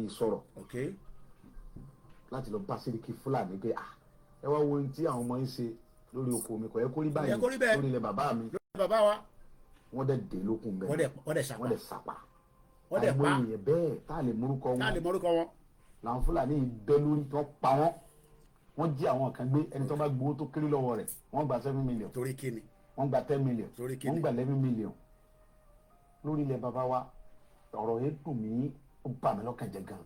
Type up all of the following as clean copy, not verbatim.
yìí sọ̀rọ̀ láti lọ bá Sẹ́ríkì Fúlàní pé ẹ wá wo ohun tí àwọn ọmọ yín ṣe lórí oko mi kò yẹ kó rí báyìí lórí ilẹ̀ bàbá mi wọ́n dẹ̀ dé lókun bẹ́ẹ̀ wọ́n dẹ̀ sàpà àìmọ̀ èèyàn bẹ́ẹ̀ tá a lè mórúkọ wọn làwọn Fúlàní yìí bẹ́ lórí tí wọ́n pa wọ́n jí àwọn kan gbé ẹni tó bá gbowó tó kéré lọ́wọ́ rẹ̀ wọ́n gba 7 million torí kíni wọ́n gba 10 million wọ́n gba 11 million lórí ilẹ̀ bàbá wa ọ̀rọ̀ yẹn dùn mí ó bà mí lọ́kàn jẹ́ gan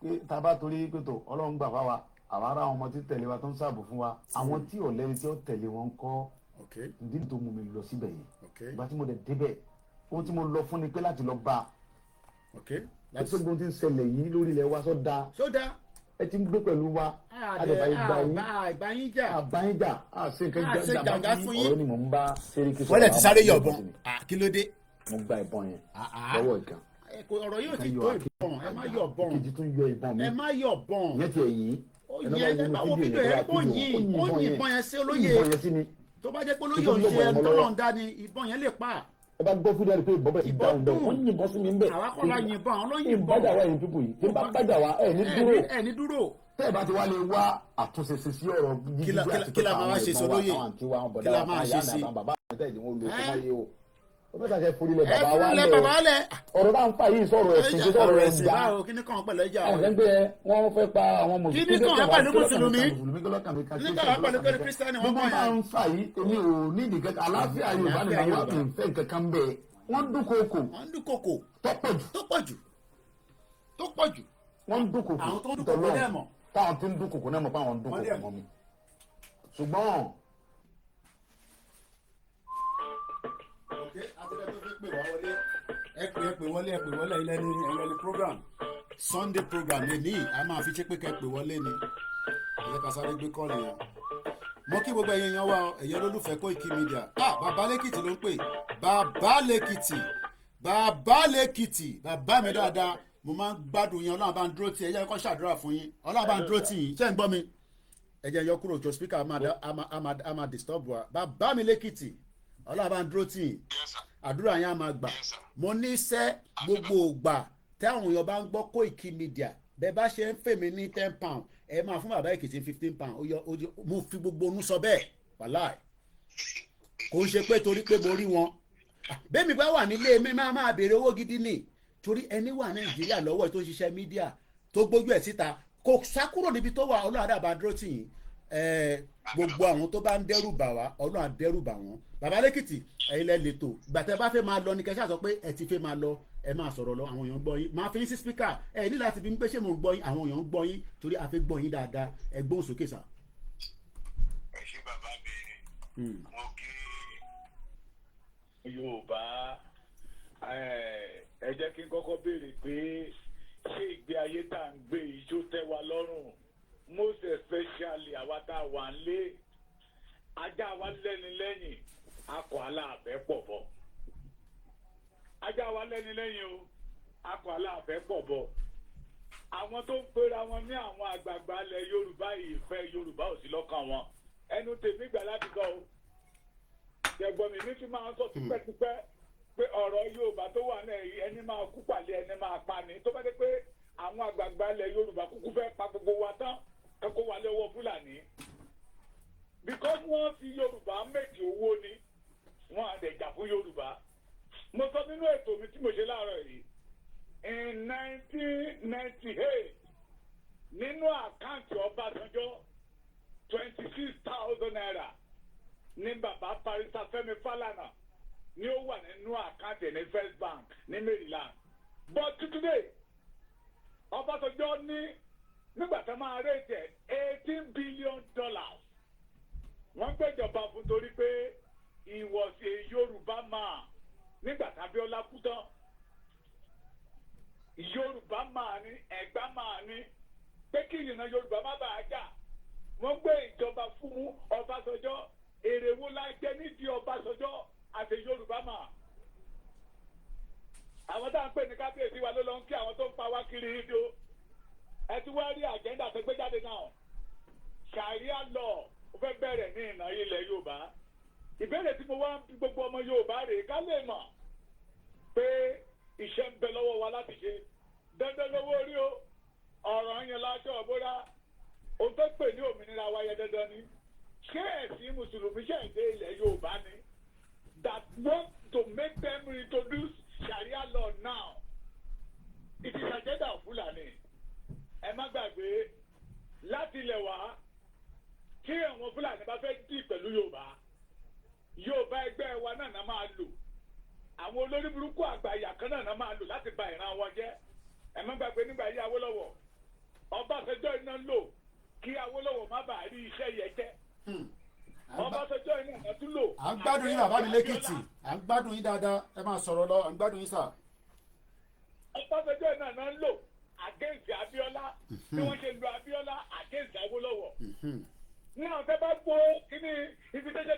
pé tá a bá torí pé tó Ọlọ́run gbà fáwa àwa ará àwọn ọmọ tí tẹ̀lé wa tó ń ṣààbò fún wa àwọn tí ò lẹ́ni tí ó tẹ̀lé wọn kọ́ ìdí tó mú mi lọ síbẹ̀ yìí ìgbà tí mo dẹ̀ débẹ̀ ohun tí mo lọ fún ni pé láti lọ bá a láti gbóhùn tí ń ṣẹlẹ̀ yìí lórí ilẹ̀ wa sọ́dá ẹ ti ń gbé pẹ̀lú wa àbáyín jà ṣe nǹkan jàmbá fún yín ọ̀rọ̀ ni mò ń bá Sẹ́ríkì wọ́n lè ti sáré yọ̀bọ̀n kí ló dé. mo gba ìbọn yẹn lọ́wọ́ ìkan. ọ̀rọ̀ yóò ti tó ìbọn ẹ má yọ̀ bọ̀n kejì tún yọ ìbọn mi ẹ má yọ̀ bọ̀n yẹn ti ẹ̀yìn ẹ bá wo fídíò yẹn ó yin ìbọn yẹn sí olóye tó bá jẹ́ pé olóye òṣìṣẹ́ ẹni tó lọ́n dá ni ìbọn yẹn lè pa. ẹ bá gbọ́ fúdà pé ìbọn bẹ̀ ti dáhùn bẹ́ẹ̀ wọ́n yìnbọn sí mi ń bẹ̀. àwa kọ́ la yìnbọn àwọn ló yìnbọn. ìbájà wa yìí pípò yìí tí bá bájà wa ẹ̀ ní dúró. tẹ́ ẹ bá ti wá lè wá àtúnṣe sí ọ̀rọ̀ jíjí àti tó àwọn ìbọn wa àwọn kí la máa ṣe sí bàbá àti ẹ̀jẹ̀ wọn lò ó kọ́ yé o. ó bẹ́ẹ̀ sàkẹ́ forílẹ̀ bàbá wa lẹ̀ ọ̀rọ̀ náà ń fà yìí sọ̀rọ̀ ẹ̀sìn tó sọ̀rọ̀ ẹ̀sìn báwo kí ni kàn pẹ̀lú ẹja àwọn ẹgbẹ́ wọn fẹ́ pa àwọn mùsùlùmí kí ni kàn pẹ̀lú mùsùlùmí ní kàn pẹ̀lú kírísítẹ́nì wọn mọ̀ yẹn. ń fà yìí èmi ò ní ìdíkẹ́ àlàáfíà Yorùbá ni àwọn kì í fẹ́ nǹkan kan bẹ́ẹ̀ wọ́n dúnkokò tó pọ̀ jù wọ́n dúnkokò àwọn tó ń dúnkokò náà mọ̀ táwọn tó ń dúnkokò náà mọ̀ pé àwọn dúnkokò mọ́ mi ṣùgbọ́n. ẹ pè wọlé ilẹ̀ ní program Sunday program lè ní a máa fi ṣe pé kẹ́ pè wọlé ni ẹ̀yẹ ká sáré gbé kọ́ọ̀lù yẹn mo kí gbogbo ẹ̀yin yan wa ẹ̀yẹ lólùfẹ́ Koikimedia bàbá lẹ́kìtì ló ń pè bàbá lẹ́kìtì bàbá mi dáadáa mo máa ń gbádùn yẹn Ọlọ́run bá ń dúró tì ẹ̀yẹ kọ́ ṣàdúrà fún yín Ọlọ́run bá ń dúró tì yín ṣé ń gbọ́ mi ẹ̀jẹ̀ yọ kúrò jọ speaker a máa disturb wa bàbá mi lẹ́kìtì Ọlọ́run bá ń dúró tì yín àdúrà yẹn a máa gbà mo ní iṣẹ́ gbogbo ògbà tí àwọn èèyàn bá ń gbọ́ Koikimedia bẹ́ẹ̀ bá ṣe ń fèmí ní £10 ẹ máa fún bàbá Èkìtì £15 mo fi gbogbo onú sọ bẹ́ẹ̀ wàláì kò ń ṣe pé torí pé mo rí wọn bẹ́ẹ̀mi bá wà nílé mi máa béèrè owó gidi ni torí ẹni wà Nàìjíríà lọ́wọ́ tó ń ṣiṣẹ́ mídíà tó gbójú ẹ̀ síta kò sá kúrò níbi tó wà Ọlọ́run àdàbà dúró tì yín gbogbo àwọn tó bá ń dẹ́rù bà wá Ọlọ́run á dẹ́rù bà wọ́n bàbá lẹ́kìtì ẹ̀yin lẹ́ lè tó gbàtẹ́ bá fẹ́ máa lọ ní kẹ́sà sọ pé ẹ ti fẹ́ máa lọ ẹ máa sọ̀rọ̀ lọ àwọn èèyàn gbọ́ yín máa fi yín sí spíkà ẹ ní láti fi ń pé ṣé mo ń gbọ́ yín àwọn èèyàn ń gbọ́ yín torí a fẹ́ gbọ́ yín dáadáa ẹ gbóhùn sókè sà. ẹ ṣé bàbá mi mo kí Yorùbá ẹ jẹ́ kí n kọ́kọ́ béèrè pé ṣé ìgbé ayé tá à ń gbé yìí tó tẹ́ wa lọ́rùn most especially àwa tá a wà ń lé ajá wa lẹ́ni lẹ́yìn akọ aláàfẹ́ pọ̀ bọ̀ ajá wa lẹ́ni lẹ́yìn o akọ aláàfẹ́ pọ̀ bọ̀ àwọn tó ń pera wọn ní àwọn àgbààgbà ilẹ̀ Yorùbá ìfẹ́ Yorùbá ò sí lọ́kàn wọn ẹnu tèmi gbà láti sọ o ṣẹ̀gbọ́n mi ti máa ń sọ tipẹ́tipẹ́ pé ọ̀rọ̀ Yorùbá tó wà náà ẹni máa kú pàlẹ́ ẹni máa pa ni tó bá dé pé àwọn àgbààgbà ilẹ̀ Yorùbá kúkú fẹ́ pa gbogbo wa tán ẹ kó wa lọ́wọ́ Fúlàní because wọ́n fi Yorùbá méjì owó ni wọ́n á dẹ̀ jà fún Yorùbá mo sọ nínú ètò mi tí mo ṣe láàárọ̀ yìí in 1998 nínú àkáǹtì Ọbásanjọ́ 26,000 naira ní bàbá Barrister Fẹ́mi Fálànà ni ó wà nínú àkáǹtì ní First Bank ní Maryland but today Ọbásanjọ́ ní nígbà tá a máa rèétẹ̀ $18 billion wọ́n gbẹ́jọba fún torí pé he was a Yorùbá man nígbà t'Abíọ́lá kú tán Yorùbá man ní Ẹ̀gbá man ní pé kí ìyìnà Yorùbá má bàa jà wọ́n gbé ìjọba fún Ọbásanjọ́ èrè wo la jẹ nídìí Ọbásanjọ́ àti Yorùbá man àwọn tá à ń pè ní kábíyèsí wa ló lọ ń kí àwọn tó ń pa wá kiri ìdó ẹ ti wá rí àjẹ́ndà tó gbé jáde náà Sharia law ó fẹ́ bẹ̀rẹ̀ ní ìná ilẹ̀ Yorùbá ìbéèrè tí mo wá ń bí gbogbo ọmọ Yorùbá rèé ká lè mọ̀ pé iṣẹ́ ń bẹ lọ́wọ́ wa láti ṣe dandan lówó orí o ohun tó pè ní òmìnira wa yẹ dandan ni ṣé ẹ̀sìn mùsùlùmí ṣe èdè ilẹ̀ Yorùbá ni that want to make them introduce Sharia law now it is agenda of Fulani ẹ má gbàgbé láti ilẹ̀ wá kí àwọn Fúlàní bá fẹ́ dì pẹ̀lú Yorùbá ẹgbẹ́ wa náà máa lò àwọn olórí burúkú àgbàyà kan náà máa lò láti ba ìran wọn jẹ́ ẹ má gbàgbé nígbà yí Awólọ́wọ̀ Ọbásanjọ́ iná lò kí Awólọ́wọ̀ má bàa rí iṣẹ́ yẹn jẹ́ Ọbásanjọ́ iná tún lò. à ń gbádùn yín bàbá mi lẹ́kìtì à ń gbádùn yín dáadáa ẹ máa sọ̀rọ̀ lọ à ń gbádùn yín sà. Ọbásanjọ́ iná náà lò against Abíọ́lá tí wọ́n ṣe lo Abíọ́lá against Awólọ́wọ̀. náà tẹ́ bá gbọ́ kíní ibi tẹ́jẹ́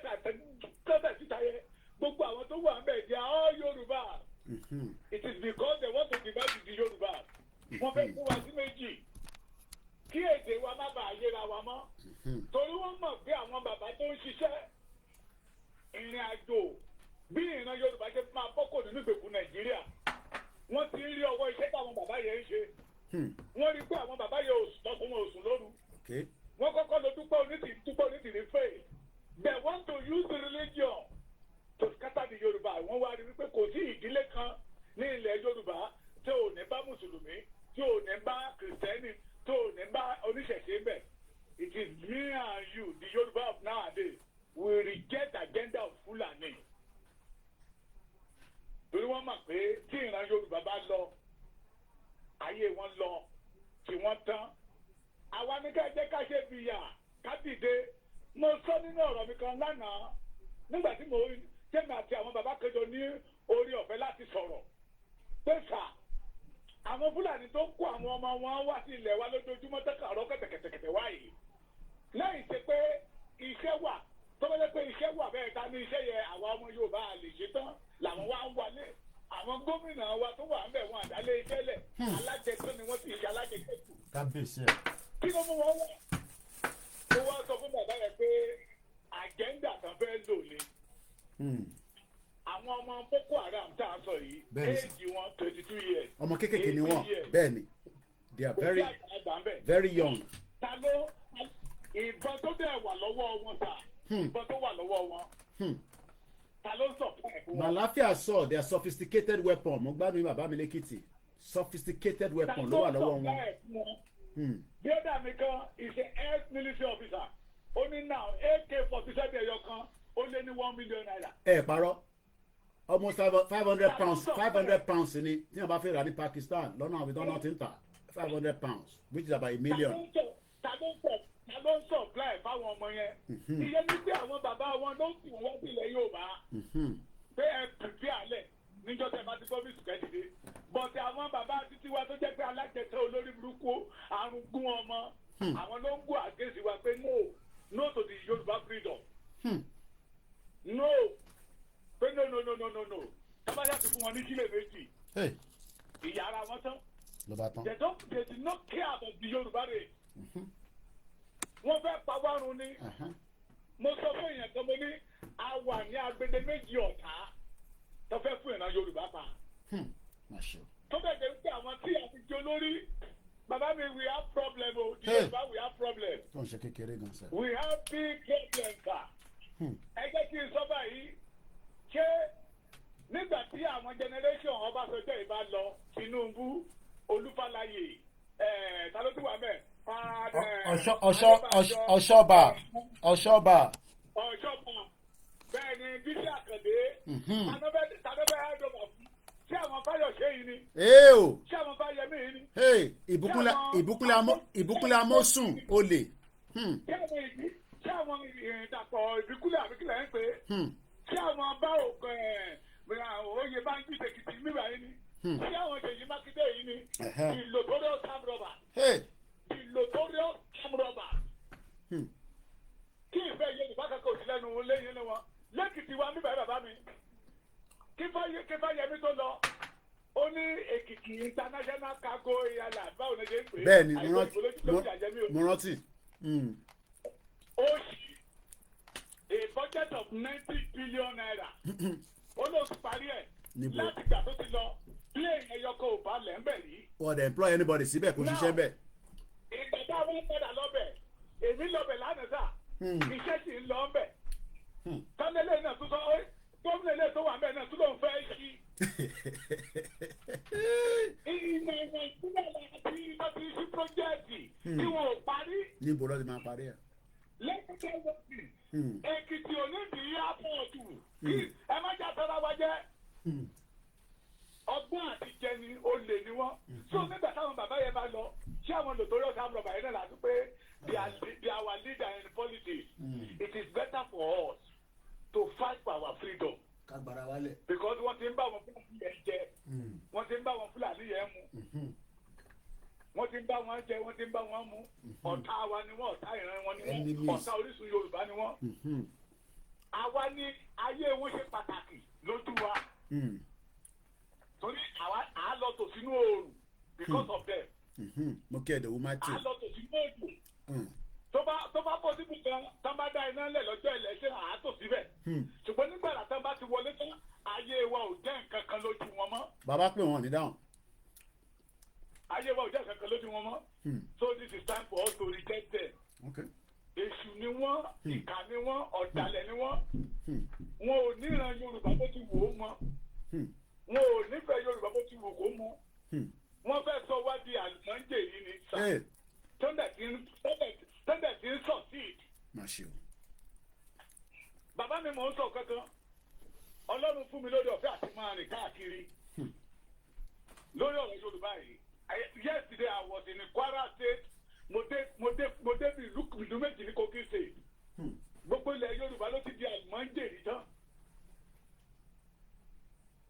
tẹ́tẹ̀ síta yẹ gbogbo àwọn tó wà ń bẹ̀ jẹ́ all Yorùbá. It is because they want to divide the Yorùbá. wọ́n fẹ́ kó wa sí méjì kí èdè wa má bàa yéra wa mọ́ torí wọ́n mọ̀ pé àwọn bàbá tó ń ṣiṣẹ́ ìrìn àjò bí ìran Yorùbá ṣe máa bọ́kọ̀ nínú ìgbèkùn Nàìjíríà wọ́n ti rí ọwọ́ iṣẹ́ táwọn bàbá yẹn ń ṣe wọ́n rí pé àwọn bàbá yẹn ò sùn lóru wọ́n kọ́kọ́ lọ dúpẹ́ onítìrí fẹ́ they want to use the religion to scatter the Yorùbá wọ́n wá rí wípé kò sí ìdílé kan ní ilẹ̀ Yorùbá tí ò ní bá mùsùlùmí tí ò ní bá kìrìsìtẹ́nì tí ò ní bá oníṣẹ̀ṣe bẹ̀ it is me and you the Yorùbá of nowadays will reject agenda of Fulani torí wọ́n mọ̀ pé tí ìran Yorùbá bá lọ ayé wọn lọ tí wọ́n tán àwa ní ká jẹ́ ká ṣe bìyà ká dìde mo sọ nínú ọ̀rọ̀ mi kan lánàá nígbà tí mo jẹ́mi àti àwọn bàbá kẹjọ ní orí ọ̀fẹ́ láti sọ̀rọ̀ pé sà àwọn Fúlàní tó kó àwọn ọmọ wọn wá sí ilẹ̀ wa lójoojúmọ́ tẹ́kàrọ́ kẹ̀tẹ̀kẹ̀tẹ̀ wáyé lẹ́yìn ṣe pé iṣẹ́ wà tó bá jẹ́ pé iṣẹ́ wà bẹ́ẹ̀ ta ní iṣẹ́ yẹ àwa ọmọ Yorùbá lè ṣe tán làwọn wá ń wálé àwọn gómìnà wa tó wà ń bẹ̀ wọn àdálé iṣẹ́ lẹ̀ alájẹtọ́ ni wọ́n ti ṣe alájẹkẹ́tù. kábíyèsí ẹ. kí ló mú wọn wá ó wá sọ fún bàbá rẹ pé àjẹ́ńdà kan fẹ́ lò ní. àwọn ọmọ Boko Haram tá a sọ yìí éèjì wọn 22 years. ọmọ kékèké ni wọn bẹ́ẹ̀ ni they are very young. ta ló ìbọn tó dẹ̀ wà lọ́wọ́ wọn ta ìbọn tó wà lọ́wọ́ wọn ta ló sọ fún ẹ̀ fún wọn. Màláfíà sọ they are sophisticated weapon mo gbádùn bàbá mi lẹ́kìtì sophisticated weapon ló wà lọ́wọ́ wọn. The other American is an ex-military officer. Only now, AK-47 ẹyọ kan, ó lé ní 1 million naira. Ẹ parọ́ almost 500 pounds 500 pounds ni tí wọ́n bá fẹ́ rà ní Pakistan lọ́nà àwọn ìdáná tí ń tà 500 pounds which is about $1 million. ta ló ń supply fáwọn ọmọ yẹn. ìyẹn ní pé àwọn bàbá wọn ló ń sìn wọ́n sílẹ̀ Yorùbá. pé ẹ pèpè àlẹ̀ níjọ́ tẹ̀ bá ti gbọ́ bí sùkẹ́ dìde. But àwọn bàbá títí wa tó jẹ́ pé alájẹtẹ olórí burúkú àrùn gún ọmọ àwọn ló ń gún àgẹ́sì wa pé no to the Yorùbá freedom no pé no tábàyà ti fún wọn ní sílẹ̀ méjì ìyá ara wọn tán they did not care about the Yorùbá rẹ̀ wọ́n fẹ́ pa wárun ní mo sọ fún èèyàn kan mo ní a wà ní agbede méjì ọ̀tá tó fẹ́ fún ìran Yorùbá pa. tó bẹ̀ jẹ́ pé àwọn tí a ti jẹ olórí bàbá mi we have problem o Yorùbá we have problem. tó ń ṣe kékeré gan sẹ́. we have big problem sir. ẹ jẹ́ kí n sọ báyìí ṣé nígbà tí àwọn generation Ọbásanjọ́ ìbá lọ Tinubu Olúfàlàyé ta ló ti wà mẹ́. Ọ̀ṣọ́bà bẹ́ẹ̀ ni Bísí Àkàndé tàbẹ́bẹ́ ẹ̀dọ́gbà fún ṣé àwọn Fáyọ̀ṣe yìí ni ṣé àwọn Fáyẹmí yìí ni. Ìbúkúnlẹ̀ Amósùn olè. ṣé àwọn ìdàpọ̀ ìbíkúnlẹ̀ àbíkúnlẹ̀ ń pè é ṣé àwọn bá òye bá ń gbìdè kìtì nígbà yìí ni ṣé àwọn Ṣèyí Mákindé yìí ni ìlòtóríọ̀ sámúrọ̀bà ìlòtóríọ̀ sámúrọ̀bà kí ìfẹ́ Yorùbá kankan òsì lẹ́nu lẹ́yìn wọn lẹ́kìtì wa níbẹ̀ bàbá mi kí Fáyẹmí tó lọ ó ní Èkìtì international cargo airline báwo ni ṣe ń pè é. bẹ́ẹ̀ni mo rántí. ó ṣí a budget of 90 billion naira ó ló ti parí ẹ̀ láti gbà tó ti lọ plane ẹyọkọ ò bá lẹ̀ ń bẹ̀ rí. wọ́n dẹ̀ employ anybody síbẹ̀ kò ṣiṣẹ́ bẹ̀. ìgbà táwọn ń padà lọ́bẹ̀ èmi lọ bẹ̀ lánàá sà iṣẹ́ sì ń lọ bẹ̀ tọ́lẹ́lẹ́ náà tó sọ gómìnà ilé tó wà bẹ́ẹ̀ náà tó lóun fẹ́ ṣí ìmọ̀ ìmọ̀ ìpínlẹ̀ àti iná tí sí pọ́jẹ́ẹ̀tì tí wọn ò parí. níbo ló ti máa parí ẹ̀. lẹ́kọ̀ọ́ wọ́pì Èkìtì onídìí ápọ̀tù ẹ má jà tọ́ra wa jẹ́ ọgbọ́n àti jẹni olè ni wọ́n so nígbà táwọn bàbá yẹn bá lọ ṣé àwọn lòtórí ọ̀sán àbúrò bàyẹn náà láti pé they are our leader in politics it is better for us to fight for our freedom. kagbara wálẹ̀. because wọ́n ti ń bá wọn fúlàní yẹn jẹ wọ́n ti ń bá wọn fúlàní yẹn mu wọ́n ti ń bá wọn jẹ wọ́n ti ń bá wọn mu ọ̀tá wa ni wọ́n ọ̀tá ìran wọn ni wọ́n ọ̀tá orísun Yorùbá ni wọ́n àwa ni ayé wọn ṣe pàtàkì lójú wa torí àwa à lọ tò sínú oòrùn because of them. mo kí ẹ̀dẹ̀ wo máa tì. à lọ tò sínú oòrùn tó bá bọ́ síbi kan tán bá dá iná lẹ̀ lọ́jọ́ ẹlẹ́sẹ̀ àátò síbẹ̀ ṣùgbọ́n nígbà tán bá ti wọlé tán ayé wa ò jẹ́ nǹkan kan lójú wọn mọ́. bàbá pè wọ́n ní dáhùn. ayé wa ò jẹ́ nǹkan kan lójú wọn mọ́ so this is time for us to reject them. èṣù ni wọ́n ìkà ni wọ́n ọ̀dàlẹ̀ ni wọ́n wọn ò níran Yorùbá bó ti wò ó mọ́ wọn ò nífẹ̀ẹ́ Yorùbá bó ti wò ó mọ́ wọ́n fẹ́ sọ wá di àlùmọ́ǹjẹ̀ yìí ni sá tọ́ndẹ̀ tí ń succeed. bàbá mi mò ń sọ kankan Ọlọ́run fún mi lórí ọ̀fẹ́ àti máa rìn káàkiri lórí ọ̀rọ̀ Yorùbá yìí yesterday I was in Kwara State mo dé bí ìlú méjì ní Kogi State gbogbo ilẹ̀ Yorùbá ló ti di àlùmọ́ǹjẹ̀ yìí tán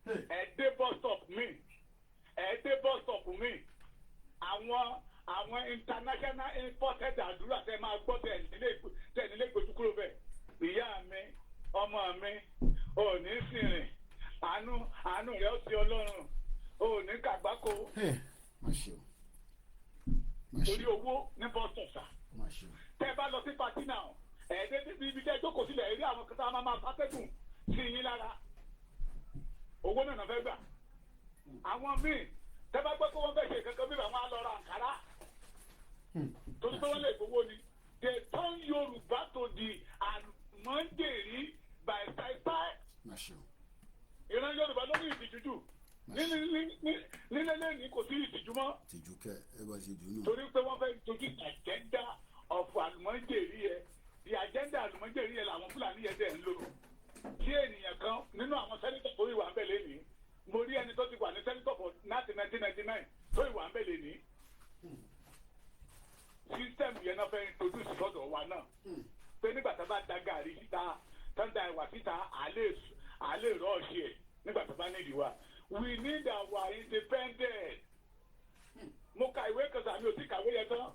ẹ̀ẹ́dẹ́ bus stop mi àwọn international imported àdúrà tẹ máa gbọ́ tẹ̀ nílé ìgbésù kúrò bẹ́ẹ̀ ìyá mi ọmọ mi ò ní sìnrìn àánú rẹ̀ ó ti Ọlọ́run ò ní kàgbákò torí owó ní bọ́sọ̀sà tẹ́ bá lọ sí pati náà ẹ̀ẹ́dẹ́ ibi tẹ́ jókòó sílẹ̀ eré àwọn kan tá a máa fàtẹ́gùn sí yín lára owó náà fẹ́ gbà àwọn míì tẹ́ bá gbọ́ pé wọ́n fẹ́ ṣe kankan bí àwọn alọ́ra àǹkárá torí pé wọ́n lè gbowó ni they turn Yorùbá to the àlùmọ́ǹdèrì by style. ìran Yorùbá ló ní ìtìjú jù nílé lẹ́ni kò sí ìtìjú mọ́ torí pé wọ́n fẹ́ dojú agenda of àlùmọ́ǹdèrì yẹ the agenda àlùmọ́ǹdèrì yẹ làwọn Fúlàní yẹ dẹ̀ ń lò tí ènìyàn kan nínú àwọn sẹ́nitọ̀ tó ìwà ń bẹ̀ lẹ́nìí mo rí ẹni tó ti wà ní sẹ́nitọ̀ for láti 1999 tó ìwà ń bẹ̀ lẹ́nìí system yẹn náà fẹ́ introduce lọ́dọ̀ wa náà pé nígbà tá a bá da gàrí síta tá a da ẹ̀wà síta àlè rọ́ọ̀ṣì ẹ̀ nígbà tá a bá nídìí wa we need our independence. mo ka ìwé kan sàmì ò tí kàwé yẹn tán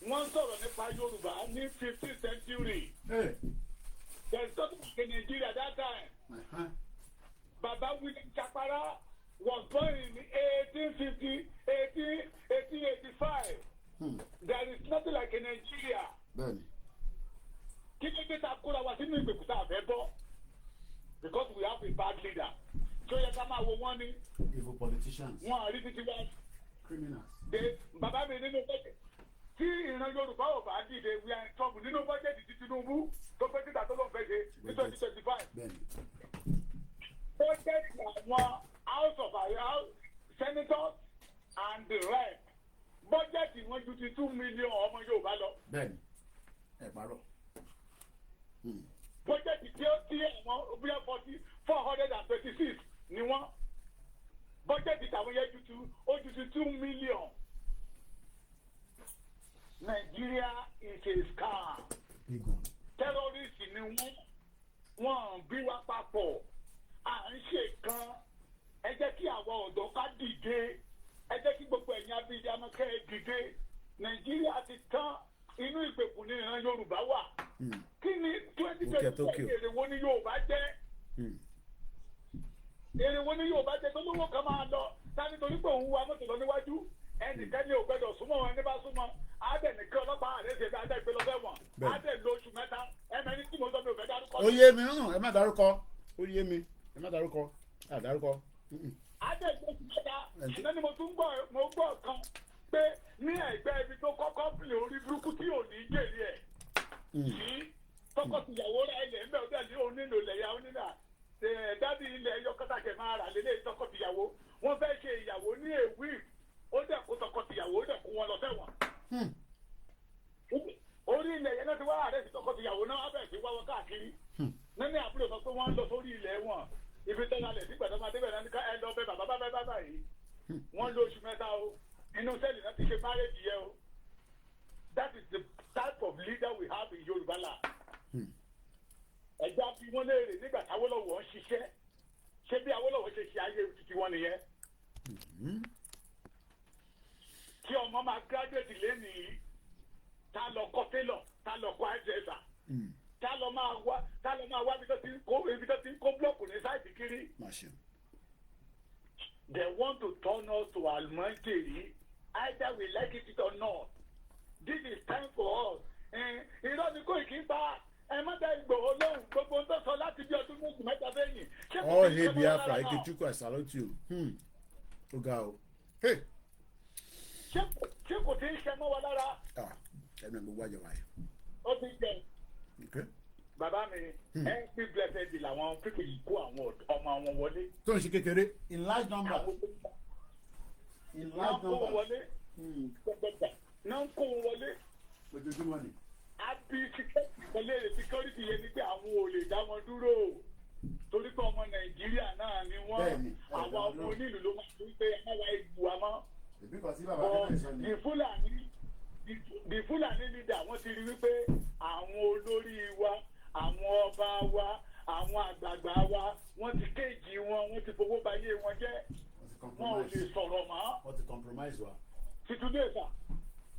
wọ́n sọ̀rọ̀ nípa Yorùbá ní 15th century. There is something in Nigeria that time. Baba William Chapara was born in 1885. There is nothing like in Nigeria. Kí ló dé ta kóra wa sínú ìgbèkùn tá a fẹ́ bọ́? Because we have a bad leader. Tó yẹ ká máa wo wọ́n ní. Evil politicians. Wọ́n àrí títí wá. Criminals. Bàbá mi nínú bọ́jẹ̀. Tí ìran Yorùbá ò bá dìde we are in trouble nínú bọ́jẹ̀tì ti Tinubu tó fẹ́ títà tó lọ fẹ́ ṣe ní 2025. Bọ́jẹ̀tì àwọn house of our senators and the rest. Bọ́jẹ̀tì wọn ju ti 2 million ọmọ Yorùbá lọ. Bẹ́ẹ̀ni, ẹ parọ́. Bọ́jẹ̀tì tí àwọn bíi 426 ni wọ́n. Bọ́jẹ̀tì tàwọn yẹn ó ju ti 2 million. Nigeria is a scam. Terrorists ni wọ́n bí wá papọ̀. À ń ṣe kan. Ẹ jẹ́ kí àwọn ọ̀dọ́ ká dìde. Ẹ jẹ́ kí gbogbo ẹ̀yin abiyamọ kẹ́ ẹ dìde. Nàìjíríà ti tán inú ìgbèkùn ní ìran Yorùbá wà. Kí ni 2020 èrè wo ni Yorùbá jẹ́? Èrè wo ni Yorùbá jẹ́ tó lówó kan máa lọ? Tani torí pé òun wa mọ́tò lọ níwájú. Ẹnìkan ní ògbẹ́dọ̀ súnmọ́ wọn ní bá súnmọ́. Adẹ̀ nìkan ọlọ́pàá àrẹ ṣe dáadáa ìgbé lọ́fẹ́ wọn. Adẹ̀ lo oṣù mẹ́ta. Ẹ̀mẹ́ni tí mo sọ mi ò fẹ́ dárúkọ. Ó yé mi ẹ má dárúkọ. Ó yé mi ẹ má dárúkọ. Dárúkọ. Adẹ̀ lo oṣù mẹ́ta. Ìnáni mo tún gbọ́ kan pé ní ẹ̀gbẹ́ ibi tó kọ́kọ́ pìlẹ̀ orí burúkú tí ò ní jèrè ẹ̀. sí tọkọtìyàwó rẹ̀ ilẹ̀ ń bẹ̀ ọdẹ ní onílò lẹ̀yà onílà dábì ilẹ̀ ẹyọ kọ́tàkẹ́ máa rà lélẹ̀ tọkọtìyàwó wọ́n fẹ́ ṣe ìyàwó ní èwì ó dẹ̀ kó tọkọtìyàwó ó dẹ̀ kó wọn lọ sẹ́wọ̀n. Orí ilẹ̀ yẹn náà ti wá àárẹ̀ sí tọkọtìyàwó náà wọ́n bẹ̀ sí wáwọ́ káàkiri nínú àbúrò sọ pé wọ́n ń lọ sórí ilẹ̀ wọn ibi tẹ́lá lẹ̀ sí gbàdọ́ máa débẹ̀ náà ní ká ẹ lọ bẹ bàbá bàbá yìí wọ́n lo oṣù mẹ́ta o inú sẹ́ẹ̀lì náà ti ṣe márẹ́jì yẹ o. That is the type of leader we have in Yoruba land. Ẹja bí wọ́n léèrè nígbà táwọ́lọ́wọ́ ń ṣiṣẹ́ ṣé bí Awólọ́wọ̀ ṣe ṣe ayé títí wọn nìyẹn. Kí ọmọ máa graduate lénìí tá lọ kọ́ tailor tá lọ kọ́ hairdresser tá lọ máa wá ibi tó ti ń kó blọọkù ní sáìtì kiri. They want to turn us to Almajiri either we like it or not. This is time for us. Irọ́ ni Koiki pa ẹ má dá Ìgbòho lóhùn gbogbo ń tó sọ láti bí ọdún méjì mẹ́ta sẹ́yìn. All hail Biafra, Ekechukwu, I salute you. Ó ga o. Ṣé kò tí ń ṣe mọ́ wa lára? Ẹnu ẹ̀ gbogbo àjọwà yìí. Ó ti jẹ. Bàbá mi MP blessed làwọn pípé yìí kó àwọn ọmọ wọn wọlé. Tó ń ṣe kékeré in large number. In large number. Náà ń kó wọn wọlé. Ojoojúmọ́ ni. Àbí security yẹn ni pé àwọn ò lè dá wọn dúró torí pé ọmọ Nàìjíríà náà ni wọ́n àwọn ọmọ onílù ló máa ń pé ẹ̀ka ìbú wa mọ́. The Fulani leader wọ́n ti rí wípé àwọn olórí wa àwọn ọba wa àwọn àgbààgbà wa wọ́n ti kéèjì wọn wọ́n ti fowó bayé wọn jẹ́ wọn ò lè sọ̀rọ̀ mọ́. Wọ́n ti compromise wa. Titun sà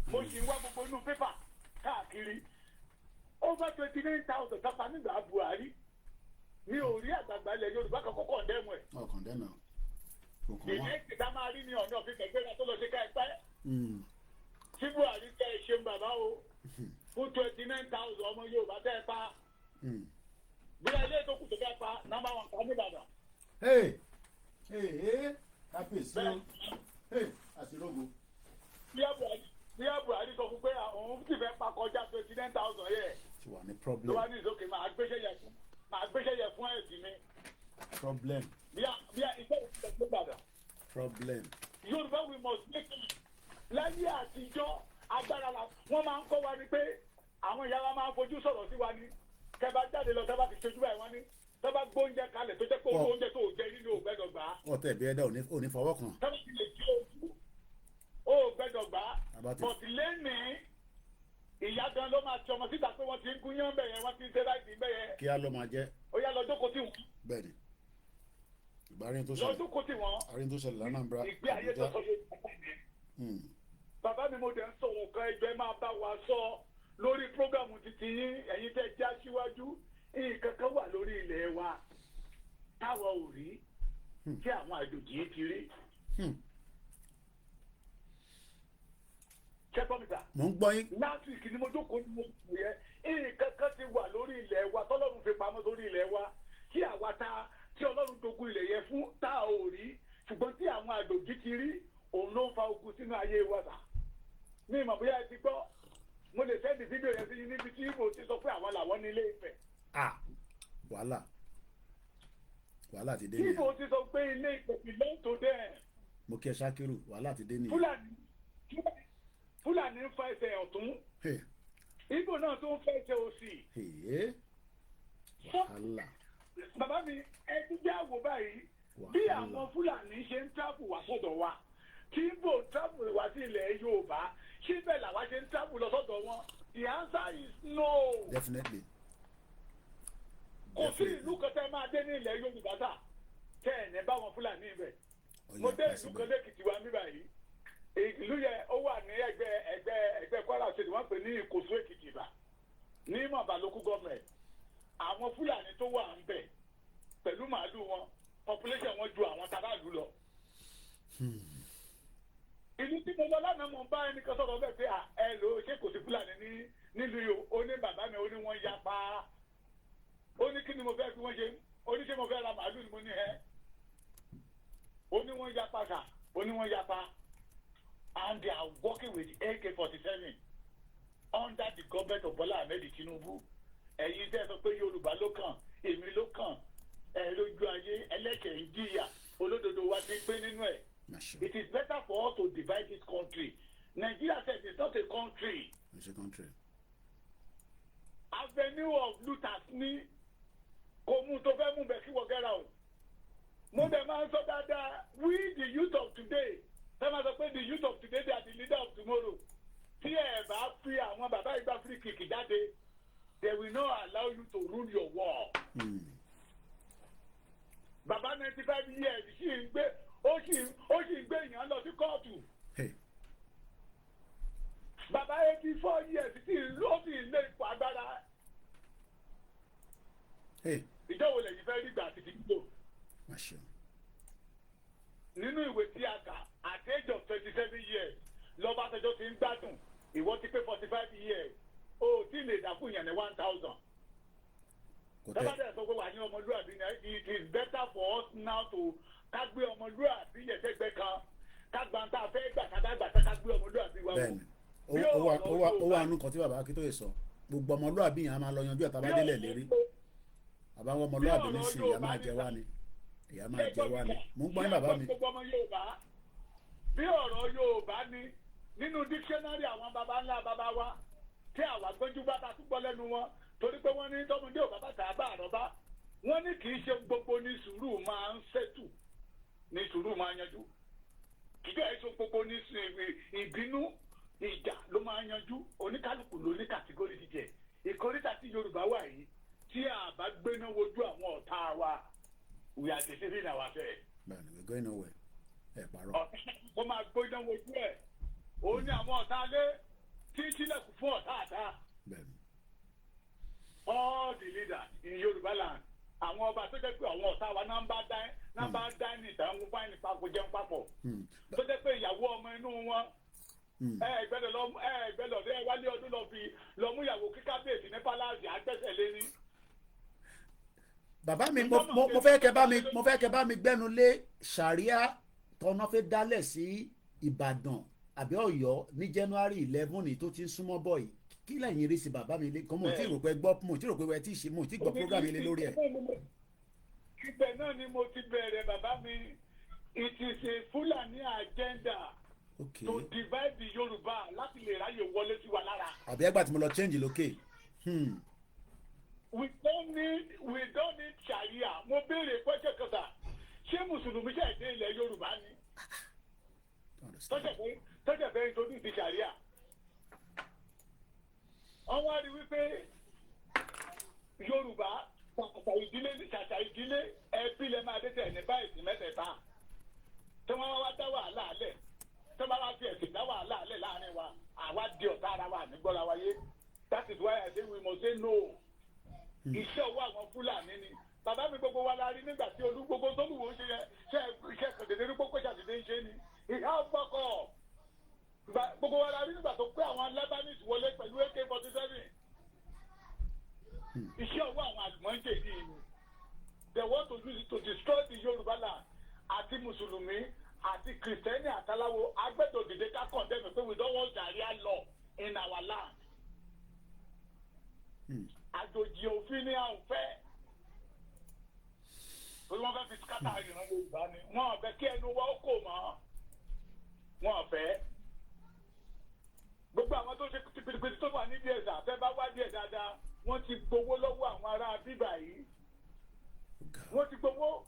mo sì ń wá gbogbo inú pépà káàkiri over 29,000 tapa nígbà Buhari mi ò rí àgbààgbà ilẹ̀ Yorùbá kan kọ́kọ́ ọ̀dẹ́mu ẹ̀. Ọ̀kọ̀ndẹ́mù ìdí ìta máa rí ní ọ̀nà òfin kẹ̀kẹ́ tó lọ sí ká ẹ̀pẹ́. Tí Buhari tẹ ẹ ṣeun bàbá o fún 29,000 ọmọ Yorùbá tẹ ẹ pa bí ilé tó kù tó fẹ́ pa nọ́mbà wọn kà ní Ìbàdàn. Kábíyèsí o àṣìlógo. Bí Buhari sọ fún pé òun ti fẹ́ pa kọjá 29,000 yẹ. Ti wà ní problem. Ló wá ní ìsókè máa gbéṣẹ́ yẹ fún ẹ̀sìn mi. Problem. Bí iṣẹ́ ìṣẹ́ tó gbàdàn. Problem. Yorùbá we must make it. Láyé àtijọ́ agbára la wọ́n máa ń kọ́ wa ni pé àwọn ìyá wa máa ń fojú sọ̀rọ̀ sí wa ni. Kẹ́ bá jáde lọ tẹ́ bá ti ṣojú báyìí wọ́n ní tẹ́ bá gbóúnjẹ kalẹ̀ tó jẹ́ pé oúnjẹ tó jẹ nínú ògbẹ́dọ̀ gbà. Ọ̀tẹ̀ ìbí ẹ̀dá ò ní fọwọ́ kan. Tẹ́ bá ti lè jí ojú ó gbẹ́dọ̀ gbà. Bọ̀dì lẹ́nìí ìyá gan ló máa ti ọmọ síta pé wọ́n ti ń gúnyán bẹ̀ yẹn wọ́n ti ń ṣe láìsí bẹ̀ yẹn. Kí á ló máa jẹ́. Ó yá lọ jókòó tì wọ́n. Bẹ́ẹ̀ni. Ìgbàrin tó lọ jókòó tì wọ́n. Àrin tó ṣẹlẹ̀ l'Anambra. Ìgbé ayé tó sọ yóò bàbá mi mo dẹ̀ ń sọ̀rọ̀ kan ẹgbẹ́ máa bá wa sọ lórí prógámù títí yín ẹ̀yin tẹ́ já síwájú nǹkan kan wà lórí ilẹ̀ wa táwa ò rí tí àwọn àjòjì yìí ti rí. Ṣẹ́fọ́mìtà. Mo ń gbọ́ yín. Last week ni mo jókòó ní mo kù yẹ nǹkan kan ti wà lórí ilẹ̀ wa tọ́lọ́run fi pamọ́ sórí ilẹ̀ wa tí àwa tí Ọlọ́run dogun ilẹ̀ yẹn fún tá a ò rí ṣùgbọ́n tí àwọn àjòjì ti rí òun ló ń fa ogun sínú ayé wa sà. Ní ìmọ̀ bóyá ẹ ti gbọ́ mo lè sẹ́ndì fídíò yẹn sí níbi tí ibo ti sọ pé àwọn làwọn ní Ilé Ifẹ̀. wàhálà ti dé nìyẹn. ibo ti sọ pé Ilé Ifẹ̀ belong to them. Mo kí ẹ Ṣakiru wàhálà ti dé nìyẹn. Fúlàní ń fa ẹsẹ̀ ọ̀tún ibo náà tó ń fa ẹsẹ̀ òsì. wàhálà. Bàbá mi ẹ ti jẹ́ àwò báyìí bí àwọn Fúlàní ṣe ń tábù wá sọ́dọ̀ wa tí ibo tábù wá sí ilẹ̀ Yorùbá síbẹ̀ làwa ṣe ń tábù lọ sọ́dọ̀ wọn. The answer is no. Definitely. Kò sí ìlú kan tẹ́ máa dé ní ilẹ̀ Yorùbá sà tẹ́ ẹ̀ ní bá wọn Fúlàní ibẹ̀. Mo dé ìlú kan lẹ́kìtì wa níbà yìí. Ìlú yẹn ó wà ní ẹgbẹ́ Kwara State wọ́n pè ní Ìkòsó Èkìtì Ìbà ní Mọ̀bà local government. Àwọn Fúlàní tó wà ń bẹ̀ pẹ̀lú màálù wọn population wọn ju àwọn taráàlú lọ. Ìlú tí mo lọ lánàá mo bá ẹnìkan sọ̀rọ̀ bẹ́ẹ̀ pé ẹ lò ó ṣé kò sí Fúlàní nílùú yìí ó ní bàbá mi ó ní wọ́n yapa ó ní kí ni mo fẹ́ fi wọ́n ṣe ó ní ṣé mo fẹ́ ra màálù ni mo ní ẹ́ ó ní wọ́n yapa sà ó ní wọ́n yapa and they are working with AK-47 under the government of Bola Ahmed Tinubu. Ẹ̀yin tẹ́ sọ pé Yorùbá ló kàn, èmi ló kàn, lójú ayé ẹlẹ́kẹ̀ ń jìyà, olódodo wa ti gbé nínú ẹ̀. It is better for us to divide this country. Nigeria says it's not a country. It's a country. Avenue of looters ní kò mú tó fẹ́ mú bẹ̀ kí wọ́n get out. Mo dẹ̀ máa ń sọ dáadáa, we the youth of today, ṣé máa sọ pé the youth of today they are the leader of tomorrow. Tí ẹ bá fi àwọn bàbá ìgbà free kick jáde, they will not allow you to rule your world. Bàbá 95 years sì ń gbé ó sì ń gbé èèyàn lọ sí kóòtù. Bàbá 84 years sì ń lé ipò agbára. Ìjọ wo lẹ́yìn fẹ́ rí gbà àti dìbò? Nínú ìwé tí a kà at age of 27 years lọ́bàtẹ́jọ́ ti ń gbádùn ìwọ ti pé 45 years o tí lè dàkú yẹn ní 1000. Lọ́bàtẹ́ sọ pé wà ní ọmọlúwàbí ni it is better for us now to ká gbé ọmọlúwàbí yẹn sẹ́gbẹ́ kan ká gba tá a fẹ́ gbà ká gbé ọmọlúwàbí wa wò. Ó wà nù kan tí bàbá Akíntóyè sọ gbogbo ọmọlúwàbí yẹn a máa lọ yanjú àtàbádélẹ̀ lérí àbáwọn ọmọlúwàbí ní sí ìyá máa jẹ wá ni mo ń gbọ́ ní bàbá mi. Bí ọ̀rọ̀ Yorùbá ni nínú dictionary àwọn baba ńlá baba wa tí àwa gbójú bá ta túbọ̀ lẹ́nu wọn torí pé wọ́n ní tọ́mọdé ò bàbá tà bá àrọ́bá wọ́n ní kì í ṣe gbogbo ní sùúrù máa ń ṣètù ní sùúrù máa yanjú kì í bẹ́ẹ̀ ṣe gbogbo ní ìbínú ìjà ló máa yanjú oníkálukú ló ní kàtígórì jíjẹ ìkórìtà tí Yorùbá wà yìí tí a bá gbéná wojú àwọn ọ̀tá wa we are deceiving ourselves. Bẹ́ẹ̀ni we going nowhere ẹ parọ́. Kó máa gbóná wojú ẹ̀ òun ni àwọn ọ̀tá lé tí sílẹ̀kùn fún ọ̀tá àtá. All the leaders in Yoruba land àwọn ọba tó jẹ́ pé àwọn ọ̀tá wa náà ń bá dá ní ìtàn fáìní papọ̀ jẹun papọ̀ tó jẹ́ pé ìyàwó ọmọ inú wọn ẹgbẹ́lọ̀ ẹ wálé ọdún lọ mú ìyàwó kíkábíyèsí ní pálásì àgbẹ̀sẹ̀ lé ní. Bàbá mi mo fẹ́ kẹ́ bá mi gbẹ́nu lé sàríà tọ́nà fẹ́ dálẹ̀ sí Ìbàdàn àbí Ọ̀yọ́ ní January 11 tó ti ń súnmọ́ bọ̀ yìí kí lẹ́yìn rí sí bàbá mi lé kọ́ mo tí rò pé gbọ́ mo tí rò pé wẹ́ tí ì ṣe mo tí gbọ́ program ilé lórí ẹ̀. Ibẹ̀ náà ni mo ti bẹ̀rẹ̀ bàbá mi it is a Fulani agenda to divide the Yorùbá láti lè ráyè wọlé sí wa lára. Àbí ẹgbàá tí mo lọ change lókè. We don't need Sharia. Mo béèrè pẹ́jẹ́ kọta ṣé Mùsùlùmí ṣe èdè ilẹ̀ Yorùbá ni? Tọ́jà fẹ́ introduce the Sharia. Wọ́n wá rí wípé Yorùbá ṣàṣà ìdílé ẹbí lẹ máa dé tẹ̀ ní báyìí mẹ́tẹ̀ẹ̀ta. Tí wọ́n wá dá wàhálà alẹ̀, tí wọ́n wá fi ẹ̀sìn dá wàhálà alẹ̀ láàrin wa, àwa di ọ̀tá ara wa nígbọ́ra wáyé. That is why I say we must say no. Iṣẹ́ owó àwọn Fúlàní ni. Bàbá mi gbogbo wa la rí nígbà tí gbogbo Tólúwo ń ṣe yẹn ṣe iṣẹ́ kòtèdè ní pópó ṣàdédé ń ṣe ni. Ìhà ọgbọ́kọ̀. Gbogbo wa la rí nígbà tó pé àwọn Lebanese wọlé pẹ̀lú AK-47. Iṣẹ́ owó àwọn àlùmọ́ńjè yìí ni. They want to use it to destroy the Yorùbá land àti Mùsùlùmí àti Kìrìsìtẹ́nì àtàláwo agbẹ́dọ̀dìdẹ ká condemn pé we don't want Sharia law in our land. Àjòjì òfin ni a ò fẹ́. Torí wọ́n fẹ́ fi skátà ìran Yorùbá ni. Wọ́n ò fẹ́ kí ẹnu wa ó kò mọ́. Wọ́n ò fẹ́. Gbogbo àwọn tó ṣe pìtìpìtì tó wà nídìí ẹ̀sà fẹ́ bá wá díẹ̀ dáadáa. Wọ́n ti gbowó lọ́wọ́ àwọn ará bíbà yìí. Wọ́n ti gbowó.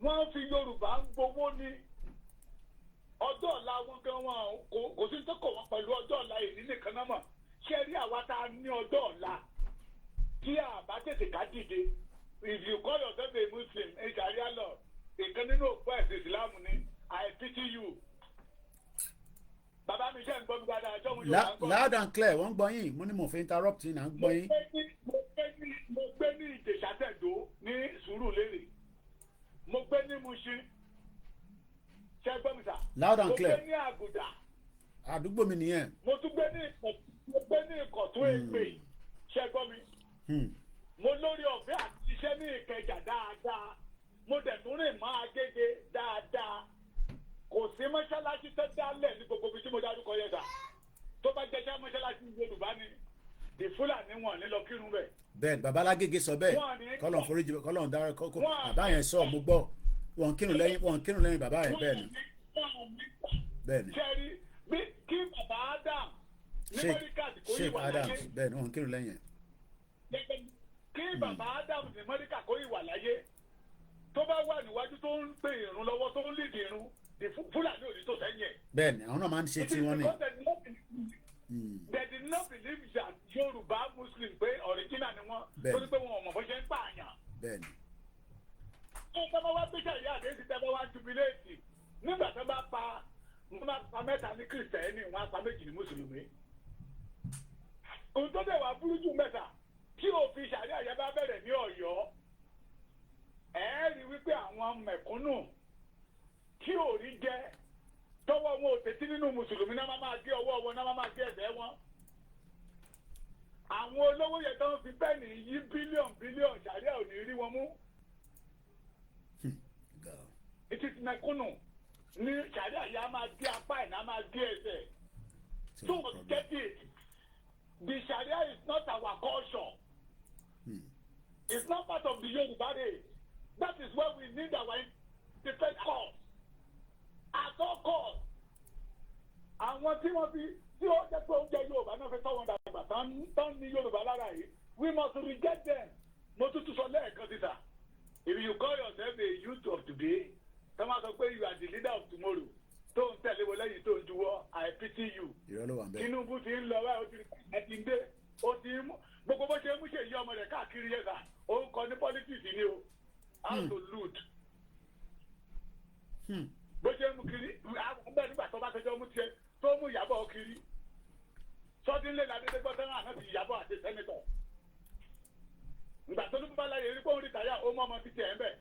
Wọ́n fi Yorùbá ń gbowó ní. Ọjọ́ ọ̀la wọn gan wọn kò sí tó kọ̀ wọ́n pẹ̀lú ọjọ́ ọ̀la èyí nìkan náà mọ̀. Ṣé rí àwa tá a ní ọjọ́ ọ̀la tí a bá tètè ká dìde if you call yourself a Muslim a Sharia law ìkan nínú òpó ẹ̀sìn Ìsìlámù ni I pity you. Bàbá mi ṣe ń gbọ́ mi dáadáa ẹjọ́ mo yóò máa ń gbọ́. Loud and clear wọ́n ń gbọ́ yín mo ní mo fi interrupt yín à ń gbọ́ yín. Mo gbé ní Ìjẹ̀ṣà Tẹ̀dó ní Sùúrùlérè mo gbé ní Mùṣín ṣe gbọ́ mi sà. Loud and clear mo gbé ní Àgùdà. Àdúgbò mi nìyẹn. Mo tún gbé ní Ìkọ̀tún Ègbè ṣe gbọ́ mi. Mo lórí ọ̀fẹ́ àti iṣẹ́ ní Ìkẹjà dáadáa mo dẹ̀ tún rìn mọ́ Agége dáadáa kò sí mọ́ṣáláṣí tó dálẹ̀ ní gbogbo ibi tí mo dárúkọ yẹn sà tó bá jẹ́ bóyá mọ́ṣáláṣí Yorùbá ni the Fúlàní wọn ní lọ kírun bẹ́ẹ̀. bẹ́ẹ̀ babalágége sọ bẹ́ẹ̀ kọ́lọ̀ foríjì kọ́lọ̀ dára kókó bàbá yẹn sọ mo gbọ́ wọn kírun lẹ́yìn bàbá yẹn bẹ́ẹ̀ ni. bẹ́ẹ̀ ni. sẹ́rí bí kí bàbá Adam ní Mẹ́ríkà kó ìwà láyé. Adams bẹ́ẹ̀ ni wọn kírun lẹ́yìn. kí bàbá Adam ní Mẹ́ríkà kó ìwà láyé tó bá wà níwájú tó ń pè irun lọ́wọ́ tó ń lìdì irun Fúlàní ò ní tó sẹ́yìn ẹ̀. bẹ́ẹ̀ ni àwọn náà máa ń ṣe tí wọ́n ní. They did not believe that Yoruba Muslim pé original ni wọ́n torí pé wọn ò mọ̀ bó ṣe ń pààyàn. bẹ́ẹ̀ ni. tọ́ba wá gbéṣẹ́ ìyá àdéhùn tẹ́bá wá jubiléètì nígbà tó bá pa mẹ́ta ní kìrìsìtẹ́nì wọn á pa méjì ní mùsùlùmí. ohun tó dẹ̀ wá burú jù mẹ́ta tí òfin ṣàríà yẹn bá bẹ̀rẹ̀ ní Ọ̀yọ́ rí wípé àwọn mẹ̀kúnnù tí ò rí jẹ́ tọwọ́ wọn ò tètè nínú mùsùlùmí náà máa gé ọwọ́ wọn náà máa gé ẹsẹ̀ wọn. àwọn olówó yẹn tó ń fi pẹ́ẹ́nì yí bílíọ̀nù ṣàríà ò ní rí wọn mú. it is mẹ̀kúnnù ní ṣàríà yẹn á máa gé apá ẹ̀ náà máa gé ẹsẹ̀. so get it the Sharia is not our culture. It's not part of the Yoruba race. That is why we need our defense cause. At all costs. Àwọn tí wọ́n fi tí ó jẹ́ pé oúnjẹ Yorùbá náà fẹ́ tọ́wọ́n dàgbà tán ní Yorùbá lára yìí. We must reject them. Mo tún sọ lẹ́ẹ̀kan síta. If you call yourself a youth of today, tell us pé you are the leader of tomorrow. Tó ń tẹ̀lé wọlé yìí tó ń juwọ́, I pity you. Tinubu ti ń lọ wá, ó ti ń dé, ó ti ń mú. Gbogbo bó ṣe mú ṣe yí ọmọ rẹ̀ káàkiri yẹn sà, ó ń kọ ní politics ni o. How to loot. Bó ṣe mú kiri, bẹ́ẹ̀ nígbà tó bá fẹjọ́ mú tiẹ̀ tó mú Ìyábọ̀ kiri. Sọ́dínlé ládédé gbọ́ tẹ́lẹ̀ àná ti Ìyábọ̀ àti sẹ́nitọ̀. Ìgbà tó ní bá láyé rí pé òun rí tàyà ó mọ́ ọmọ títí ẹ̀ ń bẹ̀.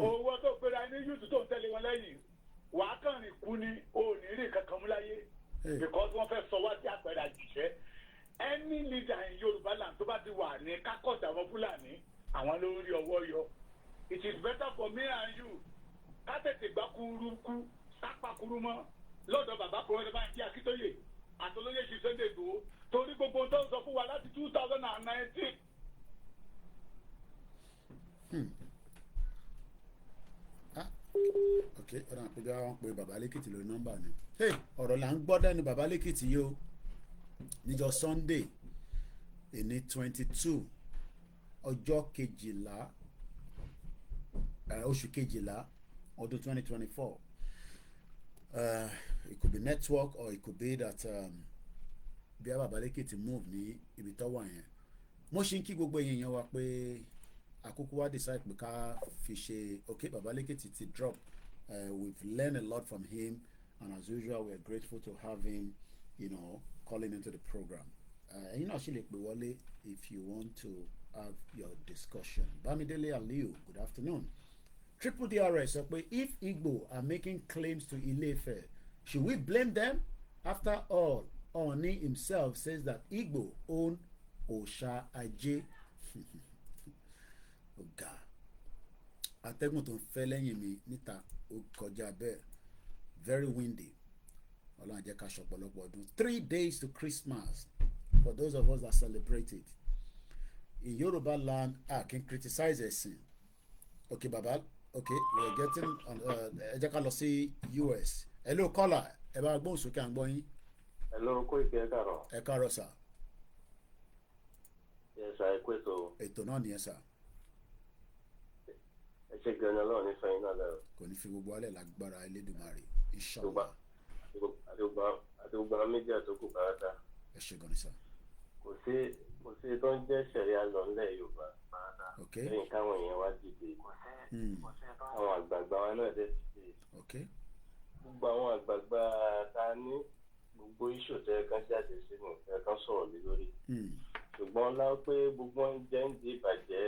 Owó tó pera ní yúùtù tó ń tẹ̀lé wọn lẹ́yìn wàá kàn rìn kú ni o ò ní rí kankan mú láyé because wọ́n fẹ́ sọ wá sí àpẹẹrẹ àjùṣẹ́. Any leader in Yorùbá land tó bá ti wà ní kákọ́sì àwọn Fúlàní àwọn ló ń rí ọwọ́ yọ. It is better for me and you ká tètè gbá kúrú kú sápá kúrú mọ́ lọ́dọ̀ bàbá Proserity Bánjí Akíntóyè àtolóyè ṣì Sunday Igboho torí gbogbo tó ń sọ fún wa láti 2019. ok ọ̀rọ̀ àpéjọ àwọn pé bàbá lẹ́kìtì lórí nọ́mbà ni ọ̀rọ̀ là ń gbọ́ dẹ́nu bàbá lẹ́kìtì yìí o níjọ́ Sunday ní 22 ọjọ́ kejìlá oṣù kejìlá ọdún 2024 it could be network or it could be that bí a bàbá lẹ́kìtì move ní ibi tó wà yẹn mo ṣe ń kí gbogbo èèyàn wa pé àkókò wa decide pé ká fi ṣe ok bàbá lẹ́kìtì ti drop we've learned a lot from him and as usual we are grateful to have him calling into the program ẹ̀yin náà ṣì lè pè wọlé if you want to have your discussion. Bamidele Aliu, good afternoon. Triple DRS sọ pé if Igbo are making claims to Ile-Ife, should we blame them? After all, Oni himself says that Igbo own Òòṣà Ajé. Ọ̀gá atẹ́gùn tó ń fẹ́ lẹ́yìn mi níta ó kọjá bẹ́ẹ̀, very windy. Ọlọ́run jẹ́ ká ṣọ̀pọ̀lọpọ̀ ọdún. 3 days to Christmas for those of us that celebrate it. In Yoruba land, I can criticize ẹ̀sìn. Okay, Baba. Okay, we're getting ẹ jẹ́ ká lọ sí US. Hello, caller. Ẹ bá gbóhùn sókè à ń gbọ́ yín. Hello, Koiki, ẹ káàárọ̀. Ẹ káàárọ̀ sà. Yes, sir, ẹ kú ètò. Ètò náà nìyẹn sà. Ẹ ṣe gan-an Ọlọ́run ní fẹ́yìn náà lẹ́rọ. Kò ní fi gbogbo alẹ́ lágbára Elédùmarè. Inshallah. Àti gbogbo àwọn méjì àtòkù pàápàá. Ẹ ṣe gan-an sà. Kò sí tó ń jẹ́ ṣẹ̀ríà lọ nílẹ̀ Yorùbá pàápàá. Okay. Lẹ́yìn káwọn èèyàn wá dìde. Àwọn àgbààgbà wa náà dẹ̀ dìde. Okay. Gbogbo àwọn àgbààgbà ta ní gbogbo iṣu tẹ́ kan jáde sínú ẹ̀ kan sọ̀rọ̀ lé lórí. Ṣùgbọ́n láwọn pé gbogbo ń jẹ́ ń di ìbàjẹ́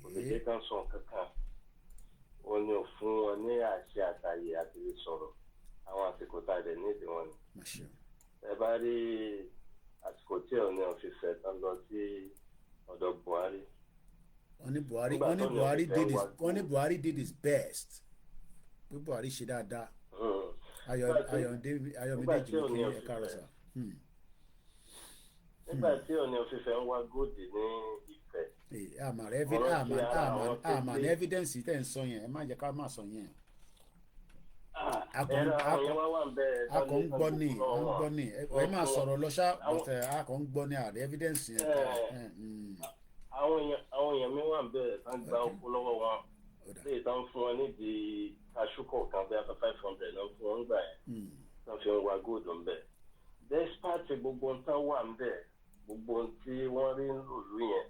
òṣèlú kan sọ kankan. Wọ́n ní ò fún wọn ní àṣẹ àtàyè àti lè sọ̀rọ̀. Àwọn àsìkò tá a dẹ̀ nídìí wọn ni. Ẹ bá rí àsìkò tí Ọọ̀ni ọ̀fíìsẹ̀ tán lọ sí ọ̀dọ̀ Buhari. Wọ́n ní Buhari did his best. Pé Buhari ṣe dáadáa. Ayọ̀mídé jìnnìkì ẹ̀ka rẹ̀ sà. Nígbà tí Ọọ̀ni of Ifẹ̀ ń wá góòdì ní Ifẹ̀. àmà ní evidence tẹ̀ ń sọ yẹn ẹ má jẹ́ ká má sọ yẹn. akọ̀ ń gbọ́ ní ẹ máa sọ̀rọ̀ lọ ṣá akọ̀ ń gbọ́ ní àrẹ evidence yẹn. àwọn èèyàn mi wà bẹ́ẹ̀ tán gba oko lọ́wọ́ wọn lè tán fún wọn nídìí aṣúkọ̀ kan bí after 500 náà fún wọn gbà yẹn tán fi wá góòdù ń bẹ̀. despite gbogbo nǹkan wà ń bẹ̀ gbogbo tí wọ́n rí ń lòlú yẹn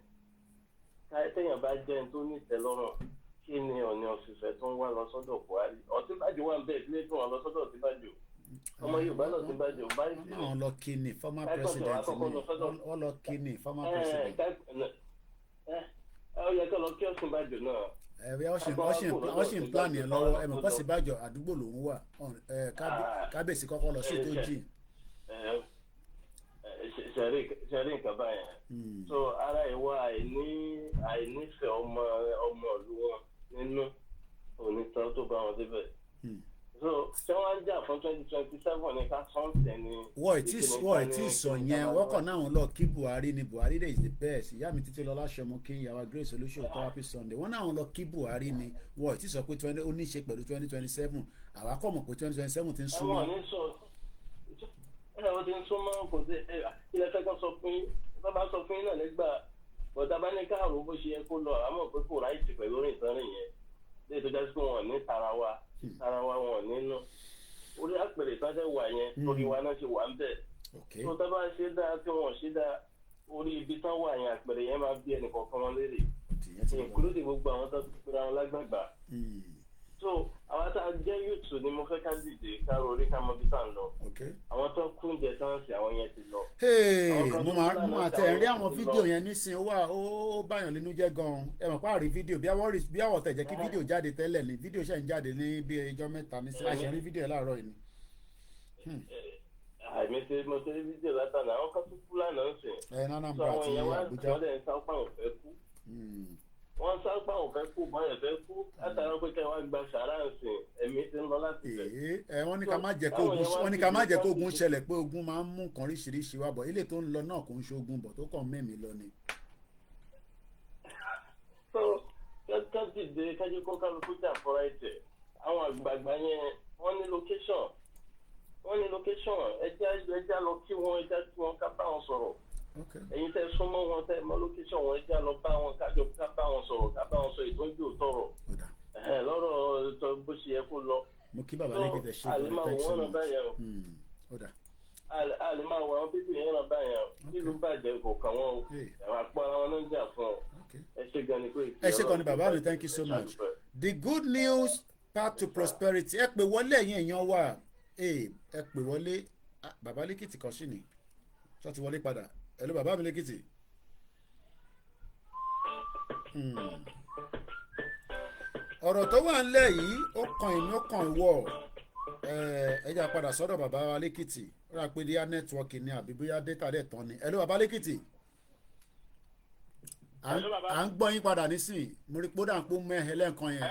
téèyàn bá jẹ́ ẹni tó ní ìtẹ́lọ́rùn kí ni Ọọ̀ni of Ifẹ̀ tó ń wá lọ sọ́dọ̀ Buhari Ọ̀túnbàjò wà ń bẹ̀ ìdílé tó wọn lọ sọ́dọ̀ Ọ̀túnbàjò ọmọ Yorùbá lọ Ọ̀túnbàjò báyìí sí wọ́n lọ kí ni former president wọ́n lọ kí ni former president. ó yẹ kí ọ lọ kí Ọ̀túnbàjò náà. wọ́n sì ń plan yẹn lọ́wọ́ ẹ mọ̀ Ọ̀túnbàjò àdúgbò lòún wà kábíyèsí kọ́kọ́ lọ sí tó jìn. ṣẹ̀rí nǹkan báyẹn so ara ìwà àìnífẹ̀ẹ́ ọmọ ìlú wọn nínú onítàn tó bá wọn débẹ̀ so ṣé wọ́n ń jà fún 2027 ní ká sọ́ǹtẹ̀ ni. wọ́n ti sọ yẹn wọ́n kàn náà lọ kí Buhari ni Buhari dey is the best ìyá mi títí lọ́lá ṣọmọ kí ìyàwó Grace olóṣèlú therapy Sunday wọ́n náà lọ kí Buhari ni wọ́n ti sọ pé ó ní í ṣe pẹ̀lú 2027 àwa kọ̀ mọ̀ pé 2027 ti ń súnmọ́. wọ́n ti ń súnmọ́ kò sí ilẹ̀ fẹ́kàn sọ fún yín bá sọ fún yín náà lẹ́gbàá bọ̀dá bá ní káàró bó ṣe yẹ kó lọ àmọ́ pé kò ráìtì pẹ̀lú orin ìtọ́rin yẹn lè tó jásí pé wọn ní tarawa wọn nínú orí àpèrè tó ṣe wà yẹn torí wa náà ṣe wà ń bẹ̀ tó tá bá ṣe dáa tí wọn ṣe dáa orí ibi tán wà yẹn àpèrè yẹn máa bí ẹnì kọ̀ọ̀kan wọn léèrè ìkúlódé gbogbo àwọn tó ti pera wọn lágbàgbà so àwọn tá a jẹ́ yùtù ni mo fẹ́ ká dìde ká rorí ká mọ bí tá à ń lọ àwọn tó kúnjẹ tán sí àwọn yẹn ti lọ. mo máa tẹ̀ rí àwọn fídíò yẹn nísìnyí ó báyàn nínú jẹ́ gan-an ẹ mọ̀ pé àrí fídíò bí àwọ̀ tẹ̀ jẹ́ kí fídíò jáde tẹ́lẹ̀ ni fídíò ṣe ń jáde ní bí ẹjọ́ mẹ́ta ní sí àṣẹ rí fídíò láàárọ̀ yìí ni. mo ṣe rí fídíò látàná àwọn kan tó kú lánàá ń sìn. Nánàmbá àti Àbújá wọ́n sábà ò fẹ́ kú bọ́yẹ̀ fẹ́ kú látara pé kẹ́ wá gba sàrà ẹ̀sìn ẹ̀mí ti ń lọ láti bẹ̀. wọ́n ní ká má jẹ́ kó ogun ṣẹlẹ̀ pé ogun máa ń mú nǹkan oríṣiríṣi wá bọ̀ ilé tó ń lọ náà kò ń ṣe ogun bọ̀ tó kàn mẹ́mí lọ ni. so kájíde kájí kó kálukú jà fọ́ra ẹ̀tẹ̀ àwọn àgbààgbà yẹn wọ́n ní location ẹja lọ kí wọ́n ká bá wọn sọ̀rọ̀. ẹ̀yin tẹ́ súnmọ́ wọn tẹ́ mọ̀ lókèṣọ wọn ẹjá lọ bá wọn kájọ ká bá wọn sọ̀rọ̀ ká bá wọn sọ ìtọ́jú òtọrọ lọ́rọ̀ tó bó ṣe yẹ kó lọ. mo kí bàbá lẹ́gẹ̀dẹ̀ ṣe àlèmọ̀ wọn náà báyẹn o àlèmọ̀ àwọn pípì yẹn náà báyẹn o nílùú bàjẹ́ kò kàn wọ́n o àwọn àpò ara wọn náà ń jà fún ọ ẹ ṣe gan ni pé. ẹ ṣe gan ni bàbá mi thank you so much. The good news path to prosperity ẹ pè wọlé ẹ̀yin èèyàn wa ẹ pè wọlé bàbá lẹ́kìtì kan sí ni tó ti wọlé padà hello bàbá mi lẹ́kìtì. ọ̀rọ̀ tó wà ńlẹ̀ yìí ó kan èmi ó kan ìwọ ẹja padà sọ́dọ̀ bàbá wa lẹ́kìtì ó rà pé díà nẹ́tíwọ́ọ̀kì ni àbí bóyá dẹ́ta dẹ̀ tán ni hello bàbá lẹ́kìtì. à ń gbọ́ yín padà nísìnyí mo rí pódà ń pò mẹ́hẹ́ lẹ́ẹ̀kan yẹn.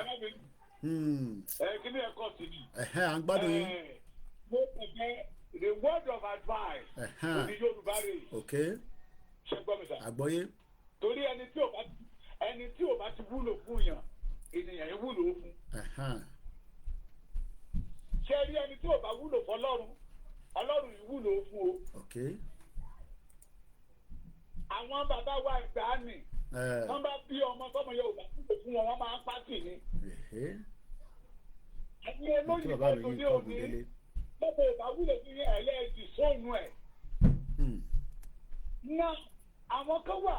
kí ni ẹ̀kọ́ sí ni. à ń gbádùn yín. mo pẹ̀lẹ́ the word of advice to the Yorùbá race. Okay. ṣe gbọ́ mi sá. àgbọ́yé. torí ẹni tí ò bá ti wúlò fún yàn ènìyàn yẹn wúlò fún. ṣé rí ẹni tí ò bá wúlò fún Ọlọ́run yìí wúlò fún o. Okay. àwọn bàbá wa ìgbà ni wọ́n bá bí ọmọ tọmọ Yorùbá wúlò fún wọn wọ́n máa ń pàtì ni. ẹni olóyìnbó tó ní òní lọ́pọ̀ ìbá wúlò fún yẹn ẹlẹ́ẹ̀dì sóònù ẹ̀. náà àwọn kan wà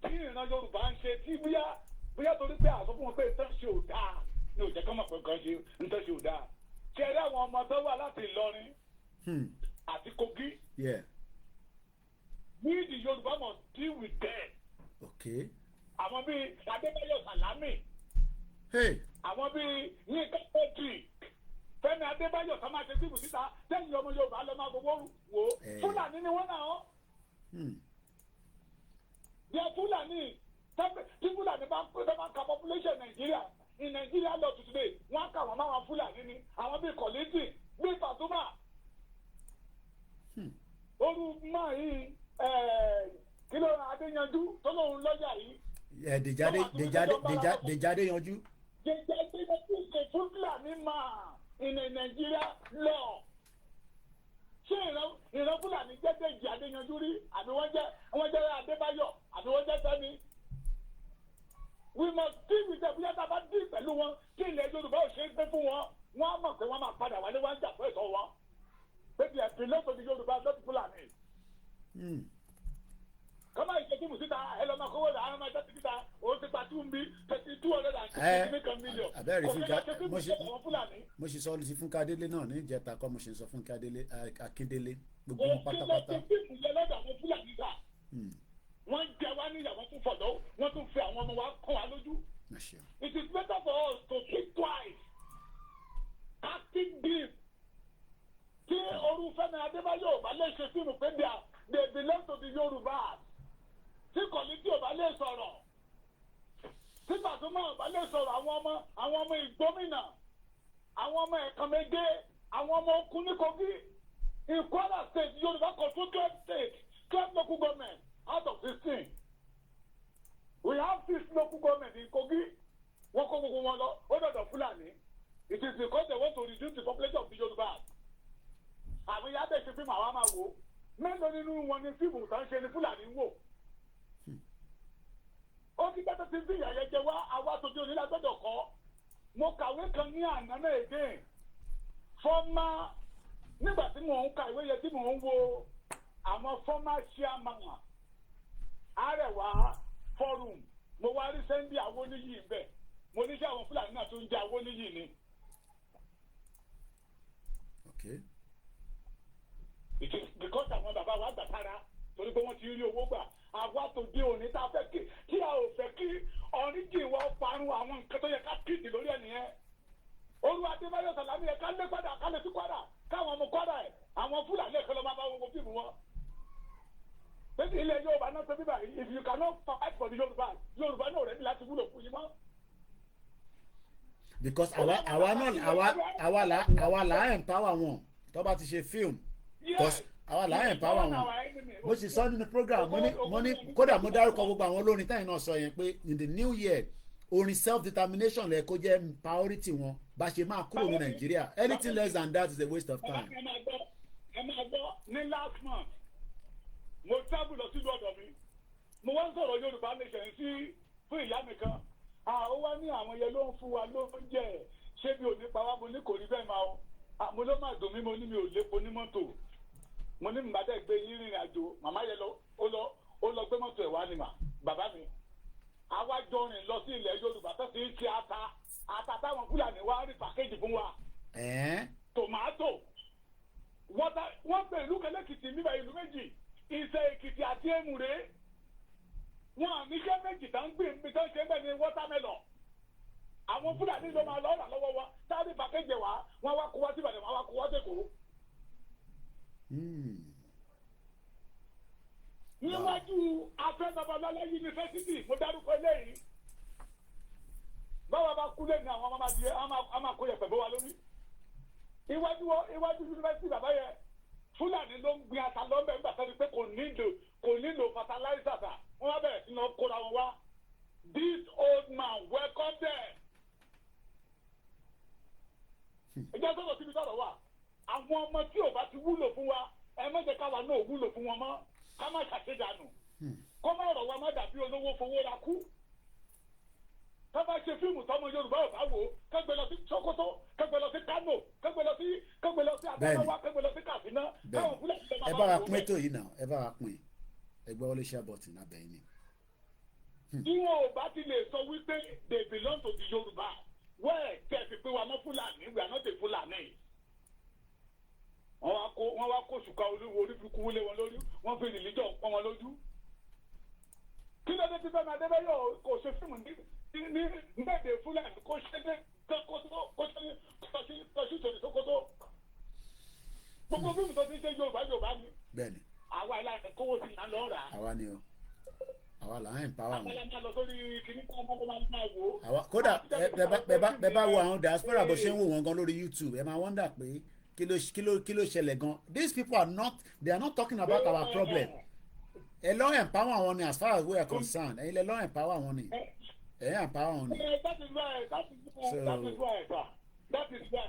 tí ìran Yorùbá ń ṣe tí bóyá torí pé àsọ fún wọn pé nǹkan ṣe ò dáa ní òjẹ́ kán mọ̀ pé nǹkan ṣe ò dáa. ṣe eré àwọn ọmọ tó wà láti Ìlọrin àti Kogi. We the Yorùbá must deal with them. Okay. àwọn bíi Adébáyọ̀ Sàlámì. àwọn bíi Yínká Patrick. Fẹ́mi Adébáyọ̀ sọ máa ṣe fíìmù síta lẹ́yìn ọmọ Yorùbá lọ máa fowó wò ó Fúlàní ni wọ́n náà ọ́. bí Fúlàní tí Fúlàní bá ka population Nàìjíríà in Nàìjíríà lọ to today wọ́n á kà wọ́n máa wọn Fúlàní ni àwọn bíi Kọ̀lẹ́tì bí Pasuma olú máa yìí kí ló Adéyanjú tó lóun lọ́jà yìí. Dèjádé yanjú. Dèjádé yanjú ṣe Fúlàní máa in Nigeria law. Ṣé ìran Fúlàní jẹ́ Dèjì Adéyanjú rí àbí wọ́n jẹ́ Adébáyọ̀ àbí wọ́n jẹ́ Fẹ́mi? We must deal with them. Bóyá tá a bá dín pẹ̀lú wọn kí ilẹ̀ Yorùbá ò ṣe é gbé fún wọn wọ́n á mọ̀ pé wọ́n máa padà wálé wọ́n á jà fún ẹ̀tọ́ wọn. Bébí ẹ̀ belong to the Yorùbá not Fúlàní. Kọ́má ìṣèjú Mùsítà ẹ lọ́ọ́ máa kówó rà á máa tẹ́tí síta òun ti pa 250 million. Abẹ́rẹ́ mo ṣe sọ sí Fúnkẹ́ Adélé náà ní ìjẹta kọ́ mo ṣe sọ Fúnkẹ́ Akíndélé gbogbo wọn pátápátá. Wọ́n jẹ wá níyàwó tún fọ̀dọ̀ wọ́n tún fi àwọn ọmọ wa kọ́ wa lójú. It is better for us to think twice. Acting deep. Tí Olúfẹ́mi Adébáyọ̀ ò bá lè ṣe fíìmù pé they belong to the Yorùbá. Tí Kọ̀lítì ò bá lè sọ̀rọ̀. Tí Pasuma ò bá lè sọ̀rọ̀ àwọn ọmọ Ìgbómìnà. Àwọn ọmọ Ẹ̀kànmẹ́gẹ́. Àwọn ọmọ Okun ní Kogi. In Kwara State, Yorùbá control 12 states, 12 local government out of 16. We have 6 local government in Kogi. Wọ́n kó gbogbo wọn lọ, ó dọ̀dọ̀ Fúlàní. It is because they want to reduce the population of the Yorùbá. Àwọn ìyá bẹ́ẹ̀ ṣe fíìmù àwa máa wò. Mélòó nínú wọn ni fíìmù tó ń ṣe ni Fúlàní ń wò. Ó ti gbẹ́tọ̀ sí bí ìyàyẹ jẹ wá àwa tójú onílágbẹ́dọ̀ kọ́. Mo kàwé kan ní àná náà èdè. Fọ́mà nígbà tí mò ń ka ìwé yẹn tí mò ń wo àwọn fọ́mà chairman Arewa forum mo wá rí sẹ́ńdí Awóníyì ń bẹ̀. Mo ní kí àwọn Fúlàní náà tún jẹ́ Awóníyì ni. Okay. It is because àwọn bàbá wa gbà sára torí pé wọ́n ti rí owó gbà àwa tó dé òní tá a fẹ́ kí a ò fẹ́ kí ọ̀ríjì wa parun àwọn nǹkan tó yẹ ká kìdì lórí ẹ̀ nìyẹn. Olúwa Adébáyọ̀ Sàlámì ẹ̀ ká lé padà ká lè fi padà káwọn ọmọ Kwara ẹ̀ àwọn Fúlàní ẹ̀kọ́ lọ́ máa bá wọn wo fíìmù wọn. Bẹ́ẹ̀ni ilẹ̀ Yorùbá náà tó bíbá if you cannot fight for the Yorùbá náà rẹ̀ ní láti wúlò fún yín mọ́. Because àwa là ń empower wọn tó bá ti ṣe film. Because àwa là ń empower wọn. Mo sì sọ nínú program mo ní kódà mo dárúkọ gbogbo àwọn olórin táyì náà sọ yẹn pé in the new year orin self determination lẹ kó jẹ́ priority wọn bá ṣe máa kúrò ní Nàìjíríà anything less than that is a waste of time. Ẹ máa gbọ́ ní last month mo travel lọ sí ọ̀dọ̀ mi mo wá ń sọ̀rọ̀ Yorùbá nation sí fún ìyá mi kan ó wá ní àwọn yẹn ló ń fún wa ló ń jẹ ṣé mi ò ní pa wá mo ní kò rí bẹ́ẹ̀ máa mo ló máa dùn mí mo ní mi ò lépo ní mọ́tò mo ní bàbá gbé yín rìnrìn àjò màmá yẹn ó lọ gbé mọ́tò ẹ̀ wá ni bàbá mi àwa jọ rìn lọ sí ilẹ̀ Yorùbá tó ti ń ṣe ata táwọn Fúlàní wá rí pàkéjì fún wa tòmátò wọ́n pè ìlú kẹlẹ́kìtì níbẹ̀ ìlú méjì Ìṣẹ̀ Èkìtì àti Èmùrè wọn àníṣẹ́ méjì tá ń gbé níbi tó ń ṣe bẹ́ẹ̀ ni wọ́támẹ́lọ̀ àwọn Fúlàní ló máa lọ́ọ́ rà lọ́wọ́ wa táàbí pàkéjì wa wọ́n wá kó wá sí Ìbàdàn wọ́n wá kó wá sẹ́kọ̀ọ́. Níwájú Afẹ́ Babalọ́lá yunifásitì mo dárúkọ eléyìí báwa bá kú lẹ́nu àwọn ọmọdé a máa kó yẹ̀pẹ̀ bó wa lórí iwájú yunifásitì bàbá yẹn Fúlàní ló ń gbin ata lọ́mọ ẹgbà sẹ́ni pé kò nílò fertilizer ta wọ́n wá bẹ̀rẹ̀ sí náà kóra wọn wá this old man welcome them. Ìjọba sọ̀rọ̀ síbi sọ̀rọ̀ wa àwọn ọmọ tí ò bá ti wúlò fún wa ẹ má jẹ́ káwa náà wúlò fún wọn mọ́ ká má ṣàṣedànù kó má rọ̀ wá má dàbí olówó fowó ra kú. Ká bá ṣe fíìmù tọmọ Yorùbá ò bá wò kẹgbẹ́ lọ sí Sokoto kẹgbẹ́ lọ sí Kano kẹgbẹ́ lọ sí Adamawa kẹgbẹ́ lọ sí Katsina káwọn Fúlàní lè máa ẹ bá wa pín ètò yìí náà ẹ bá wa pín ẹgbẹ́ wọlé ṣe àbọ̀tì náà bẹ̀yìn ni. Bí wọn ò bá ti lè sọ wípé they belong to the Yorùbá wẹ́ẹ̀ tẹ̀ fi pé wa mọ́ Fúlàní we are not a Fúlàní. Wọ́n wá kó ṣùkà olúwo orí burúkú wọlé wọn lórí wọ́n fi rìlíjọ́ pọ́n wọn lójú. Kí ló dé tí Fẹ́mi Adébáyọ̀ kò ṣe fíìmù ní mbẹ́ẹ̀dẹ̀ Fúlàní kó ṣe dé kó ṣe tòní Sókótó. Gbogbo fíìmù tó ti ṣe Yorùbá ni. Bẹ́ẹ̀ni. Àwa ìlànà kówó sí ìlànà ọ̀rà. Àwa ni o àwa là ń empower wọn. Àwa lọ sórí kìíní kan mọ́ máa wò. Àwa kódà bẹ́ẹ̀ bá wo àwọn diaspora bó ṣe ń wò wọ́n gan lórí YouTube ẹ máa wọ́ndà pé kí ló ṣẹlẹ̀ gan. These people are not talking about our problem. Ẹ lọ empower wọn ni as far as we are concerned. Ẹ̀yin lẹ lọ empower wọn ni. Ẹ̀yin empower wọn ni. That is why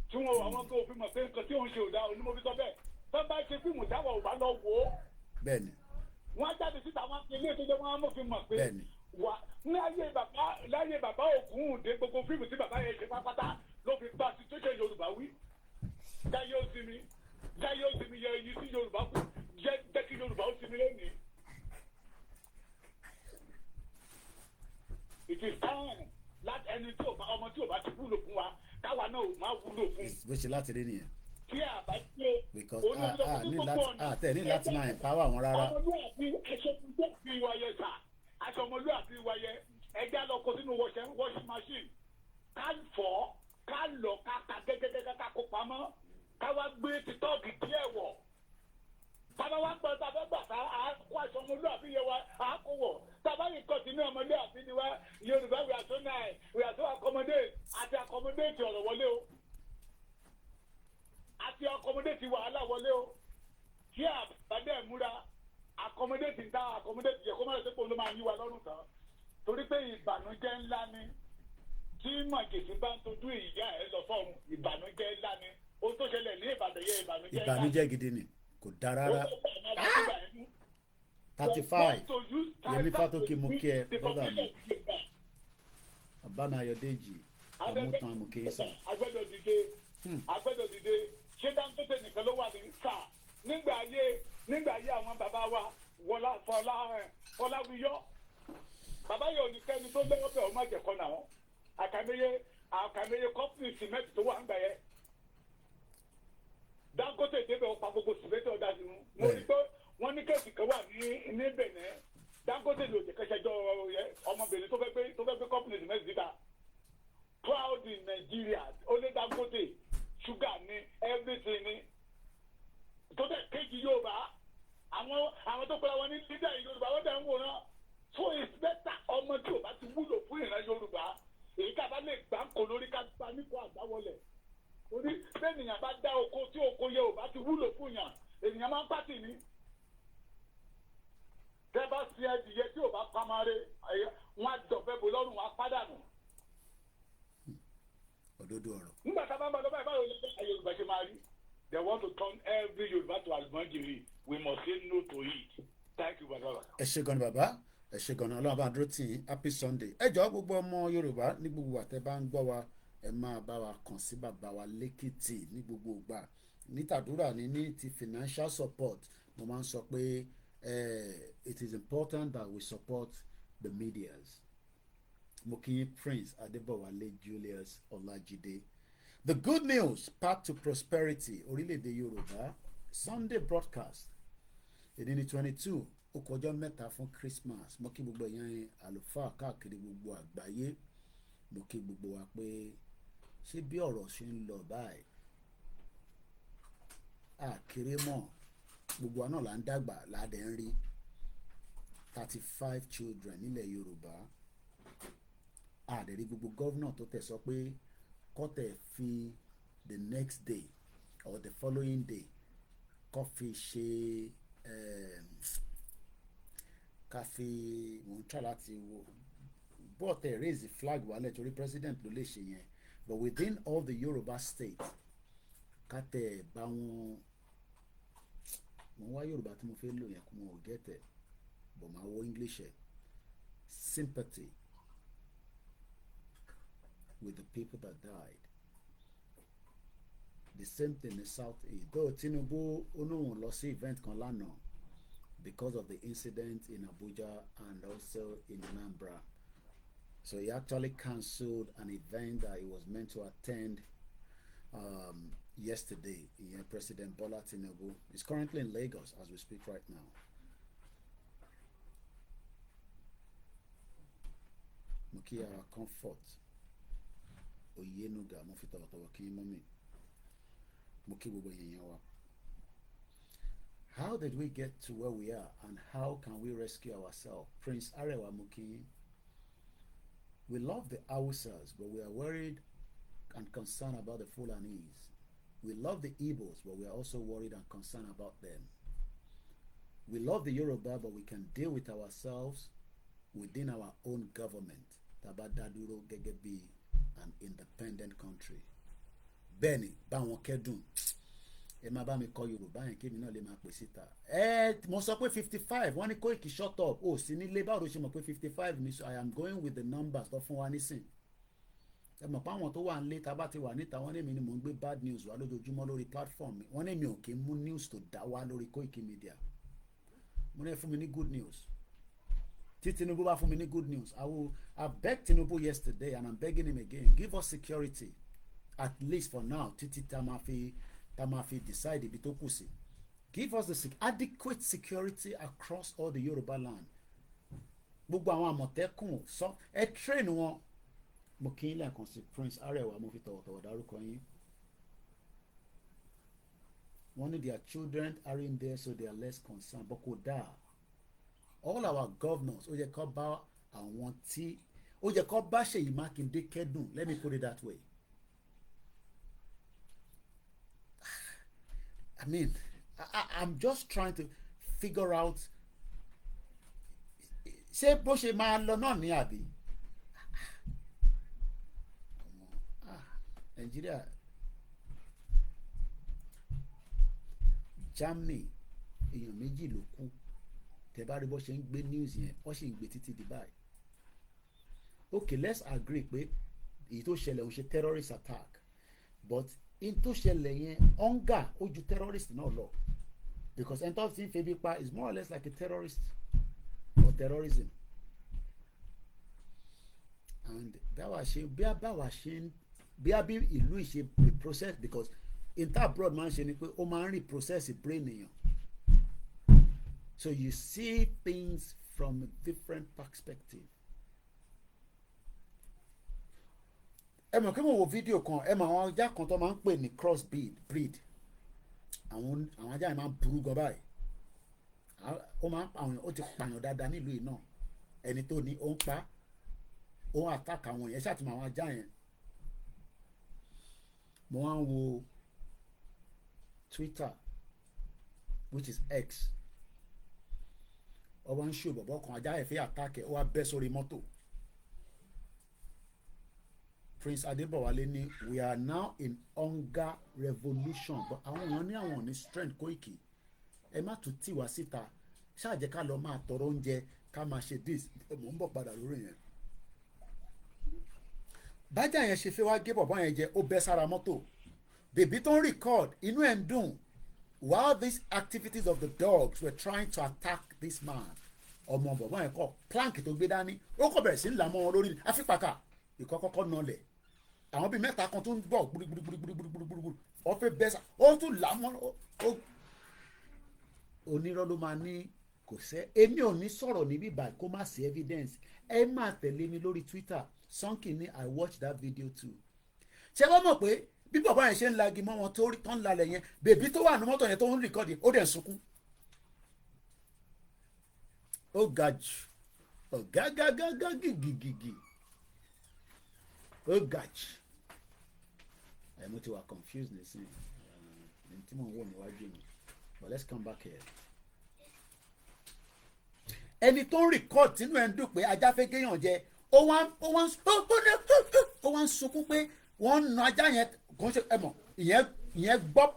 tí wọn àwọn tó fi mọ̀ pé nǹkan tí òun ṣe ò dá onímọ̀bí sọ bẹ́ẹ̀ tó bá ṣe fíìmù táwọn ò bá lọ wò ó. Bẹ́ẹ̀ni. Wọ́n jáde síta wọn fi ilé ìtọ́jú wọn mọ̀ fi mọ̀ pé wà ní láyé bàbá Ògúndé gbogbo fíìmù tí bàbá yẹn ṣe pápátá ló fi bá situation Yorùbá wí. Jáyé ó sinmi yẹ ẹyin sí Yorùbá kù jẹ́ kí Yorùbá ó sinmi lónìí. It is time láti ẹni tí ọmọ tí ò bá ti wúlò fún wa káwa náà ò máa wúlò fún. Bó ṣe láti rí nìyẹn. Tí a bá ṣe because ní láti máa empower wọn rárá. Ọmọlúwàbí aṣọ́mọlúwàbí wáyé sà aṣọ́mọlúwàbí wáyé ẹja lọ kó sínú washing machine ká fọ̀ ká lọ ká ta gẹ́gẹ́gẹ́ ká kó pamọ́ ká wá gbé títọ́ọ̀gì díẹ̀ wọ̀. Bàbá wa gbọ́ tàbá gbà ká kó aṣọ́mọlúwàbí yẹ wa kó wọ̀. Tàbá yìí kọ́ntínú ọmọlúwàbí ni wa Yorùbá we are so nice we are so accommodate àti accommodate ọ̀rọ̀ wọlé o. Àti accommodate wàhálà wọlé o. Kí àbádẹ́ múra accommodate ń ta accommodate yẹ kó má lọ sí pé olú máa yí wa lọ́rùn tán. Torí pé ìbànújẹ́ ńlá ni tí màjèsí bá ń tọ́jú ìyá ẹ lọ fọ́ọ̀rùn ìbànújẹ́ ńlá ni ohun tó ṣẹlẹ̀ ní Ìbàdàn yẹ ìbànújẹ́ ńlá. Ìbànújẹ́ gidi ni kò dáa rárá. 35 Yẹmí Fátókì mo kí ẹ brother mi Abana Ayọ̀dèjì àmútan mo kí ẹ sà. Agbẹ́dọ̀ dìde ṣé Dangote nìkan ló wà ní sà nígbà ayé àwọn bàbá wa Fọláwíyọ́ bàbá yóò ní kẹ́ni tó lọ́wọ́ bẹ̀ ọ́ má jẹ̀kọ́ náà àkàmẹ́yẹ kọ́pìnì sìmẹ́ntì tó wà ń gbà yẹ Dangote débẹ̀ ọ̀pá gbogbo sìmẹ́ntì ọ̀dà sí wọn. Mo rí pé wọ́n ní kéèsì kan wà ní Benin Dangote ló jẹ́ kẹ́sẹ́jọ́ ọmọbìnrin tó fẹ́ gbé kọ́pìnì sìmẹ́ntì síta. Proud in Nigeria ó lé Dangote sugar ní everything ní tó dẹ̀ kéjì Yorùbá àwọn tó pẹ́ wọn ní leader Yorùbá wọ́n dẹ̀ ń wòran so it's better ọmọ tí ò bá ti wúlò fún ìran Yorùbá èyí ká bá lè gbà ń kó lórí ká gba nípò àgbáwọlẹ̀ torí bẹ́ẹ̀nìyàn bá dá oko tí oko yẹ ò bá ti wúlò fún yàn ènìyàn máa ń pàtì ní. Tẹ́ bá fi ẹdìyẹ tí ò bá pamare wọn á dọ̀bẹ́ bò lọ́rùn wọn á pádànù. Òdodo ọ̀rọ̀. Nígbà tá a bá ń bá lọ báyìí báyìí ló bá Yorùbá ṣe máa rí. They want to turn every Yorùbá to Almajiri. We must say no to it. Thank you baba. Ẹ ṣé gan ni bàbá ẹ ṣé gan ni Ọlọ́run bá dúró tì í happy Sunday. Ẹ jọ̀ọ́ gbogbo ọmọ Yorùbá ní gbogbo àtẹ bá ń gbọ́ wa ẹ máa bá wa kàn sí bàbá wa lẹ́kìtì ní gbogbo ìgbà ní tàdúrà ní ti financial support mo máa ń sọ pé it is important that we support the medias. Mo kí Prince Adébọ̀wálé Julius Ọlájídé. The good news path to prosperity Orileede Yorùbá Sunday broadcast èdè ní 22 ó kọjọ́ mẹ́ta fún Christmas. Mo kí gbogbo èèyàn àlùfáà káàkiri gbogbo àgbáyé mo kí gbogbo wa pé ṣé bí ọ̀rọ̀ ṣe ń lọ báyìí àkèrè mọ́ gbogbo wa náà là ń dàgbà ládẹ́ ń rí 35 children nílẹ̀ Yorùbá àdẹ̀rí gbogbo gọ́vnà tó tẹ̀ sọ pé kọ́tẹ̀ fi the next day or the following day kọ́ fi ṣe ká fi wọ́n try láti bọ́ọ̀tẹ̀ raise the flag wálẹ̀ torí president ló lè ṣe yẹn but within all the Yoruba states ká tẹ̀ bá wọn wá Yorùbá tí mo fẹ́ lò yẹn kó wọn ò gẹ́tẹ̀ but máa wọ English ẹ̀ sympathy with the people that died. The same thing in South East. Though Tinubu onohun lọ sí event kan lánàá because of the incident in Abuja and also in Anambra. So he actually cancelled an event that he was meant to attend yesterday. President Bola Tinubu is currently in Lagos as we speak right now. Mukia Comfort Oyenuga mo fi tọ̀wọ̀tọ̀wọ̀ kí mọ́mì mo kí gbogbo èèyàn wa. How did we get to where we are and how can we rescue ourselves? Prince Arewa Muki. We love the Hausas, but we are worried and concerned about the Fulanis. We love the Igbos, but we are also worried and concerned about them. We love the Yoruba, but we can deal with ourselves within our own government. Tàbá dá dúró gẹ́gẹ́ bí an independent country. Bẹ́ẹ̀ni, báwọn kẹ́dùn. Ẹ máa bá mi kọ Yorùbá yẹn kí èmi náà lè máa pè síta. Mo sọ pé 55, wọ́n ní Koiki shut up. Ó sì nílé báwo ló ṣe mọ̀ pé 55 ni, so I am going with the numbers tó fún wa nísìn. Ẹ mọ̀ pé àwọn tó wà nílé tá bá ti wà níta wọ́n ní èmi ni mò ń gbé bad news wá lójoojúmọ́ lórí platform mi. Wọ́n ní èmi ò kí ń mú news tó dá wá lórí Koikimedia. Mo ní ẹ fún mi ní good news. Tí Tinubu bá fún mi ní good news, I begged Tinubu yesterday and I'm begging him again, give us security at least for now títí tá máa fi decide ibi tó kù sí. Give us the adequate security across all the Yoruba land. Gbogbo àwọn àmọ̀tẹ́kùn sọ ẹ train wọn. Mo kí n lẹ́ẹ̀kan sí Prince Arewa, mo fi tọ̀wọ̀tọ̀wọ̀ dárúkọ yín. Wọ́n ní their children are in there so they are less concerned, but kò dáa. All our governors ó yẹ kó bá àwọn tí ó yẹ kó bá Ṣèyí Mákindé kẹ́dùn, let me put it that way. I mean, I'm just trying to figure out ṣé bó ṣe máa lọ náà ní àbí. Nigeria, Germany, èèyàn méjì ló kú. Tẹ́ bá rí bó ṣe ń gbé news yẹn, wọ́n sì ń gbé títí di báyìí. Okay, let's agree pé èyí tó ṣẹlẹ̀ ń ṣe terrorist attack, but in tó ṣẹlẹ̀ yẹn hunger ó ju terrorist náà lọ, because ẹni tó ti ń febi pa is more or less like a terrorist or terrorism. And báwa ṣe bí ìlú ìṣe reprocess, because inter-abroad máa ń ṣe ni pé ó máa ń reprocess brain èèyàn, so you see things from a different perspective. Ẹ mọ̀ kí mo wo fídíò kan, ẹ mọ̀ àwọn ajá kan tó máa ń pè ní cross breed, àwọn ajá yẹn máa ń burú gan báyìí. Ó máa ń pa àwọn, ó ti pààyàn dáadáa nílùú yìí náà. Ẹni tó ní ó ń pa, ó ń attack àwọn yẹn, ṣáàtìmọ̀ àwọn ajá yẹn. Mo wá ń wo Twitter, which is X. Ó wá ń ṣó bọ̀bọ̀ kan, ajá yẹn fẹ́ attack ẹ̀, ó wá bẹ́ sórí mọ́tò. Prince Adébọ̀wálé ní we are now in hunger revolution, but àwọn èèyàn ní àwọn ní strength Koiki. Ẹ má tún tì wá síta, ṣáà jẹ́ ká lọ máa tọrọ oúnjẹ ká máa ṣe this. Mò ń bọ̀ padà lórí yẹn. Bájà yẹn ṣe fẹ́ wá gé bọ̀bọ̀ yẹn jẹ, ó bẹ́ sára mọ́tò. Bèbí tó ń record inú ẹ̀ ń dùn while these activities of the dogs were trying to attack this man. Ọmọ bọ̀bọ̀ yẹn kọ́ plank tó gbé dání, ó kọ̀ bẹ̀rẹ̀ sí ń là mọ́ wọn lórí àfipàkà. Ìkọ́kọ́kọ́ nọlẹ̀. Àwọn bíi mẹ́ta kan tó ń bọ̀ gbúrúgbúrúgbúrúgbúrúgbúrú wọ́n fẹ́ bẹ́ sá, ó tún là mọ́ onírọ́ ló máa ní kò sẹ́. Èmi ò ní sọ̀rọ̀ níbí báyìí kó má sí evidence. Ẹ máa tẹ̀lé mi lórí Twitter. Sonky ní I watched that video too. Ṣé wọ́n mọ̀ pé bí bàbá yẹn ṣe ń lagi mọ́ wọn tó ń lalẹ̀ yẹn, bèbí tó wà ní mọ́tò yẹn tó ń rìkọ́dì ó dẹ̀ ń sunkún. Ó ga jù, ọ̀gágágágá gìgìgìgì, ó ga jù. Mo ti wà confused nísìnyí, ní tí mò ń wò níwájú mi, but let's come back here. Ẹni tó ń rìkọ́dì tínú ẹ̀ ń dùn pé ajá fẹ́ géèyàn jẹ, ó wá ń sunkún pé wọ́n ń na ajá yẹn kò ń ṣe ẹ̀mọ̀ ìyẹn gbọ́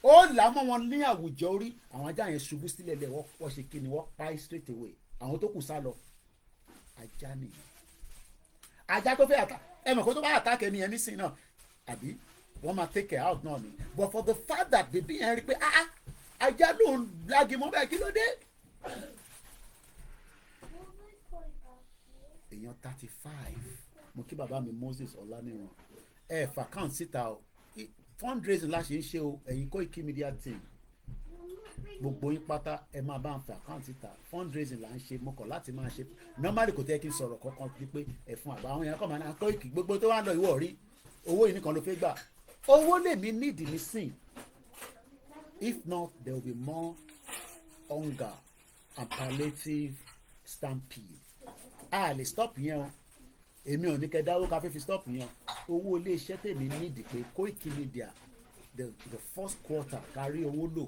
ó là mọ́ wọn ní àwùjọ orí. Àwọn ajá yẹn ṣubú sílẹ̀ lẹ̀ wọ́n ṣe kí ni wọ́n pa straight away. Àwọn tó kù sá lọ. Ajá nìyẹn. Ajá tó fẹ́ ẹ̀mọ̀ kó tó bá attack ẹni yẹn nísìnyí náà àbí wọ́n máa take it out náà ni. But for the fact that bèbí yẹn rí pé ajá ló ń lagi mọ́ bẹ́ẹ̀ kí ló dé. Èèyàn 35 mo kí bàbá mi Moses Ọláníran fà account síta o, fundraising la ṣe ń ṣe o, ẹ̀yin Koikimedia team gbogbo yín pátá ẹ máa bá ń fà account síta, fundraising là ń ṣe mọ́kàn láti máa ṣe. Normally kò tẹ́ kí n sọ̀rọ̀ kankan pé ẹ̀fún àbá àwọn èèyàn kọ́ máa ní Koiki gbogbo tó wà lọ ìwọ rí owó yìí nìkan ló fẹ́ gbà. Owó lèmi need mi sìn, if not there will be more hunger and palliative stampede. A lè stop yẹn o, èmi ò ní kẹ́ dáwó ká fẹ́ fi stop yẹn. Owó ilé iṣẹ́ tèmi nídìí pé Koikimedia the first quarter kárí owó lò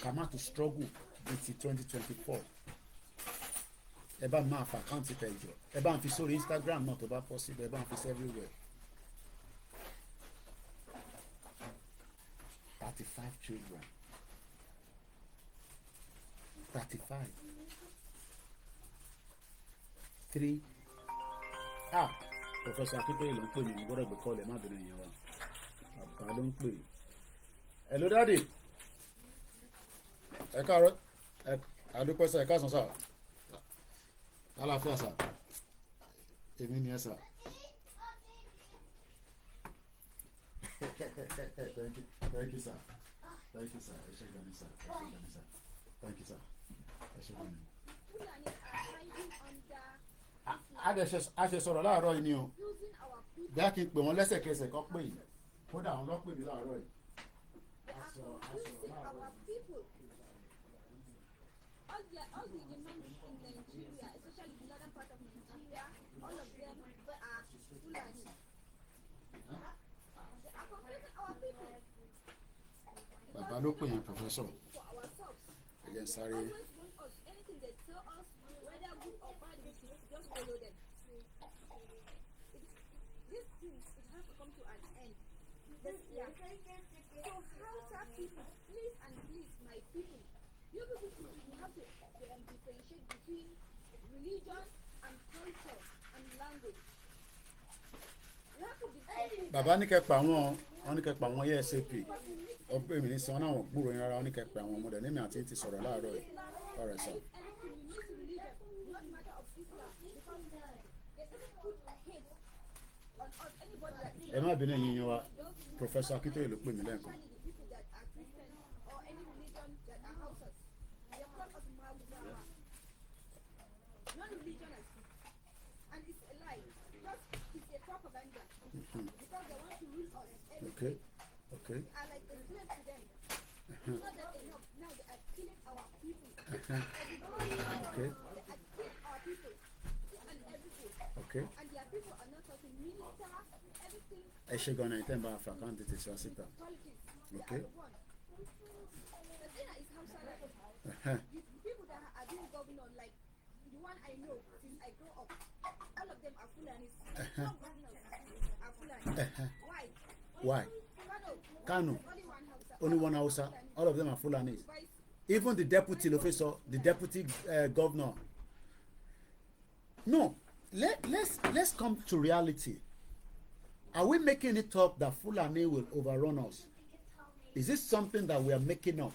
ká má to struggle ní ti 2024 ẹ bá máa fa àkáǹtì tẹ̀jọ́ ẹ bá ń fi sórí Instagram náà tó bá possible ẹ bá ń fi sí everywhere 35 children 35 3 Professor Akíntóyè ló ń pè mí ní gbọ́dọ̀ gbé kọ́ọ̀lù ẹ̀ má bẹ̀rẹ̀ yẹn wa bàbá ló ń pè mí. Hello daddy ẹ káàárọ̀ àdúpẹ́ sá ẹ káàsán sá àlàáfíà sá èmi ni ẹ sá. Thank you sir thank you sir ẹ ṣé gan ni sir ẹ ṣé gan ni sir thank you sir ẹ ṣé gan ni. a ṣe sọ̀rọ̀ láàárọ̀ yìí ni o bí a kì í pè wọ́n lẹ́sẹ̀kẹsẹ̀ kọ́ pè yìí kódà àwọn lọ́pẹ̀ mi láàárọ̀ yìí. All the imams in Nigeria, especially the northern part of Nigeria, all of them are Fulani. They are confusing our people. Bàbá ló pè yẹn professor. For ourselves. Again, sorry. Always want us, anything they tell us, whether good or bad, we should just follow them. This thing, it has to come to an end. Yeah. So Hausa people, please and please, my people, you people have to differentiate between religion and culture and language. You have to differentiate. Bàbá ní kẹ́ pa wọ́n ní kẹ́ pa wọ́n ASAP ọgbẹ́ mi ní sọ náà wọ́n gbúròó yín rárá wọ́n ní kẹ́ pa wọ́n ọmọdé ní mi àti ti sọ̀rọ̀ láàárọ̀ yìí ọ̀rẹ́ sọ. Ẹ má bínú ẹ̀yin yín wa Professor Akíntóyè ló pè mí lẹ́ẹ̀kan. Okay. Okay. I like the slave to them. Not that enough. Now they are killing our people. Okay. They are killing our people and everything. Okay. And their people are not talking minister, everything. Ẹ ṣe gan-an ìtẹ́ ń bá afa kan tètè sọ síta. Politics. Okay. They are the one. The thing is Hausa like the people that are doing governor, like the one I know since I grew up, all of them are Fulanis. Some governors are Fulani. Why? Kano. Only one Hausa. All of them are Fulanis. Even the deputy professor, the deputy governor. No, let's come to reality. Are we making it up that Fulani will overrun us? Is this something that we are making up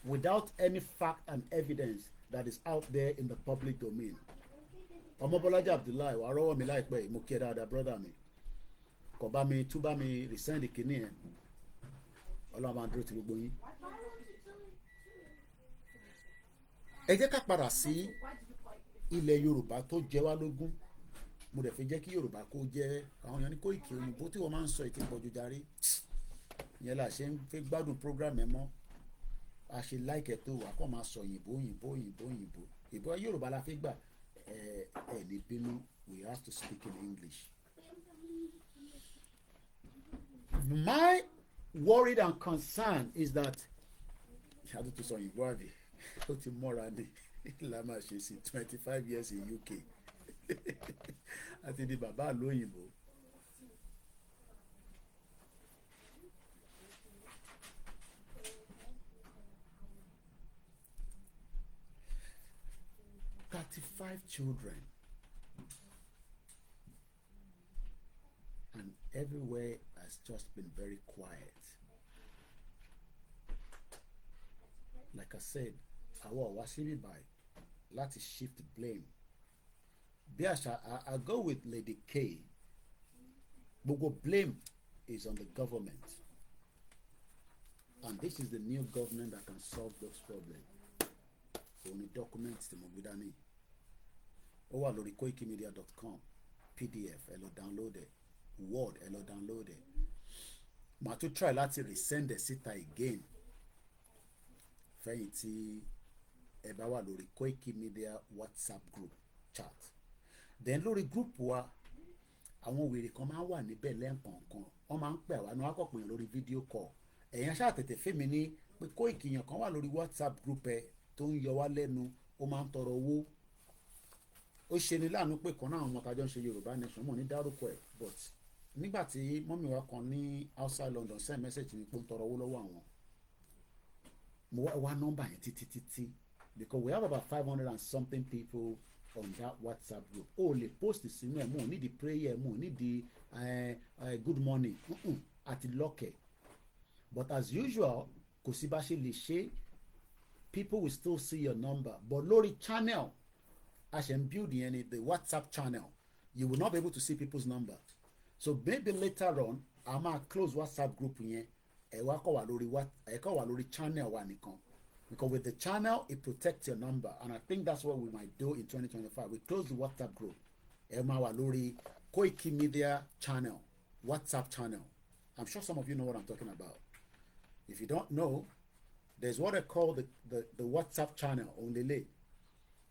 without any fact and evidence that is out there in the public domain? Omobolaji Abdullahi, wàá rọ́wọ́ mi láìpẹ́ mo kí ẹ dáadáa brother mi. Kò bá mi tún bá mi resend kìíní ẹ̀. Ọlọ́run máa dúró ti gbogbo yín. Ẹ jẹ́ ká padà sí ilẹ̀ Yorùbá tó jẹ wá lógún. Mo dẹ̀ fi jẹ́ kí Yorùbá kó jẹ́ àwọn èèyàn ní Kóìkì òyìnbó tí wọ́n máa ń sọ ètí pọ̀jù jarí. Ìyẹn là ṣe ń fẹ́ gbádùn program ẹ̀ mọ́. A ṣe láìkẹ́ tó wà kó máa sọ òyìnbó. Ìbò Yorùbá la fi gbà ní bínú we have to speak in English. My worried and concern is that ṣáàtú tó sọ òyìnbó àbí ó ti mọ́ra ní la máa ṣe sí 25 years in UK àti di bàbá lóyìnbó. "35 children and everywhere has just been very quiet. Like I said, àwa wá síbí báyìí láti shift blame. Bí àṣà, I go with Lady K. Gbogbo blame is on the government. And this is the new government that can solve those problems. Only documents tí mo gbé dání. Ó wà lórí koikimedia.com. PDF ẹ lọ download ẹ. Word ẹ lọ download ẹ. Màá tún try láti resend ẹ síta again. Fẹ́yìn tí ẹ bá wà lórí Koikimedia WhatsApp group chat. Then lórí group wa àwọn wèrè kan máa wà níbẹ̀ lẹ́ẹ̀kọ̀ọ̀kan wọ́n máa ń pè àwa ní wọ́n á kọ̀ pè yàn lórí fídíò call ẹ̀yàn ṣáà tètè fèmí ní pé Koiki yàn kan wà lórí WhatsApp group ẹ̀ tó ń yọ wá lẹ́nu ó máa ń tọrọ owó ó ṣe ni láàánú pé kan náà àwọn ọmọ tájọ́ ń ṣe Yorùbá nation mọ̀ ní dárúkọ ẹ̀ but nígbà tí mọ́mí wa kan ní outside London send message mi pé ń tọrọ owó lọ́wọ́ àwọn mo wá nọ́mbà yẹn títí because we have about 500 and something people on that WhatsApp group o lè post sínú ẹ̀ mo ní di prayer mo ní di good morning àti lọ́kẹ̀ but as usual kò sí bá ṣe lè ṣe people will still see your number but lórí channel a ṣe ń build yẹn ni the WhatsApp channel you will not be able to see people's number so maybe later on a máa close WhatsApp group yẹn ẹ wá kọ́ wà lórí channel wa nìkan because with the channel it protects your number and I think that's what we might do in 2025 we close the WhatsApp group ẹ máa wà lórí Koikimedia channel WhatsApp channel I'm sure some of you know what I'm talking about if you don't know there's what I call the WhatsApp channel Orileede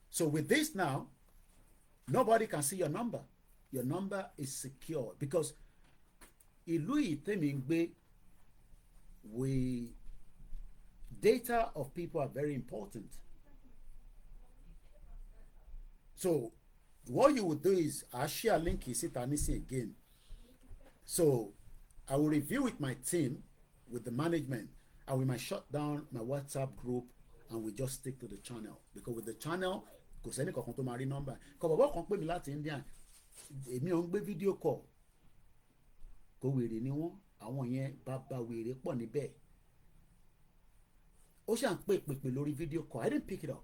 so with this now nobody can see your number is secure because ìlú ìtẹ̀mí ń gbé data of people are very important so what you would do is I share link síta nísìn again so I will review with my team with the management and we might shut down my WhatsApp group and we just stick to the channel because with the channel kò sẹ́ni kankan tó máa rí nọ́mbà kò bàbá kan pè mí láti India èmi ò ń gbé fídíò call kò wèrè ni wọ́n àwọn yẹn bàbá wèrè pọ̀ níbẹ̀ ó ṣàn pè lórí video call I didn't pick it up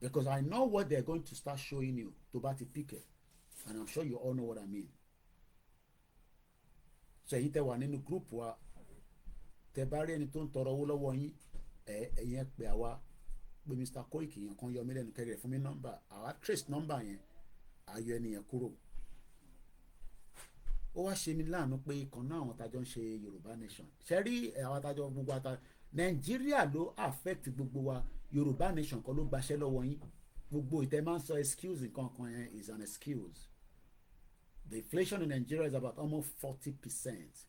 because I know what they're going to start showing you tó bá ti pick it and I'm sure you all know what I mean so èyí tẹ́ wà nínú group wa tẹ́ bá rí ẹni tó ń tọrọ owó lọ́wọ́ yín ẹ̀yẹn pè àwa pé Mr. Koiki yẹn kan yọ mí lẹ́nu kẹ́rẹ́ fún mi nọ́mbà àwa trace nọ́mbà yẹn ayọ̀ ẹnìyẹn kúrò ó wá ṣe ní láàánú pé kan náà àwọn tájọ́ ń ṣe Yorùbá nation ṣe rí àwọn tájọ́ gbogbo ata Nàìjíríà ló affect gbogbo wa Yorùbá nation kan ló gbaṣẹ́ lọ́wọ́ yín gbogbo ìtẹ́ máa ń sọ excuse nǹkan kan yẹn is an excuse the inflation in Nigeria is about almost 40%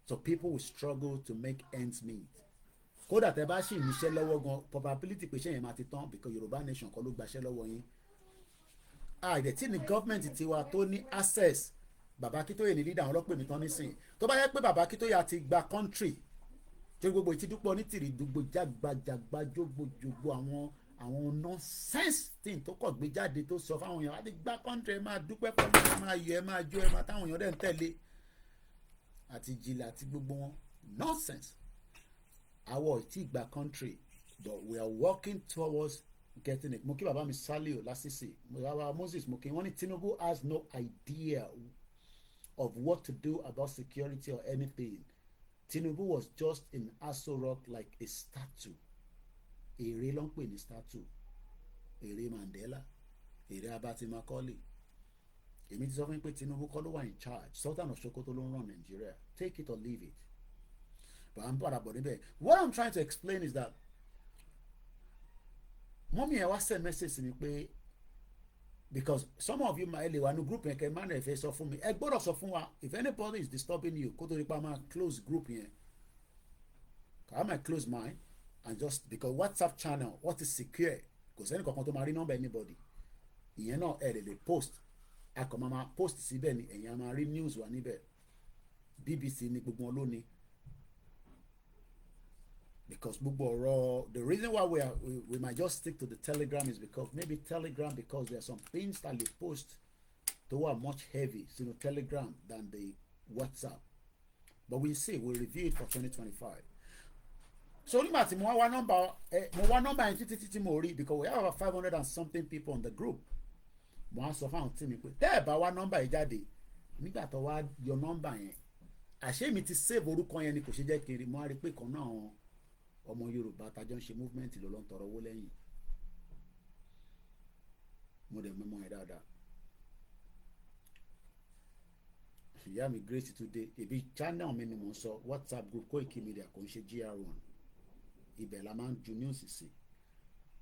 so people will struggle to make ends meet kódà tẹ́ bá ṣì níṣẹ́ lọ́wọ́ gan probability pé ṣé yẹn máa ti tán because Yorùbá nation kan ló gbaṣẹ́ lọ́wọ́ yín àìdẹ̀tí ni gọ́ọ̀mẹ̀ntì tiwa tó ní access bàbá Akíntóyè ní leader àwọn ọlọ́pẹ̀ mi tán nísìn tó bá yẹ pé bàbá Akíntóyè àti gba country tó gbogbo ìtìdúpọ̀ ní tìrì gbogbo jágbajàgba jógbòjògbò àwọn nonsense thing tó kọ̀ gbé jáde tó sọ fáwọn èèyàn láti gba country ẹ máa dúpẹ́ pẹ̀lú ẹ máa yọ ẹ máa jó ẹ máa táwọn èèyàn dẹ̀ ń tẹ̀lé àti jìlẹ̀ àti gbogbo wọn nonsense àwọ̀ ìtì gba country but we are working towards getting it mo kí bàbá mi Sálíù Lásìsì bàbá Moses mo kí wọ́n ní Tinubu has no idea of what to do about security or anything. Tinubu was just in Aso Rock like a statue. Èrè ló ń pè ní statue. Èrè Mandela. Èrè Abati Macaulay. Èmi ti sọ fún mi pé Tinubu kọ́ ló wà in charge. Sultan of Sokoto ló ń run Nigeria. Take it or leave it. But I'm padà bọ̀ níbẹ̀. What I'm trying to explain is that mọ́mí ẹ̀ wá send message sí mi pé because some of you máa lè wà ní group yẹn kẹ́ máa nà ẹ̀fẹ́ sọ fún mi ẹ gbọ́dọ̀ sọ fún wa if anybody is disturbing you kó tó nípa máa close group yẹn I might close mine and just because WhatsApp channel what is secure kò sẹ́ni kankan tó máa rí number anybody ìyẹn náà ẹ̀ lè post akọ̀ máa post síbẹ̀ ni ẹ̀yin á máa rí news wà níbẹ̀ BBC ni gbogbo wọn lónìí because gbogbo ọ̀rọ̀ the reason why we might just stick to the Telegram is because maybe Telegram because there are some things that they post tó wà much heavy sínú Telegram than the WhatsApp but we see we review it for 2025 so nígbà tí mo wá nọ́mbà yẹn títí mo rí because we have about 500 and something people on the group mo á sọ fáwọn tí mi pé tẹ́ ẹ̀ bá wá nọ́mbà yìí jáde nígbà tó wá yọ nọ́mbà yẹn àṣé mi ti save orúkọ yẹn ni kò ṣe jẹ́ kiri mo á rí pé kan náà ọmọ Yorùbá tájọ́ ń ṣe movement ló ló ń tọrọ owó lẹ́yìn mo dẹ̀ mẹ́mọ́ ẹ̀ dáadáa ìyá mi Grace today ibi channel mi ni mo ń sọ WhatsApp group Koikimedia kò ń ṣe GR1 ibẹ̀ la máa ń ju news sí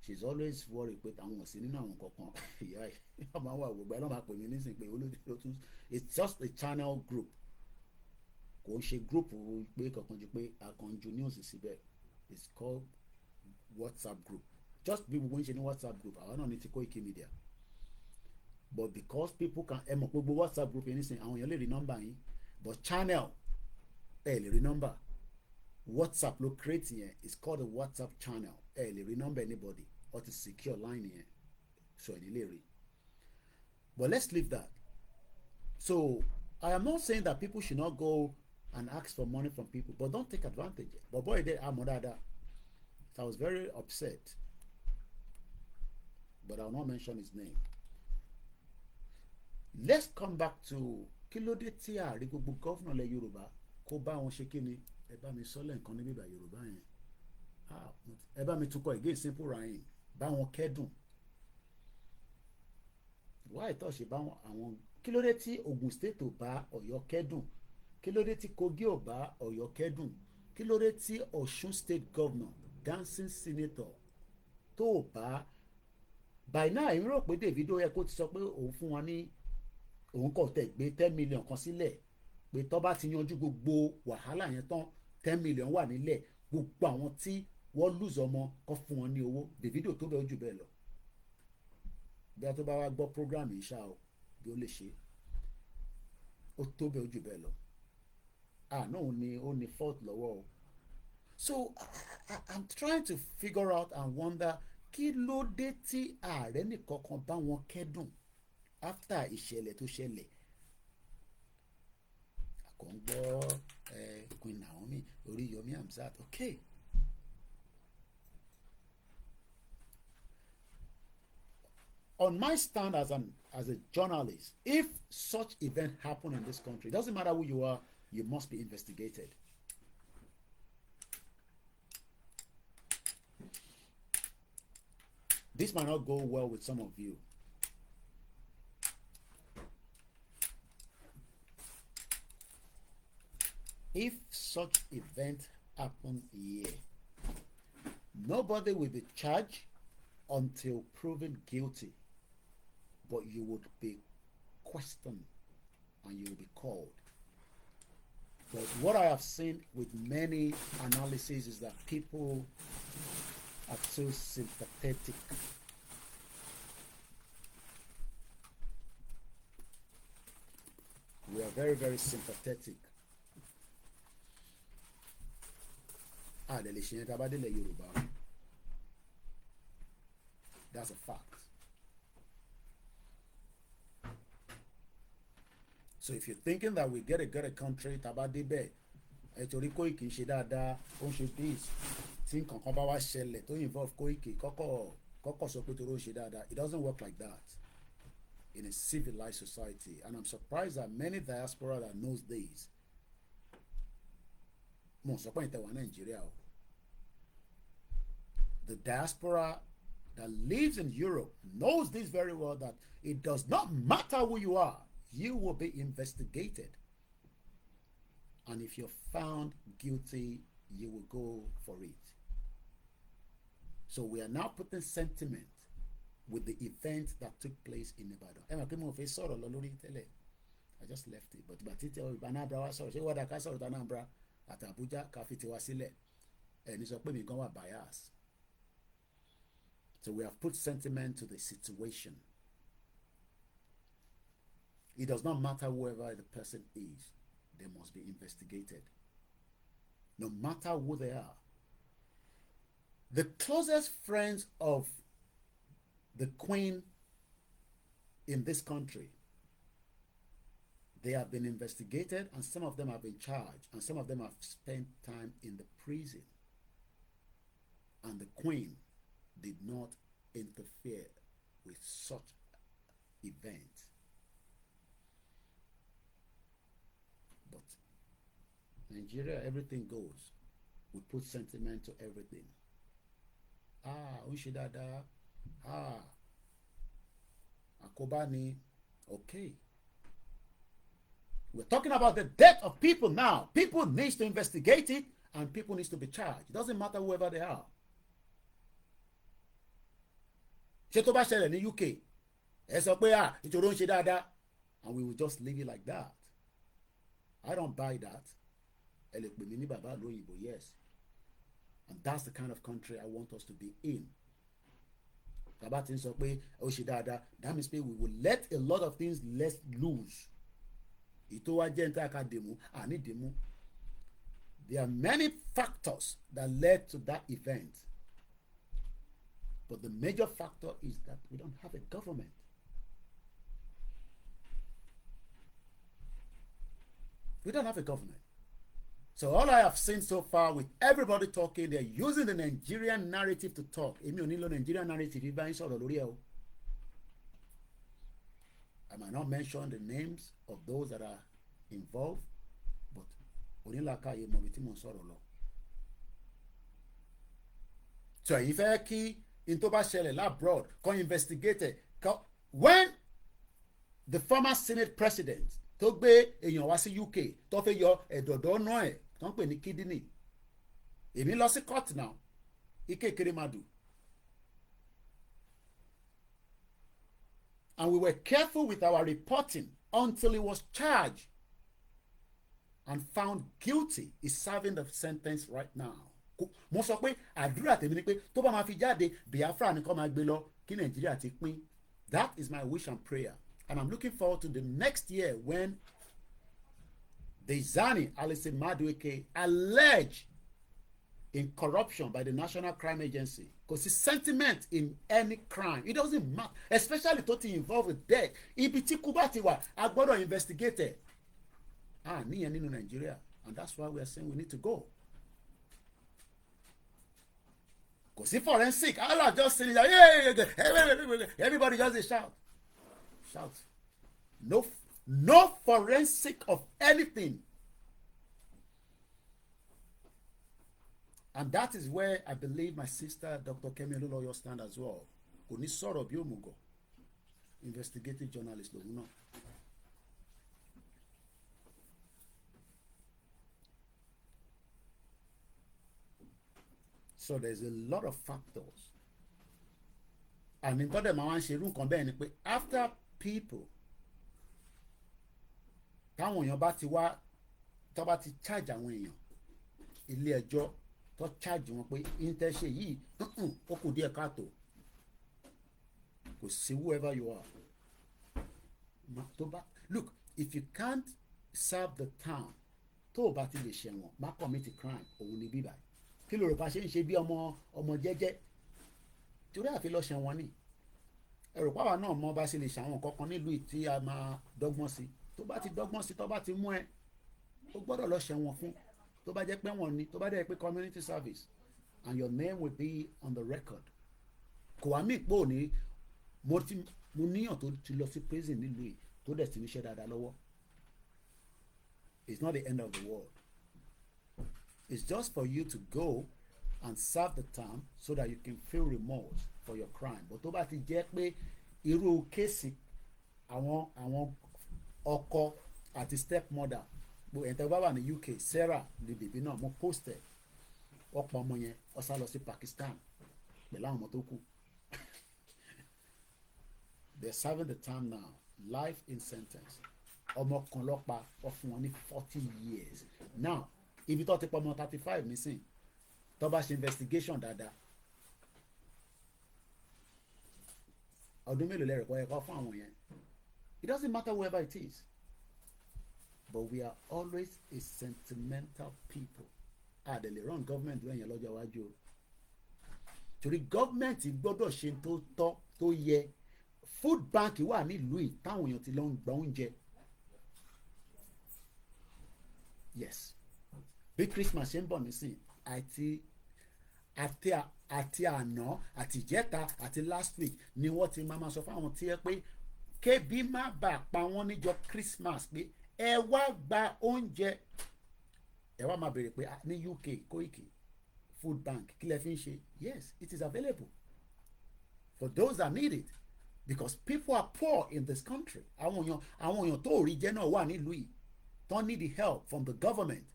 she is always worried pé àwọn òsì nínú àwọn kankan ìyá ẹ̀ ọmọ àwọn àwògbà ẹ̀ náà máa pè mí nísìnyí pé olóòtú it's just a channel group kò ń ṣe group pé kankan ju pé àkànjú news síbẹ̀. It's called WhatsApp group. Just bí gbogbo ń ṣe ní WhatsApp group àwọn náà ní ti Koikimedia. But because people can ẹ mọ̀ pé gbogbo WhatsApp group yẹn nísìnyí àwọn èèyàn lè rí nọ́mbà yín but channel ẹ lè rí nọ́mbà. WhatsApp ló create yẹn, it's called a WhatsApp channel. Ẹ lè rí nọ́mbà anybody or to secure line yẹn so ẹ ní lè rí. But let's leave that. So I am not saying that people should not go and ask for money from people, but don't take advantage. But boy, I'm that. So I was very upset, but I will not mention his name. Let's come back to kílódé tí ààrẹ gbogbo gọ́fúnà ilẹ̀ Yorùbá kó bá wọn ṣe kí ni ẹ bá mi sọ́lẹ̀ nǹkan níbí ìgbà Yorùbá yẹn ẹ bá mi tukọ̀ again simple rhyme bá wọn kẹ́dùn why tó ṣe bá wọn àwọn kílódé tí Ogun State ò bá Ọ̀yọ́ kẹ́dùn kílódé tí Kogi ò bá Ọ̀yọ́ kẹ́dùn kílódé tí Ọ̀ṣun State Governor dancing senator tó bá by now èmi rò pé Davido yẹ kó ti sọ pé òun fún wọn ní òun kò tẹ̀ gbé 10 million kan sílẹ̀ pé tó bá ti yanjú gbogbo wàhálà yẹn tán 10 million wà nílẹ̀ gbogbo àwọn tí wọ́n lùzọ ọmọ kó fún wọn ní owó Davido tó bẹ́ẹ̀ ojú bẹ́ẹ̀ lọ bí a tó bá wá gbọ́ program yìí ṣá o bí ó lè ṣe ó tó bẹ́ẹ̀ ojú bẹ́ẹ̀ lọ àná òun ni ó ní fault lọ́wọ́ o so I'm trying to figure out and wonder kí ló dé tí ààrẹ nìkan kan bá wọn kẹ́dùn after ìṣẹ̀lẹ̀ tó ṣẹlẹ̀ àkọ́ngbọ́ Queen Naomi Oriyomi Hamzat okay. On my stand as a journalist, if such event happen in this country, it doesn't matter who you are, you must be investigated. This might not go well with some of you. If such event happen here, nobody will be charged until proven guilty, but you would be questioned and you will be called. But what I have seen with many analyses is that people are too sympathetic. We are very, very sympathetic. Yoruba. That's a fact. So if you're thinking that we get a country, tabadibe, etori Koiki ṣe dáadáa, ó ń ṣe this, tí nǹkan kan bá wá ṣẹlẹ̀ tó involve Koiki, kọ́kọ́ sọ pé torí ó ń ṣe dáadáa. It doesn't work like that in a civilized society, and I'm surprised that many diaspora that knows this. Mo sọ pé ìtẹ̀wá Nàìjíríà o. The diaspora that lives in Europe knows this very well, that it does not matter who you are, you will be investigated. And if you're found guilty, you will go for it. So we are now putting sentiment with the event that took place in Ibadan. I just left it. But Anambra was sorry. What I saw Anambra at Abuja, Kafiti Wasile. And it's a bias. So we have put sentiment to the situation. It does not matter whoever the person is, they must be investigated. No matter who they are. The closest friends of the Queen in this country, they have been investigated, and some of them have been charged, and some of them have spent time in the prison. And the Queen did not interfere with such events. But Nigeria, everything goes. We put sentiment to everything. Ushidada. Akobani. Okay. We're talking about the death of people now. People need to investigate it, and people need to be charged. It doesn't matter whoever they are. Ṣé tó bá ṣẹlẹ̀ ní UK, ẹ sọ pé ìṣòro ń ṣe dáadáa, and we will just leave it like that. I don't buy that. ẹ lè pè mí ní bàbá lóyìnbó, yes, and that's the kind of country I want us to be in. Bàbá ti ń sọ pé ó ṣe dáadáa, that means pé we will let a lot of things let loose. Ìtò wa jẹ́ níta ká dèmú àní dèmú. There are many factors that led to that event, but the major factor is that we don't have a government. We don't have a government. So all I have seen so far with everybody talking, they're using the Nigerian narrative to talk. Èmi ò nílò Nigerian narrative bí bá ń sọ̀rọ̀ lórí ẹ̀ o. I might not mention the names of those that are involved, but onílàkàyè mọ̀ bí tí mò ń sọ̀rọ̀ lọ. So ẹ̀yin fẹ́ kí n tó bá ṣẹlẹ̀ labroad kọ́ investigate when the former Senate president tó gbé èèyàn wá sí UK tó fẹ́ yọ ẹ̀dọ̀dọ̀ náà ẹ̀ tó ń pè ní kidney, èmi lọ sí court now, Ike Keremadu, and we were careful with our reporting until he was charged and found guilty. He's serving the sentence right now. Mo sọ pé àdúrà tèmi ni pé tó bá máa fi jáde Biafra ni kó máa gbé lọ kí Nàìjíríà ti pín. That is my wish and prayer, and I'm looking forward to the next year when the Zani Alison Madueke alleged in corruption by the National Crime Agency, because his sentiment in any crime, it doesn't matter, especially tó ti involve with death. Ibi tí kú bá ti wà a gbọ́dọ̀ investigate it. Níyẹn nínú Nigeria, and that's why we are saying we need to go. Kò sí forensic, Allah just saying like, yeah, everybody just shout. No forensic of anything. And that is where I believe my sister Dr. Kemi Ololoyo stand as well. Kò ní sọ̀rọ̀ bí òmùgọ̀, investigative journalist lòun náà. So there's a lot of factors. And in tọ́dẹ̀ máa ń ṣe irú nǹkan bẹ́ẹ̀ ni pé after people táwọn èèyàn bá ti wá tó bá ti charge àwọn èèyàn, ilé ẹjọ́ tó charge wọn pé internship yìí ó kù díẹ̀ káàtó, kò sí whoever you are. Look, if you can't serve the town tó o bá ti lè ṣẹ̀wọ̀n má commit a crime, òun ni bíbá. Kí ló rò bá ṣe ń ṣe bí ọmọ jẹ́jẹ́ torí àfi lọ ṣẹ̀wọ̀n ni. Ẹ̀rọ pàwọ́ náà mọ bá ṣe lè ṣàwọn kankan nílùú tí a máa dọ́gbọ́n sí. Tó bá ti dọ́gbọ́n sí, tó bá ti mú ẹ, ó gbọ́dọ̀ lọ ṣẹ̀wọ̀n fún. Tó bá jẹ́ pé wọ́n ní, tó bá jẹ́ pé community service, and your name will be on the record. Kò wá mí pò ní mo níyàn tó ti lọ sí prison nílùú yìí tó dẹ̀ ti níṣẹ́ dáadáa lọ́wọ́. It's not the end of the world. It's just for you to go and serve the time so that you can feel remorse for your crime. But tó bá ti jẹ́ pé irú kéèsì àwọn ọkọ àti stepmother, ẹ̀ńtẹ́ bá wà ní UK, Sarah ní bèbí náà, mo post ẹ̀, ọ̀pọ̀ ọmọ yẹn ó sá lọ sí Pakistan pẹ̀lú àwọn ọmọ tó kù. They're serving the time now, life in sentence. Ọmọ kan ló pa, ó fún wọn ní 40 years. Now ibi tó ti pọ̀ ọmọ 35 nísìn tó bá ṣe investigation dáadáa, ọdún mélòó lẹ́rìí kọ́ ẹ̀kọ́ fún àwọn yẹn. It doesn't matter wherever it is, but we are always a sentimental people. They lè run government lẹ́yìn lọ́jọ́ iwájú o, torí government gbọ́dọ̀ ṣe tó tọ́ tó yẹ. Food bank wà nílùú yìí táwọn èèyàn ti lọ ń gba oúnjẹ. Yes, bí Christmas ṣe ń bọ̀ nísìn, àti àná àti ìjẹta àti last week ni wọ́n ti máa sọ fáwọn tí ẹ pé kébí má bàa pa wọ́n níjọ́ Christmas pé ẹ wá gba oúnjẹ. Ẹ wá máa béèrè pé ní UK Koiki food bank kí lẹ fi ń ṣe? Yes, it is available for those that need it, because people are poor in this country. Àwọn èèyàn tó rí jẹ náà wà nílùú yìí, don't need the help from the government.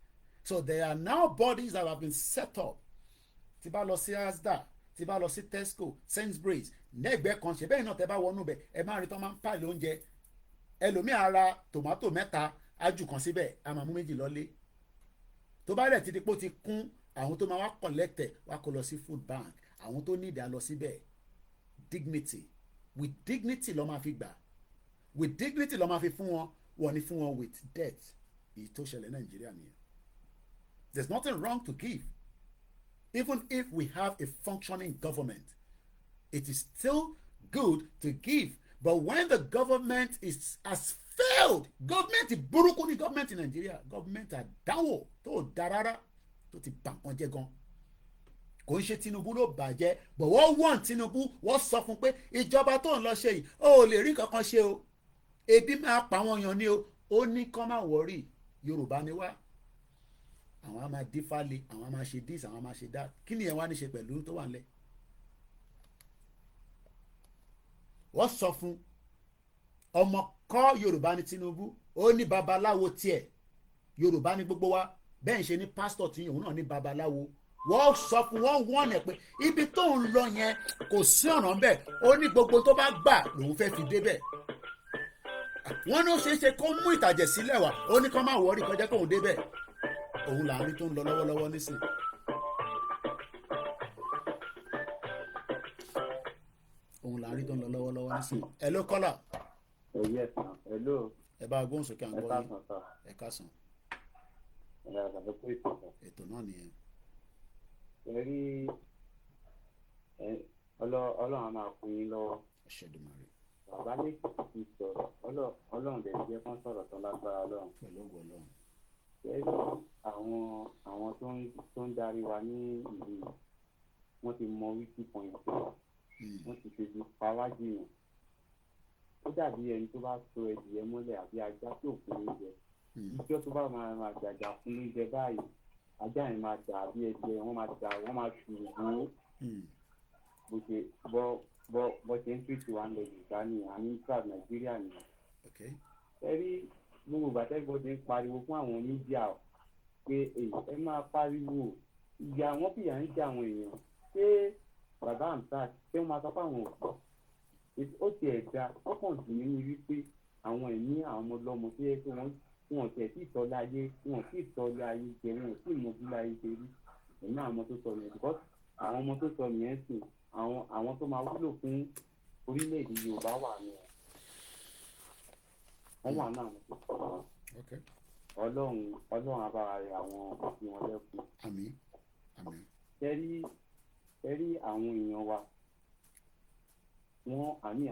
So there are now bodies that have been set up. Tí bá lọ sí Asda, tí bá lọ sí Tesco, Sainsbury's, nẹ́gbẹ̀ẹ́ kan ṣe bẹ́ẹ̀ náà tẹ́ bá wọnú bẹ̀ ẹ máa rí tán máa ń pàlẹ́ oúnjẹ. Ẹlòmíì á ra tòmátò mẹ́ta ájù kan síbẹ̀, a máa mú méjì lọ́lé. tó bá dẹ̀ ti di pé ó ti kún àwọn tó máa wá collected wá kó lọ sí food bank àwọn tó need a lọ síbẹ̀ dignity with dignity ló máa fi gbà with dignity ló máa fi fún wọn wọ́n ní fún wọn with debt èyí tó ṣẹlẹ̀ Nàìjíríà nìyẹn. There's nothing wrong to give even if we have a functioning government it is still good to give but when the government has failed government burúkú ni government in Nigeria government àdánwò tó dáa rárá tó ti bà nǹkan jẹ́ gan kò ń ṣe Tinubu ló bàjẹ́ but wọ́n wọ́n Tinubu wọ́n sọ fún pé ìjọba tó ń lọ ṣe yìí ó lè rí kankan ṣe o ebi máa pa wọ́n yan ni o ó ní kán máa wọrí Yorùbá ni wá àwọn á máa dífálè àwọn á máa ṣe this àwọn á máa ṣe that kí ni ẹ wá ní ṣe pẹ̀lú tó wà nílẹ̀ wọ́n sọ fún ọmọ kọ́ Yorùbá ní Tinubu ó ní babaláwo tiẹ̀ Yorùbá ní gbogbo wa bẹ́ẹ̀ ń ṣe ní pásítọ̀ tí òun náà ní babaláwo wọ́n sọ fún wọn wọ́n ẹ̀ pé ibi tó ń lọ yẹn kò sí ọ̀nà bẹ́ẹ̀ ó ní gbogbo tó bá gbà lòun fẹ́ fi débẹ̀ wọ́n ní ó ṣeé ṣe kó mú ìtàjẹ̀ sílẹ̀ wá ó ní kó má wọrí kọjá kóun débẹ̀ òun làárín tó ń lọ lọ́wọ́lọ́wọ́ nísìn. òun làárín tó ń lọ lọ́wọ́lọ́wọ́ nísìn. ẹ ló kọ́là. Yes, ma'am. Hello. ẹ bá gbóhùn sókè à ń gbọ́ yín. ẹ káàsán. ètò náà nìyẹn. ẹ rí ọlọ́run á máa fún yín lọ́wọ́. Ṣèdùmarè. bàbá ní kìkì sọ̀rọ̀ ọlọ́run dẹ̀ jẹ́ kán sọ̀rọ̀ tán lágbára ọlọ́run. pẹ̀lú ògùn ọlọ́run. ẹ rí àwọn tó ń darí wa ní ìlú wọ́n ti mọ wíkì pọ̀ìntì wọ́n ti fi pàwájì yàn. ó dàbí ẹni tó bá so ẹdìyẹ mọ́lẹ̀ àbí ajá tó fún oúnjẹ ìjọ tó bá máa jàjà fún oúnjẹ báyìí ajá yẹn máa dà bí ẹdìyẹ wọ́n máa ṣùgbọ́n bó ṣe ń tìtì wà lẹ Yorùbá ni àmì crowd Nàìjíríà ni. ẹ rí gbogbo gbàtẹ́gbọ́ ti ń pariwo fún àwọn mídíà pé ẹ máa pariwo ìyá wọn fìyà ń jẹ àwọn èèyàn ṣé bàbá àǹtà ṣé wọ́n máa sọ fún àwọn òkú ó ti ẹ̀dá ó kàn dùn mí ní wípé àwọn ẹ̀mí àwọn ọmọ ọlọ́mọ tó yẹ kí wọ́n tẹ̀ sí ìtọ́lá ayé wọn sí ìtọ́lá ayé jẹ wọn sí ìmọ̀bílá ayé ṣe rí ẹ̀mí àwọn ọmọ tó sọ nìyẹn because àwọn ọmọ tó sọ nìyẹn sìn àwọn tó máa wúlò fún orílẹ̀-èdè Yorùbá wà ní wọ́n wà náà ọlọ́run abára rẹ̀ àwọn òbí wọn lẹ́kùn. àmín àmín. tẹ́rí àwọn èèyàn wa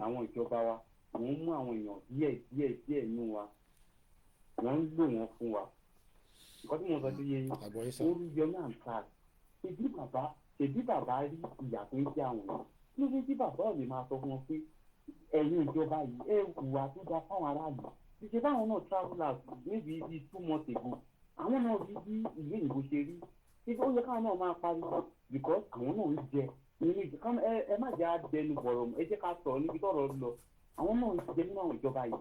àwọn ìjọba wa wọ́n mú àwọn èèyàn díẹ̀ nínú wa wọ́n ń lò wọ́n fún wa nǹkan tí mo sọ sí yẹn orí yọmí àǹtà ṣèbí bàbá rí ìyà tó ń jẹ àwọn èèyàn níbi tí bàbá ò lè máa sọ fún wọn pé ẹ̀yin ìjọba yìí ẹ hùwà tó dáa fáwọn aráàlú ṣe báwọn náà travel out níbi 2 months ago àwọn náà rí bí ìlú òyìnbó ṣe rí ṣé ó yẹ káwọn náà máa pariwo because àwọn náà ń jẹ ẹ má jẹ́ àdẹnu bọ̀rọ̀ ẹ jẹ́ ká sọ̀rọ̀ níbi tọ́rọ̀ lọ àwọn náà ń jẹ nínú àwọn ìjọba yìí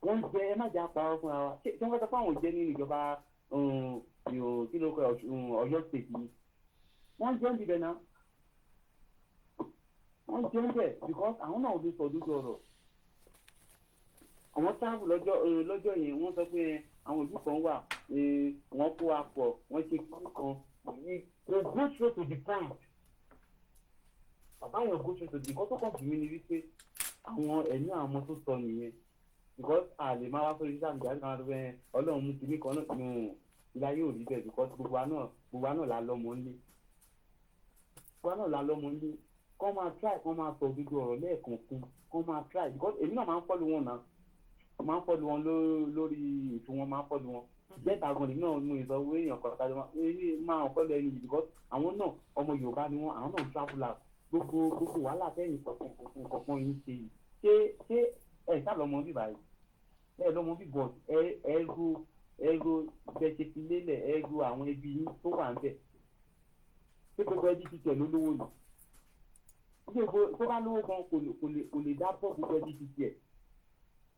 wọ́n ń jẹ ẹ má jẹ́ àparọ́ fúnra wa ṣé wọ́n fẹ́ sọ pé àwọn jẹ nínú ìjọba kí ló kọ Ọ̀yọ́ state yìí wọ́n jẹ́ ń bibẹ̀ náà wọ́n jẹ́ ń bẹ̀ because àwọn náà ló sọ lójú ọ̀rọ̀ àwọn táàbù lọ́jọ́ yẹn wọ́n sọ pé àwọn ìlú kan wà wọ́n kó apọ̀ wọ́n ṣe kí kan kò go straight to the point bàbá yẹn go straight to the point tó kàn jù mí ni wípé àwọn ẹ̀mí àwọn ọmọ tó sọ nìyẹn because a lè máa wá sórí iṣẹ́ àgbà nígbà tó fẹ́ ọlọ́run mú kinní kan náà nù ìlà yóò rí bẹ́ẹ̀ because gbogbo wa náà la lọ́mọ ńlé kọ́ máa try kọ́ máa sọ gbogbo ọ̀rọ̀ lẹ́ẹ̀kọ̀ọ̀kan kọ́ máa try because èmi náà máa ń fọ́lù wọn náà máa ń fọ́lù wọn lórí ètò wọn máa ń fọ́lù wọn bẹ́ẹ̀ tàgùn lèmi náà mú ìsọwọ́ èèyàn kan tàbí máa ń fọ́lù ẹni yìí because àwọn náà ọmọ Yorùbá ni wọn àwọn náà travel out gbogbo wàhálà fẹ́yìn kọ̀ọ̀kan yìí ṣe yìí ṣé ẹ̀ sá lọ́mọ bíbá yìí ẹ̀ lọ́mọ bíbọ̀ ẹ̀rù bẹ́ẹ̀ ṣe fi lélẹ̀ ẹ̀rù àwọn ẹbí yín tó wà ń bẹ̀ ṣé gbogbo ẹbí ti tẹ̀ lólówó yìí tó bá lówó gan kò lè dá bọ́ gbogbo ẹbí ti tiẹ̀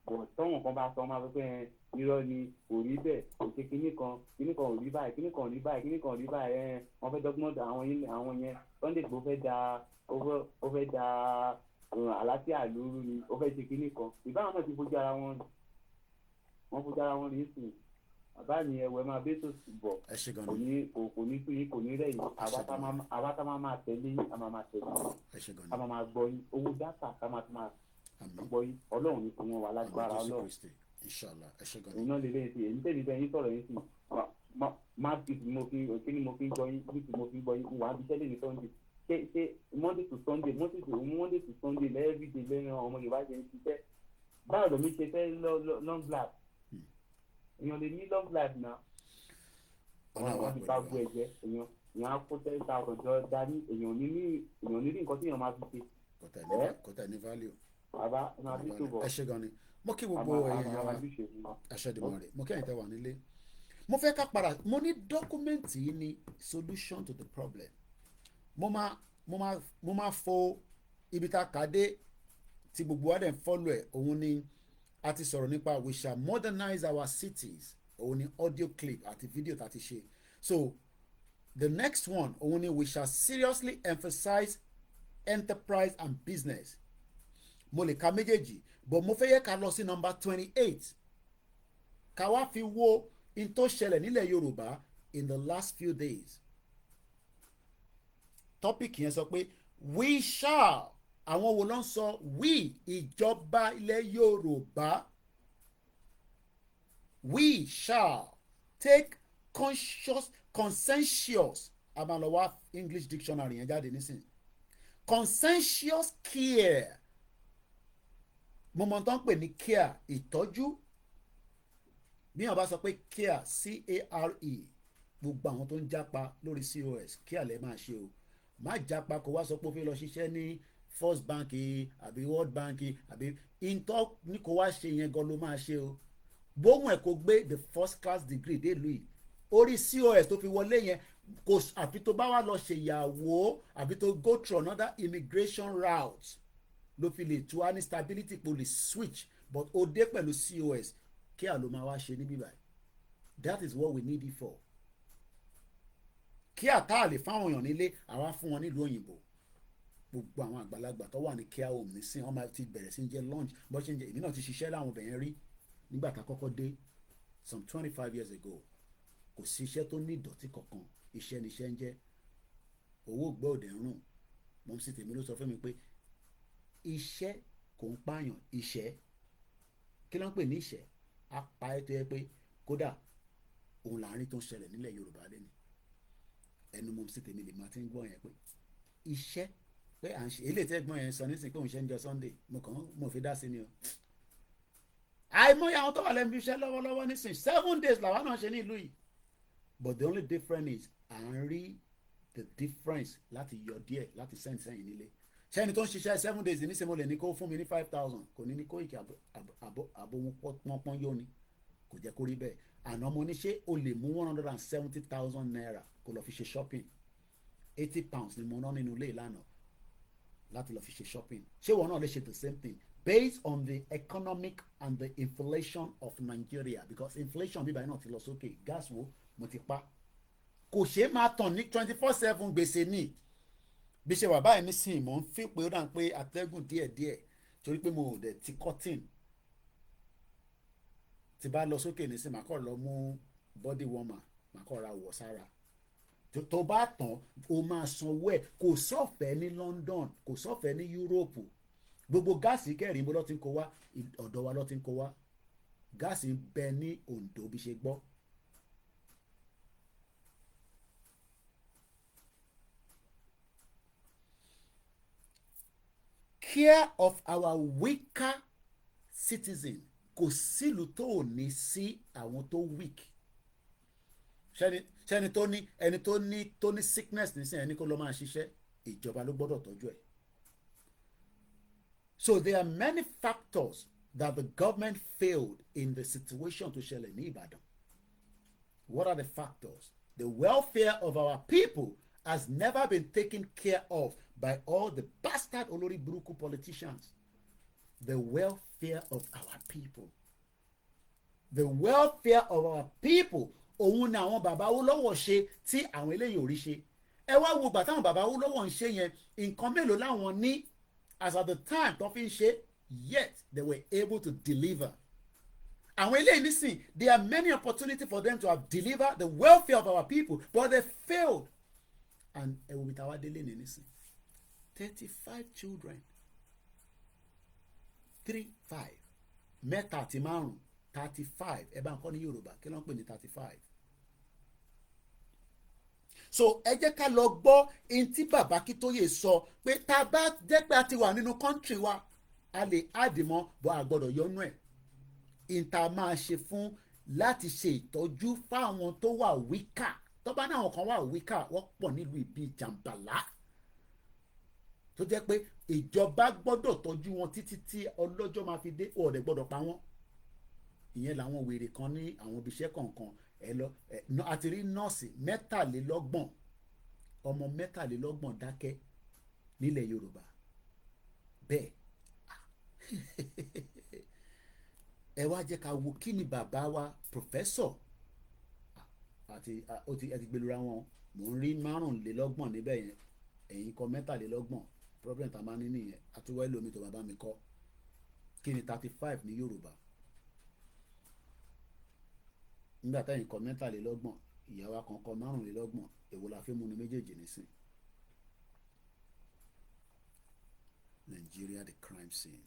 bọ̀ tọ́wọ̀n kan bá sọ máa fẹ́ irọ́ ni kò rí bẹ́ẹ̀ kò ṣe kinní kan ò rí báyìí kinní kan ò rí báyìí wọ́n fẹ́ dọ́gbọ́n da àwọn yẹn Sunday tó fẹ́ da àlàáfíà lóru ni ó fẹ́ ṣe kinní kan ìbáwọn náà ti fojú ara wọn rí sí bàbá mi ẹwẹ máa bẹ tó bọ ẹ ṣe gan kò ni ní tú yín kò ní rẹ̀ yín àwa tá máa tẹ̀lé yín a máa tẹ̀lé yín ẹ ṣe gan a ni máa gbọ́ yín owó dátà ká máa àmín gbọ́ yín ọlọ́run ní fún wọn wà lágbára àmín Jésù ọlọ́run Kristi inshallah ẹ ṣe gan ni iná lélẹ̀ sí èyí tẹ̀lé bẹ́ẹ̀ yín sọ̀rọ̀ yín sí má fi mo fi kí ni mo fi gbọ́ yín bí mo fi gbọ́ yín wà á fi tẹ́lẹ̀ ní Sunday ṣe Monday to Sunday lẹ́ẹ̀rìndé lẹ́yìn ọmọ Yorùbá ṣe ń ṣiṣẹ́ báwo lómi ṣe fẹ́ long life èèyàn lè ní long life náà wọ́n ti bá bú ẹ̀jẹ̀ èèyàn á kó 10,000 jọ dání èèyàn ní rí nǹkan tí èèyàn máa fi ṣe kọ́tà ní value bàbá máa bí tó bọ̀ ẹ ṣe gan ni mo kí gbogbo ẹ̀yin yàrá aṣọ́dìmọ̀ rẹ̀ mo kí ẹ̀yin tẹ́ wà nílé mo fẹ́ ká padà mo ní dọ́kúmẹ́ǹtì yìí ni solution to the problem mo máa fo ibi tá a kà dé tí gbogbo wa dẹ̀ ń follow ẹ̀ òun ni a ti sọ̀rọ̀ nípa we shall modernize our cities òun ni audio clip àti video tá a ti ṣe so the next one òun ni we shall seriously emphasize enterprise and business mo lè ka méjèèjì but mo fẹ́ yẹ ká lọ sí number 28 ká wá fi wo in tó ṣẹlẹ̀ nílẹ̀ Yorùbá in the last few days topic yẹn sọ pé we shall àwọn wo ló ń sọ we ìjọba ilẹ̀ Yorùbá we shall take conscientious àmàlọ́wọ́ English dictionary yẹn jáde nísìnyí conscientious care mo mọ̀ tó ń pè ní care ìtọ́jú bí wọ́n bá sọ pé care care gbogbo àwọn tó ń jápa lórí cos care lè máa ṣe o má jápa kó wá sọ pé ó fẹ́ lọ ṣiṣẹ́ ní First Bank àbí World Bank àbí intọ́ ní kó wá ṣe yẹn gan ló máa ṣe o bóun ẹ̀ kó gbé the first class degree dé lùi orí cos tó fi wọlé yẹn kò àfi tó bá wà lọ ṣèyàwó àbí tó go through another immigration route ló fi lè tú wá ní stability police switch but ó dé pẹ̀lú cos kí àló máa wá ṣe níbí báyìí that is what we need it for kí àtà lè fáwọn èèyàn nílé àwa fún wọn nílùú òyìnbó gbogbo àwọn àgbàlagbà tó wà ní care home nísìnyí wọn máa ti bẹ̀rẹ̀ sí jẹ lunch bó ṣe ń jẹ èmi náà ti ṣiṣẹ́ láwọn obìnrin rí nígbà tá a kọ́kọ́ dé some 25 years ago kò sí iṣẹ́ tó ní ìdọ̀tí kankan iṣẹ́ níṣẹ́ ń jẹ́ owó gbọ́ òde ń rùn mọ̀ sí tèmi ló sọ fún mi pé iṣẹ́ kò ń pààyàn iṣẹ́ kí ló ń pè ní iṣẹ́ apá ẹ̀ tó yẹ pé kódà òun láàrin tó ń ṣẹlẹ̀ nílẹ̀ Yorùbá lẹ́nu ẹnu mọ̀ sí tèmi lè máa ti ń gbọ́ yẹn pé iṣẹ́ pé à ń ṣe eléyìí tẹ́gbọ́n yẹn sọ nísìnyí pé òun ṣe ń jọ Sunday mo fi dá sí ni o àìmọye àwọn tó wà lẹ́nu iṣẹ́ lọ́wọ́lọ́wọ́ nísìnyí 7 days làwọn náà ṣe ní ìlú yìí but the only difference is à ń rí the difference láti yọ díẹ̀ láti send sẹ́yìn nílé ṣẹ́ni tó ń ṣiṣẹ́ 7 days ní sẹ́mo lè ní kó fún mi ní 5,000 kò ní ní Koiki àbòhun pọ́npọ́n yóò ní kò jẹ́ kó rí bẹ́ẹ̀ àná mo ní ṣé o lè mú 170,000 naira kó lọ fi ṣe shopping 80 pounds ni mo ná nínú ilé ìlànà láti lọ fi ṣe shopping ṣé wọn náà lè ṣe the same thing based on the economic and the inflation of Nigeria because inflation bíbá yìí náà ti lọ sókè gas wo mo ti pa kò ṣeé máa tàn ní 24/7 gbèsè ní bí ṣe wà báyìí nísìnyí mò ń fi pé ó dà ń pé atẹ́gùn díẹ̀díẹ̀ torí pé mo ò dẹ̀ ti cotton tí bá lọ sókè nísìnyí màá kọ́ lọ mú body warmer màá kọ́ ra wọ̀ sára tó bá tán o máa sanwó ẹ̀ kò sọ̀fẹ́ ní London kò sọ̀fẹ́ ní Europe gbogbo gáàsì kẹrin bó lọ́ ti ń kó wá ọ̀dọ̀ wa lọ́ ti ń kó wá gáàsì ń bẹ ní Ondo bí ṣe gbọ́. Care of our weaker citizen kò sílùú tó ò ní sí àwọn tó weak ṣẹ́ni tó ní ẹni tó ní sickness nísìnyẹn ẹni kó lọ máa ṣiṣẹ́ ìjọba ló gbọ́dọ̀ tọ́jú ẹ̀. So there are many factors that the government failed in the situation to ṣẹlẹ̀ ní Ìbàdàn. What are the factors? The welfare of our people has never been taken care of by all the bastard olórí burúkú politicians. The welfare of our people. The welfare of our people. Òun ni àwọn bàbá Awólọ́wọ̀ ṣe tí àwọn eléyìí ò rí ṣe. Ẹ wá wo bàtà àwọn bàbá Awólọ́wọ̀ ń ṣe yẹn nǹkan mélòó láwọn ní as at the time tó fi ń ṣe yet they were able to deliver. àwọn eléyìí nísìn there are many opportunities for them to have delivered the welfare of our people but they failed and ẹ wo bí táwa délé ní nísìn 35 children 35 mẹ́ta àti márùn 35 ẹ bá ń kọ́ ní Yorùbá kí ló ń pè ní 35. So ẹ jẹ́ ká lọ gbọ́ ohun tí bàbá Akíntóyè sọ pé tá a bá jẹ́ pé a ti wà nínú kọ́ńtírì wa a lè àdìmọ́ bọ́ a gbọ́dọ̀ yọnú ẹ̀ ìta máa ṣe fún láti ṣe ìtọ́jú fáwọn tó wà wíkà tó bá náà kan wà wíkà wọ́n pọ̀ nílùú ìbí Jàǹbàlá tó jẹ́ pé ìjọba gbọ́dọ̀ tọ́jú wọn títí tí ọlọ́jọ́ máa fi dé ọ̀rẹ́ gbọ́dọ̀ pa wọ́n ìyẹn làwọn wèrè kan ní àwọn ibiṣẹ́ kọ̀ọ̀kan àti rí nọ́ọ̀sì 23 ọmọ 23 dákẹ́ nílẹ̀ Yorùbá bẹ́ẹ̀ ẹ wá jẹ́ ká wo kí ni bàbá wa pòfẹ́sọ̀ àti gbẹlura wọn mò ń rí 25 níbẹ̀ yẹn ẹ̀yin kọ 23 problem tá a máa ní nìyẹn àtúwọ́ ẹlòmíì tó bàbá mi kọ́ kí ni 35 ní Yorùbá nígbà táyìn kọ 23 ìyàwó kan kọ 25 èwo la fi mú ní méjèèjì nísìn. Nigeria, the crime scene,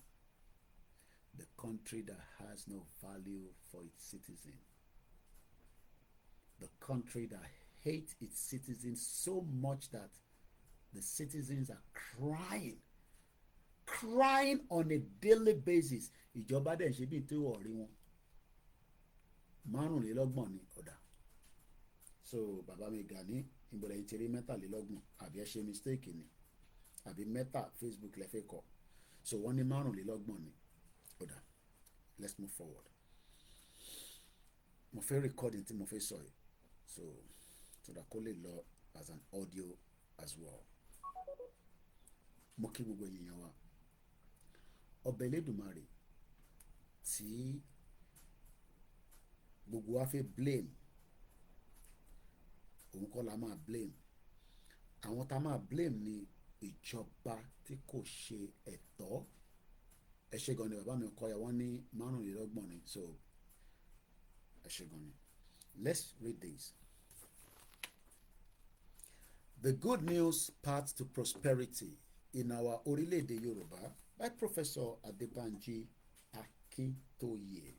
the country that has no value for its citizens, the country that hates its citizens so much that the citizens are crying on a daily basis. Ìjọba dẹ̀ ń ṣe bí tí wọ́n rí wọn 25 ní ọ̀dà. So bàbá mi Gani ìgbọ̀dọ̀ yìí ti rí 23 àbí ẹ ṣe mistake ni àbí mẹ́ta Facebook lẹ́fẹ̀ẹ́ kọ so wọ́n ní 25 ní ọ̀dà. Let's move forward. Mo fẹ́ recording tí mo fẹ́ sọ yìí so that kó lè lọ as an audio as well. Mo kí gbogbo ènìyàn wa ọbẹ̀ Elédùmarè tí gbogbo wa fẹ́ blame òun kọ́ la máa blame àwọn tá a máa blame ni ìjọba tí kò ṣe ẹ̀tọ́ ẹ ṣé gan ni bàbá mi kọ́ ya wọ́n ní 25 ni so ẹ ṣé gan ni. Let's read this. The Good News Path to Prosperity in our Orileede Yoruba by Professor Adebanji Akintoye.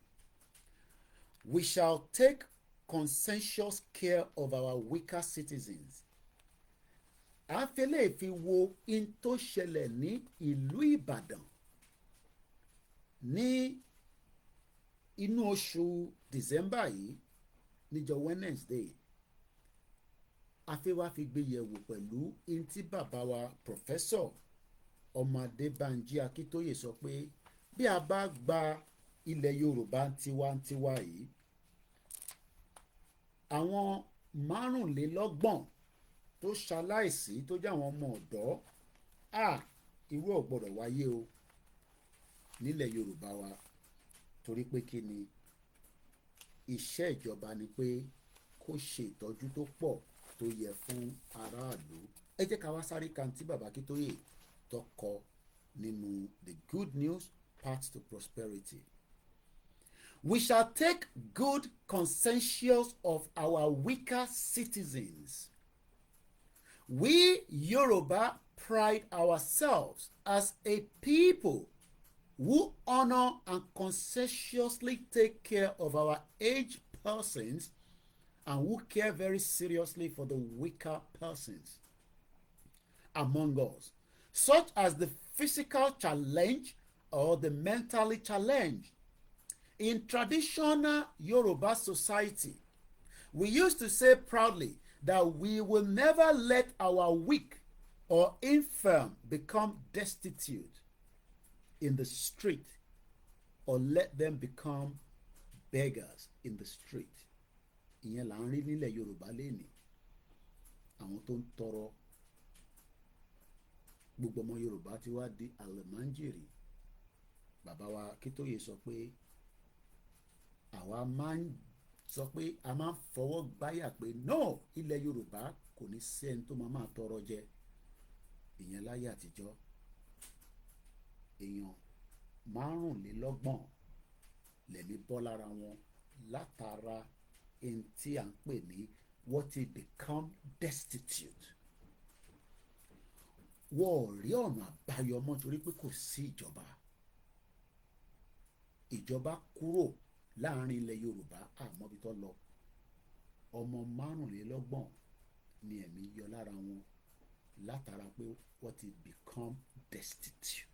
We shall take conscientious care of our weaker citizens. A fẹ́ lè fi wo in tó ṣẹlẹ̀ ní ìlú Ìbàdàn ní inú oṣù December yìí níjọ́ Wednesday. A fẹ́ wá fi gbé yẹ̀wò pẹ̀lú in tí bàbá wa Professor Adebanji Akintoye sọ pé bí a bá gba ilẹ̀ Yorùbá tiwantiwa yìí àwọn 25 tó ṣaláìsí tó jẹ́ àwọn ọmọ ọ̀dọ́ irú ò gbọ́dọ̀ wáyé o nílẹ̀ Yorùbá wa torí pé kí ni iṣẹ́ ìjọba ni pé kó ṣe ìtọ́jú tó pọ̀ tó yẹ fún aráàlú. Ẹ jẹ́ ká wá sáré kan tí bàbá Akíntóyè tó kọ nínú The Good News Path to Prosperity. We shall take good conscience of our weaker citizens. We Yoruba pride ourselves as a people who honor and conscientiously take care of our aged persons and who care very seriously for the weaker persons among us, such as the physical challenge or the mentally challenged. In traditional Yoruba society, we used to say proudly that we will never let our weak or infirm become destitute in the street or let them become beggars in the street. Ìyẹn là ń rí nílẹ̀ Yorùbá lénìí àwọn tó ń tọrọ gbogbo ọmọ Yorùbá tí wá di àlẹ̀máńjèrè. Bàbá wa Akíntóyè sọ pé àwa máa ń sọ pé a máa ń fọwọ́ gbáyà pé no ilẹ̀ Yorùbá kò ní sẹ́ni tó máa tọrọ jẹ. Ìyẹn láyé àtijọ́ èèyàn 25 lẹ́mí bọ́ lára wọn látara ẹni tí à ń pè ní what they become destitute. Wọ́n ò rí ọ̀nà àbáyọ mọ́ torí pé kò sí ìjọba. Ìjọba kúrò láàrin ilẹ̀ Yorùbá àmọ́bi tó lọ. Ọmọ 25 ni ẹ̀mí yọ lára wọn látara pé what they become destitute.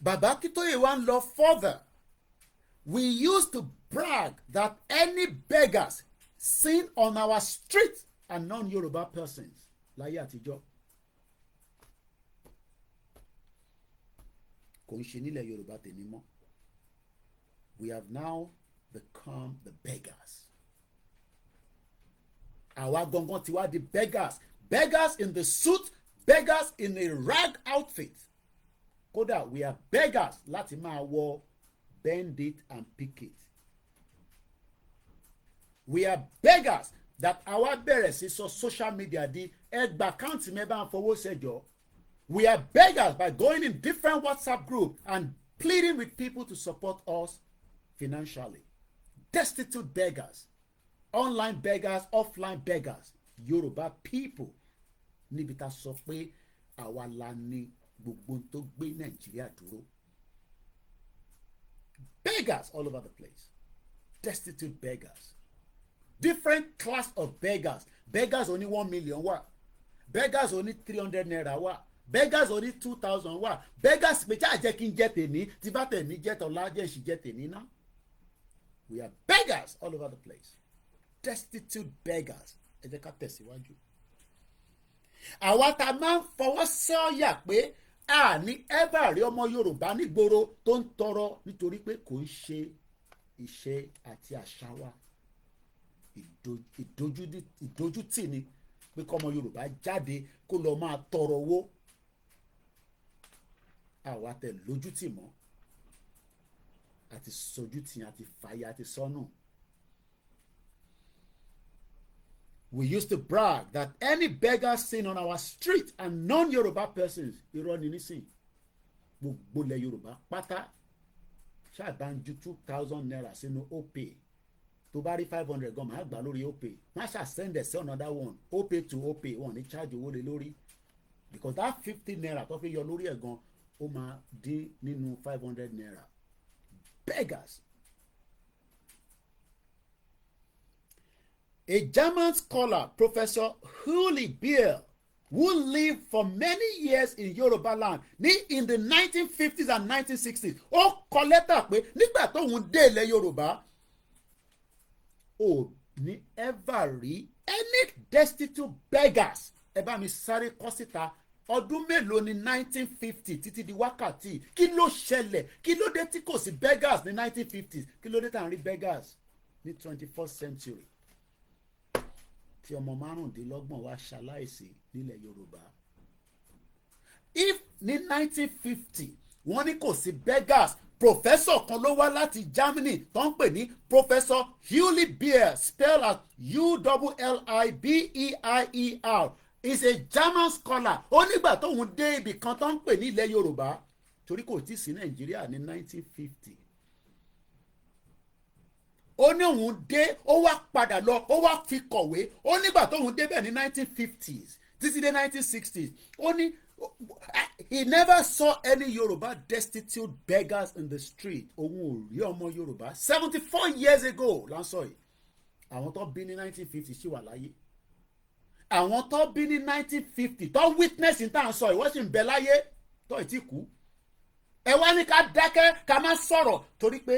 Bàbá Akíntóyè wá ń lọ further. We used to brag that any beggars seen on our street are non-Yoruba persons láyé àtijọ́. Kò ń ṣe nílẹ̀ Yorùbá tèmi mọ́. We have now become the beggars. Àwa gangan ti wá di beggars. Beggars in the suit, beggars in a rag outfit. Kódà we are beggars láti máa wọ bend it and pick it. We are beggars that àwa bẹ̀rẹ̀ sí sọ social media di ẹgbà káùntì mẹ́bà ń fowó ṣẹjọ́. We are beggars by going in different WhatsApp groups and pleading with people to support us financially. Destitute beggars, online beggars, offline beggars, Yoruba people. Níbi tá sọ pé àwa la ní gbogbo tó gbé Nàìjíríà dúró. Beggars all over the place. Destitute beggars. Different class of beggars. Beggars only 1 million wà. Beggars only 300 naira wà. Beggars only 2,000 wà. Beggars pé ṣáà jẹ́ kí n jẹ́ tèmi tí bá tèmi jẹ́ tọ́lá jẹ́ ìṣì jẹ́ tèmi ná. We are beggars all over the place. Destitute beggars. Ẹ jẹ́ ká tẹ̀síwájú. Àwa tá máa ń fọwọ́ sọ́yà pé a ní ever rí ọmọ Yorùbá nígboro tó ń tọrọ nítorí pé kò ń ṣe iṣẹ́ àti àṣà wa. Ìdójútì ni pé kọ́mọ Yorùbá jáde kó lọ máa tọrọ owó. Àwa tẹ̀ lójútì mọ́. Àti sojútì àti fàyà àti sọ́nù. We used to brag that any beggar seen on our street and non-Yoruba persons, irọ́ ni nísìn. Gbogbo ilẹ̀ Yorùbá pátá ṣàbánjú 2,000 naira sínú OPay. Tó bá rí 500 gan máa gbà lórí OPay. Má ṣà send ẹ̀ sí another one. OPay to OPay wọn ní charge owó lé lórí. Because that 50 naira tó fi yọ lórí ẹ̀ gan ó máa dín nínú 500 naira. Beggars. A German scholar, Professor Orileede, who lived for many years in Yoruba land in the 1950s and 1960s, ó kọ lẹ́tà pé nígbà tóun dé ilẹ̀ Yorùbá, ó ní ever rí any destitute beggars. Ẹ bá mi sáré kọ síta ọdún mélòó ní 1950 títí di wákàtí. Kí ló ṣẹlẹ̀? Kí ló dé tí kò sí beggars ní 1950s? Kí ló dé tá à ń rí beggars ní 21st century? Tí ọmọ 25 wá ṣaláìsí nílẹ̀ Yorùbá. If ní 1950 wọ́n ní kò sí beggars, professor kan ló wá láti Germany tó ń pè ní Professor Orileede, spelled as Ulibeer, is a German scholar. Ó nígbà tóun dé ibì kan tó ń pè ní ilẹ̀ Yorùbá torí kò tí sí Nàìjíríà ní 1950. Ó ní òun dé, ó wá padà lọ, ó wá fi kọ̀wé. Ó nígbà tóun débẹ̀ ní 1950s títí dé 1960s. Ó ní he never saw any Yoruba destitute beggars in the street. Òun ò rí ọmọ Yorùbá 74 years ago lánsọ yìí. Àwọn tó bí ní 1950 ṣì wà láyé. Àwọn tó bí ní 1950 tó witness ní tá à ń sọ yìí wọ́n sì ń bẹ láyé tó ì tí kú. Ẹ wá ní ká dákẹ́ ká má sọ̀rọ̀ torí pé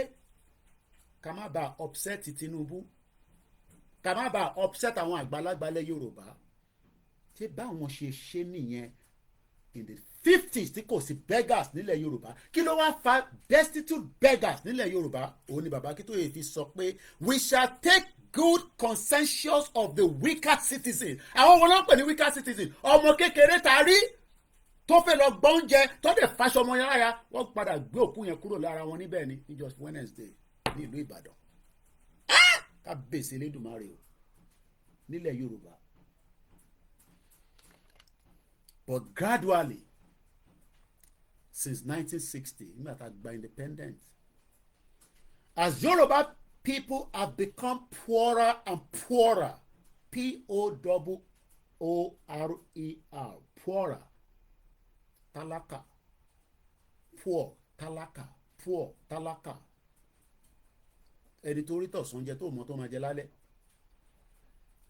ká má bàa upset Tinubu, ká má bàa upset àwọn àgbàlagbà ilẹ̀ Yorùbá. Ṣé báwọn ṣe nìyẹn in the 50s tí kò sí beggars nílẹ̀ Yorùbá? Kí ló wá fa destitute beggars nílẹ̀ Yorùbá? Òun ni bàbá Akíntóyè fi sọ pé we shall take good consensus of the weaker citizens. Àwọn wọn náà pè ní weaker citizens. Ọmọ kékeré ta rí tó fẹ́ lọ gbọ́ oúnjẹ tó dẹ̀ faṣọ ọmọ yẹn lára, wọ́n padà gbé òkú yẹn kúrò lára wọn níbẹ̀ ní just Wednesday ní ìlú Ìbàdàn. Ká bèsè Elédùmarè o nílẹ̀ Yorùbá. But gradually since 1960 nígbà tá a gba independent. As Yoruba people have become poorer and poorer, P-O-O-R-E-R, poorer, tálákà, poor, tálákà, poor, tálákà. Ẹni tó rí tọ̀sán jẹ tó mọ̀ tó máa jẹ lálẹ́,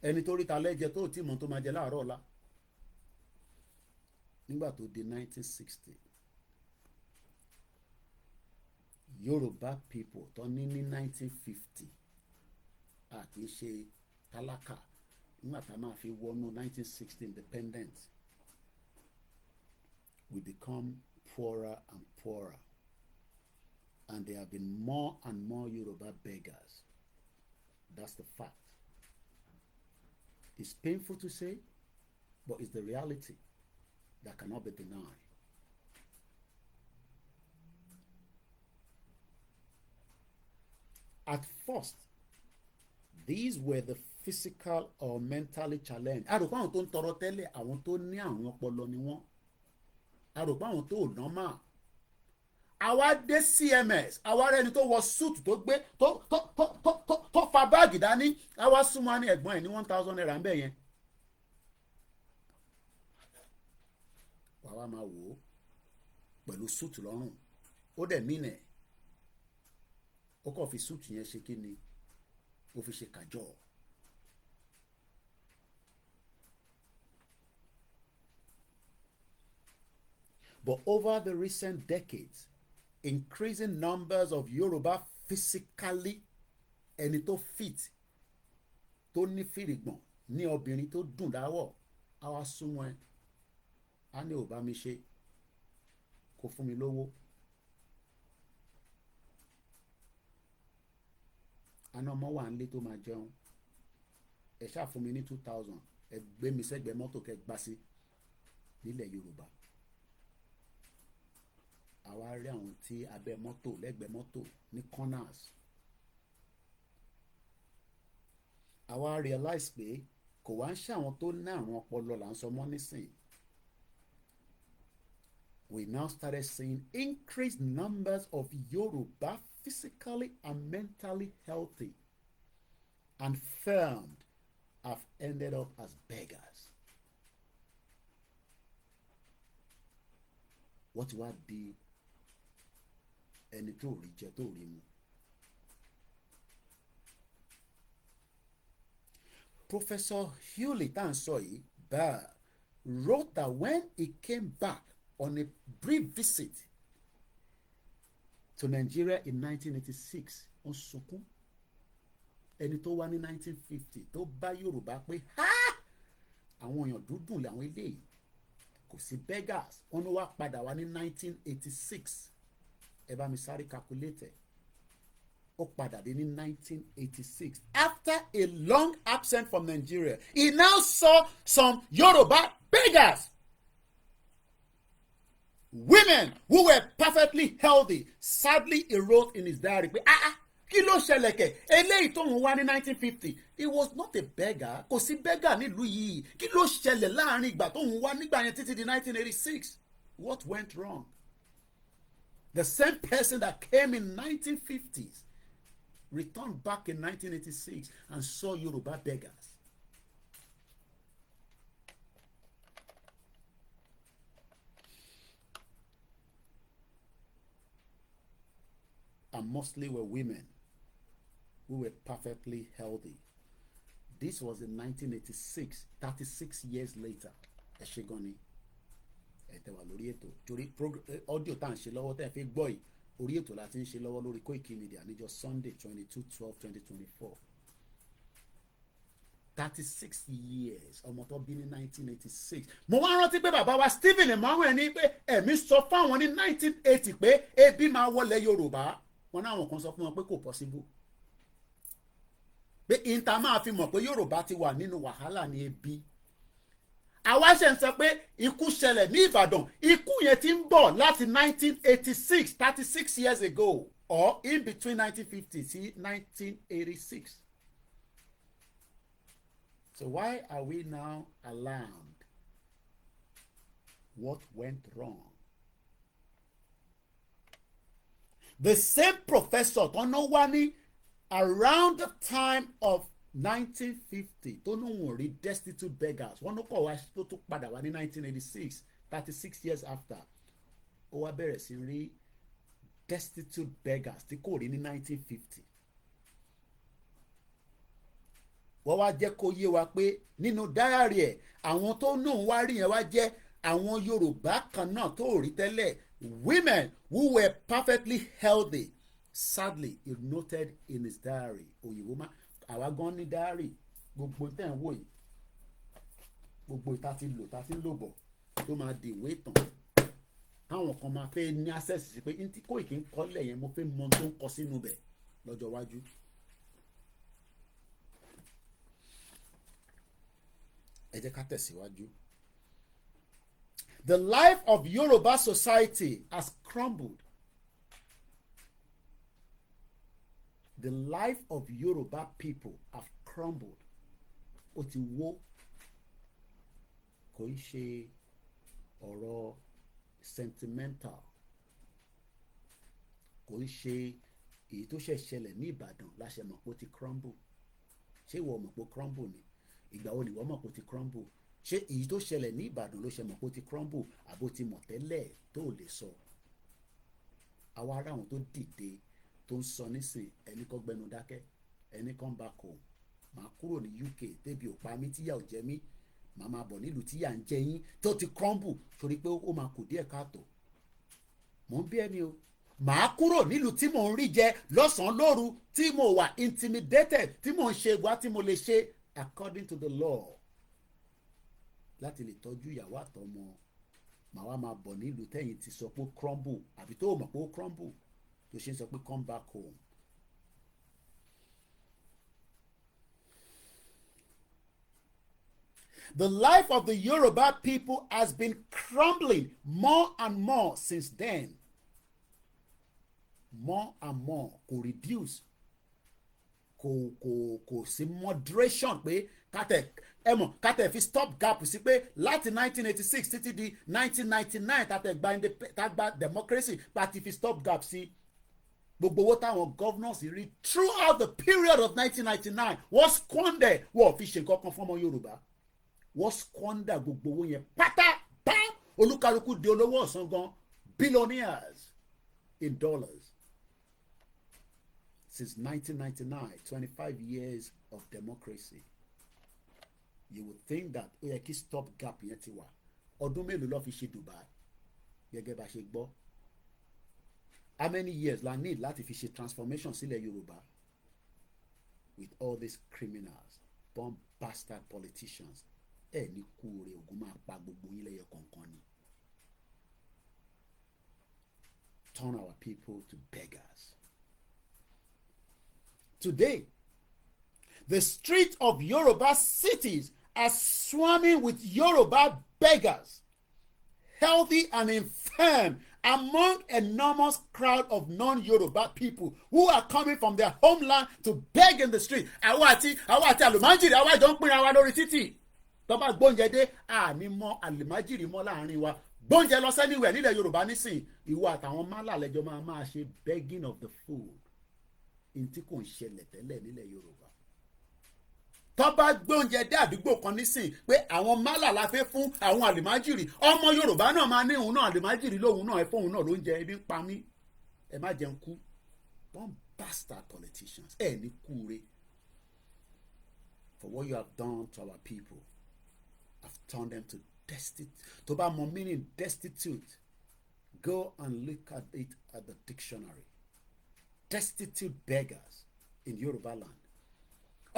ẹni tó rí talẹ́ jẹ tó tí mọ̀ tó máa jẹ láàárọ̀ ọ̀la. Nígbà tó di 1960, Yoruba people tó ní 1950 a kì í ṣe tálákà nígbà tá a máa fi wọnú 1960 independence, we become poorer and poorer, and there have been more and more Yoruba beggars. That's the fact. It's painful to say, but it's the reality that cannot be denied. At first, these were the physical or mentally challenged. A rò pé àwọn tó ń tọrọ tẹ́lẹ̀ àwọn tó ní àwọn ọpọlọ ni wọ́n. A rò pé àwọn tó normal. Àwa dé CMS, àwa rẹ́ni tó wọ suit tó gbé tó fa báàgì dání, àwa súnmọ́ ní ẹ̀gbọ́n ẹ̀ ní 1,000 naira ń bẹ̀ yẹn. Wàá máa wò ó pẹ̀lú suit lọ́rùn, ó dẹ̀ mí nẹ̀. Ó kàn fi suit yẹn ṣe kí ni, ó fi ṣe kàjọ. But over the recent decades, increasing numbers of Yoruba physically ẹni tó fit, tó ní fìrìgbọ̀n, ní obìnrin tó dùn dáwọ̀, á wá súnmọ́ ẹ, á ní ò bá mi ṣe, kò fún mi lówó. Àná ọmọ wà nílé tó máa jẹun, ẹ ṣáà fún mi ní 2,000, ẹ gbé mi sẹ́gbẹ̀ẹ́ mọ́tò kẹ́ gbá sí nílẹ̀ Yorùbá. Àwa rí àwọn tí abẹ́ mọ́tò lẹ́gbẹ̀ẹ́ mọ́tò ní corners. Àwa realize pé kò wá ń ṣe àwọn tó ní àrùn ọpọlọ là ń sọ mọ́ nísìn. We now started seeing increased numbers of Yoruba physically and mentally healthy and firm have ended up as beggars. Wọ́n ti wá di ẹni tó rí jẹ tó rí mu. Professor Hewley tá à ń sọ yìí wrote that when he came back on a brief visit to Nigeria in 1986, ó sunkún. Ẹni tó wá ní 1950 tó bá Yorùbá pé àwọn èèyàn dúdú làwọn eléyìí, kò sí beggars. Wọ́n ló wá padà wá ní 1986. Ẹ bá mi sáré calculate. Ó padà dé ní 1986. After a long absence from Nigeria, he now saw some Yoruba beggars. Women who were perfectly healthy. Sadly, he wrote in his diary pé kí ló ṣẹlẹ̀ kẹ̀ eléyìí tó ń wá ní 1950. He was not a beggar. Kò sí beggar nílùú yìí. Kí ló ṣẹlẹ̀ láàrin ìgbà tó ń wá nígbà yẹn títí di 1986? What went wrong? The same person that came in 1950s returned back in 1986 and saw Yoruba beggars. And mostly were women who were perfectly healthy. This was in 1986, 36 years later. Ẹ ṣé gan ni. Ẹ tẹ́ wà lórí ètò torí audio tá à ń ṣe lọ́wọ́ tẹ́ ẹ fi gbọ́ yìí orí ètò láti ń ṣe lọ́wọ́ lórí Koikimedia níjọ́ Sunday 22/12/2024. 36 years ọmọ tó bí ní 1986. Mo wá rántí pé bàbá wa Stephen Emmanuel ní pé ẹ̀mí sọ fáwọn ní 1980 pé ebi máa wọlé Yorùbá. Wọ́n náà kan sọ fún wọn pé kò possible. Pé ìta máa fi mọ̀ pé Yorùbá ti wà nínú wàhálà ní ebi. Àwa ṣe ń sọ pé ikú ṣẹlẹ̀ ní Ìbàdàn. Ikú yẹn ti ń bọ̀ láti 1986, 36 years ago, or in between 1950 sí 1986. So why are we now alarmed? What went wrong? the same professor tó ná wá ní around the time of 1950 tó ní wọn rí destitute beggars wọn ló kọ̀ wá tó tún padà wá ní 1986 36 years after ó wá bẹ̀rẹ̀ sí rí destitute beggars tí kò rí ní 1950 wọ́n wá jẹ́ kó yé wa pé nínú dáyàrí ẹ̀ àwọn tó náà wá rí yẹn wá jẹ́ àwọn Yorùbá kan náà tó rí tẹ́lẹ̀ women who were perfectly healthy. Sadly, he noted in his diary òyìnbó má àwa gan ní diary gbogbo tẹ̀ ń wò yìí gbogbo tá ti lò bọ̀ tó máa di ìwé ìtàn táwọn kan máa fẹ́ ní access sí pé ntí Koiki ń kọ́lẹ̀ yẹn mo fẹ́ mọ tó ń kọ sínú bẹ̀ lọ́jọ́ iwájú. ẹ jẹ́ ká tẹ̀síwájú. The life of Yoruba society has crumbled. The life of Yoruba people have crumbled. Ó ti wó. Kò ń ṣe ọ̀rọ̀ sentimental. Kò ń ṣe èyí tó ṣẹ̀ ṣẹlẹ̀ ní Ìbàdàn láṣẹ mọ̀ pé ó ti crumble. Ṣé ìwọ mọ̀ pé ó crumble ni? Ìgbà wo ni ìwọ mọ̀ pé ó ti crumble? Ṣé èyí tó ṣẹlẹ̀ ní Ìbàdàn ló ṣe mọ̀ pé ó ti crumble àbó ti mọ̀ tẹ́lẹ̀ tó lè sọ? Àwa ará àwọn tó dìde tó ń sọ nísìn ẹni kan gbẹnu dákẹ́ ẹni kan back home màá kúrò ní UK débi ò pa mí tíyà ò jẹ mí màá máa bọ̀ nílùú tíyà ń jẹ yín tó ti crumble torí pé ó máa kù díẹ̀ káàtó mò ń bí ẹni o màá kúrò nílùú tí mò ń rí jẹ lọ́sàn-án lóru tí mo wà intimidated tí mò ń ṣe wá tí mo lè ṣe according to the law láti lè tọ́jú ìyàwó àtọmọ màá wá máa bọ̀ nílùú tẹ́yìn ti sọ pé ó crumble àbí tó mọ̀ pé ó crumble tó ṣe ń sọ pé come back home. The life of the Yoruba people has been crumbling more and more since then. More and more kò reduce kò sí moderation pé kátẹ̀ fi stop gap sí pé láti 1986 títí di 1999 tàtẹ̀ gba democracy pàtì fi stop gap sí gbogbo owó táwọn governors rí throughout the period of 1999 wọ́n squander wọ́n fi ṣe nǹkan kan fún ọmọ Yorùbá wọ́n squander gbogbo owó yẹn pátá bá olúkálukú di olówó ọ̀sán gan billionaires in dollars. Since 1999, 25 years of democracy. You would think that ó yẹ kí stop gap yẹn ti wà. Ọdún mélòó ló fi ṣe Dubai? Gẹ́gẹ́ bá ṣe gbọ́. How many years la need láti fi ṣe transformation sílẹ̀ Yorùbá? With all these criminals, bomb bastard politicians. Ẹ ní kúure ogun máa pa gbogbo yín lẹ́yọ kọ̀ọ̀kan ni. Turn our people to beggars. Today, the streets of Yoruba cities are swarming with Yoruba beggars, healthy and infirm, among enormous crowd of non-Yoruba people who are coming from their homeland to beg in the street. Àwa àti àlùmájìrì àwa jọ ń pínra wa lórí títì. Tó bá gbóúnjẹ dé, àní mọ àlùmájìrì mọ́ láàrin wa. Gbóúnjẹ lọ sẹ́niwẹ̀ nílẹ̀ Yorùbá nísìn. Ìwọ àtàwọn málà lẹ́jọ́ máa ṣe begging of the food. Ntí kò ń ṣẹlẹ̀ tẹ́lẹ̀ nílẹ̀ Yorùbá. Tó bá gbóúnjẹ dé àdúgbò kan nísìn pé àwọn málà la fẹ́ fún àwọn àlùmájìrì ọmọ Yorùbá náà máa ní òun náà àlùmájìrì lóhun náà ẹ fóun náà ló ń jẹ ebi ń pa mí ẹ má jẹun kú. One bastard politicians ẹ ní kúure for what you have done to our people. Have turned them to destitute. Tó bá mọ meaning destitute, go and look at it at the dictionary. Destitute beggars in Yoruba land.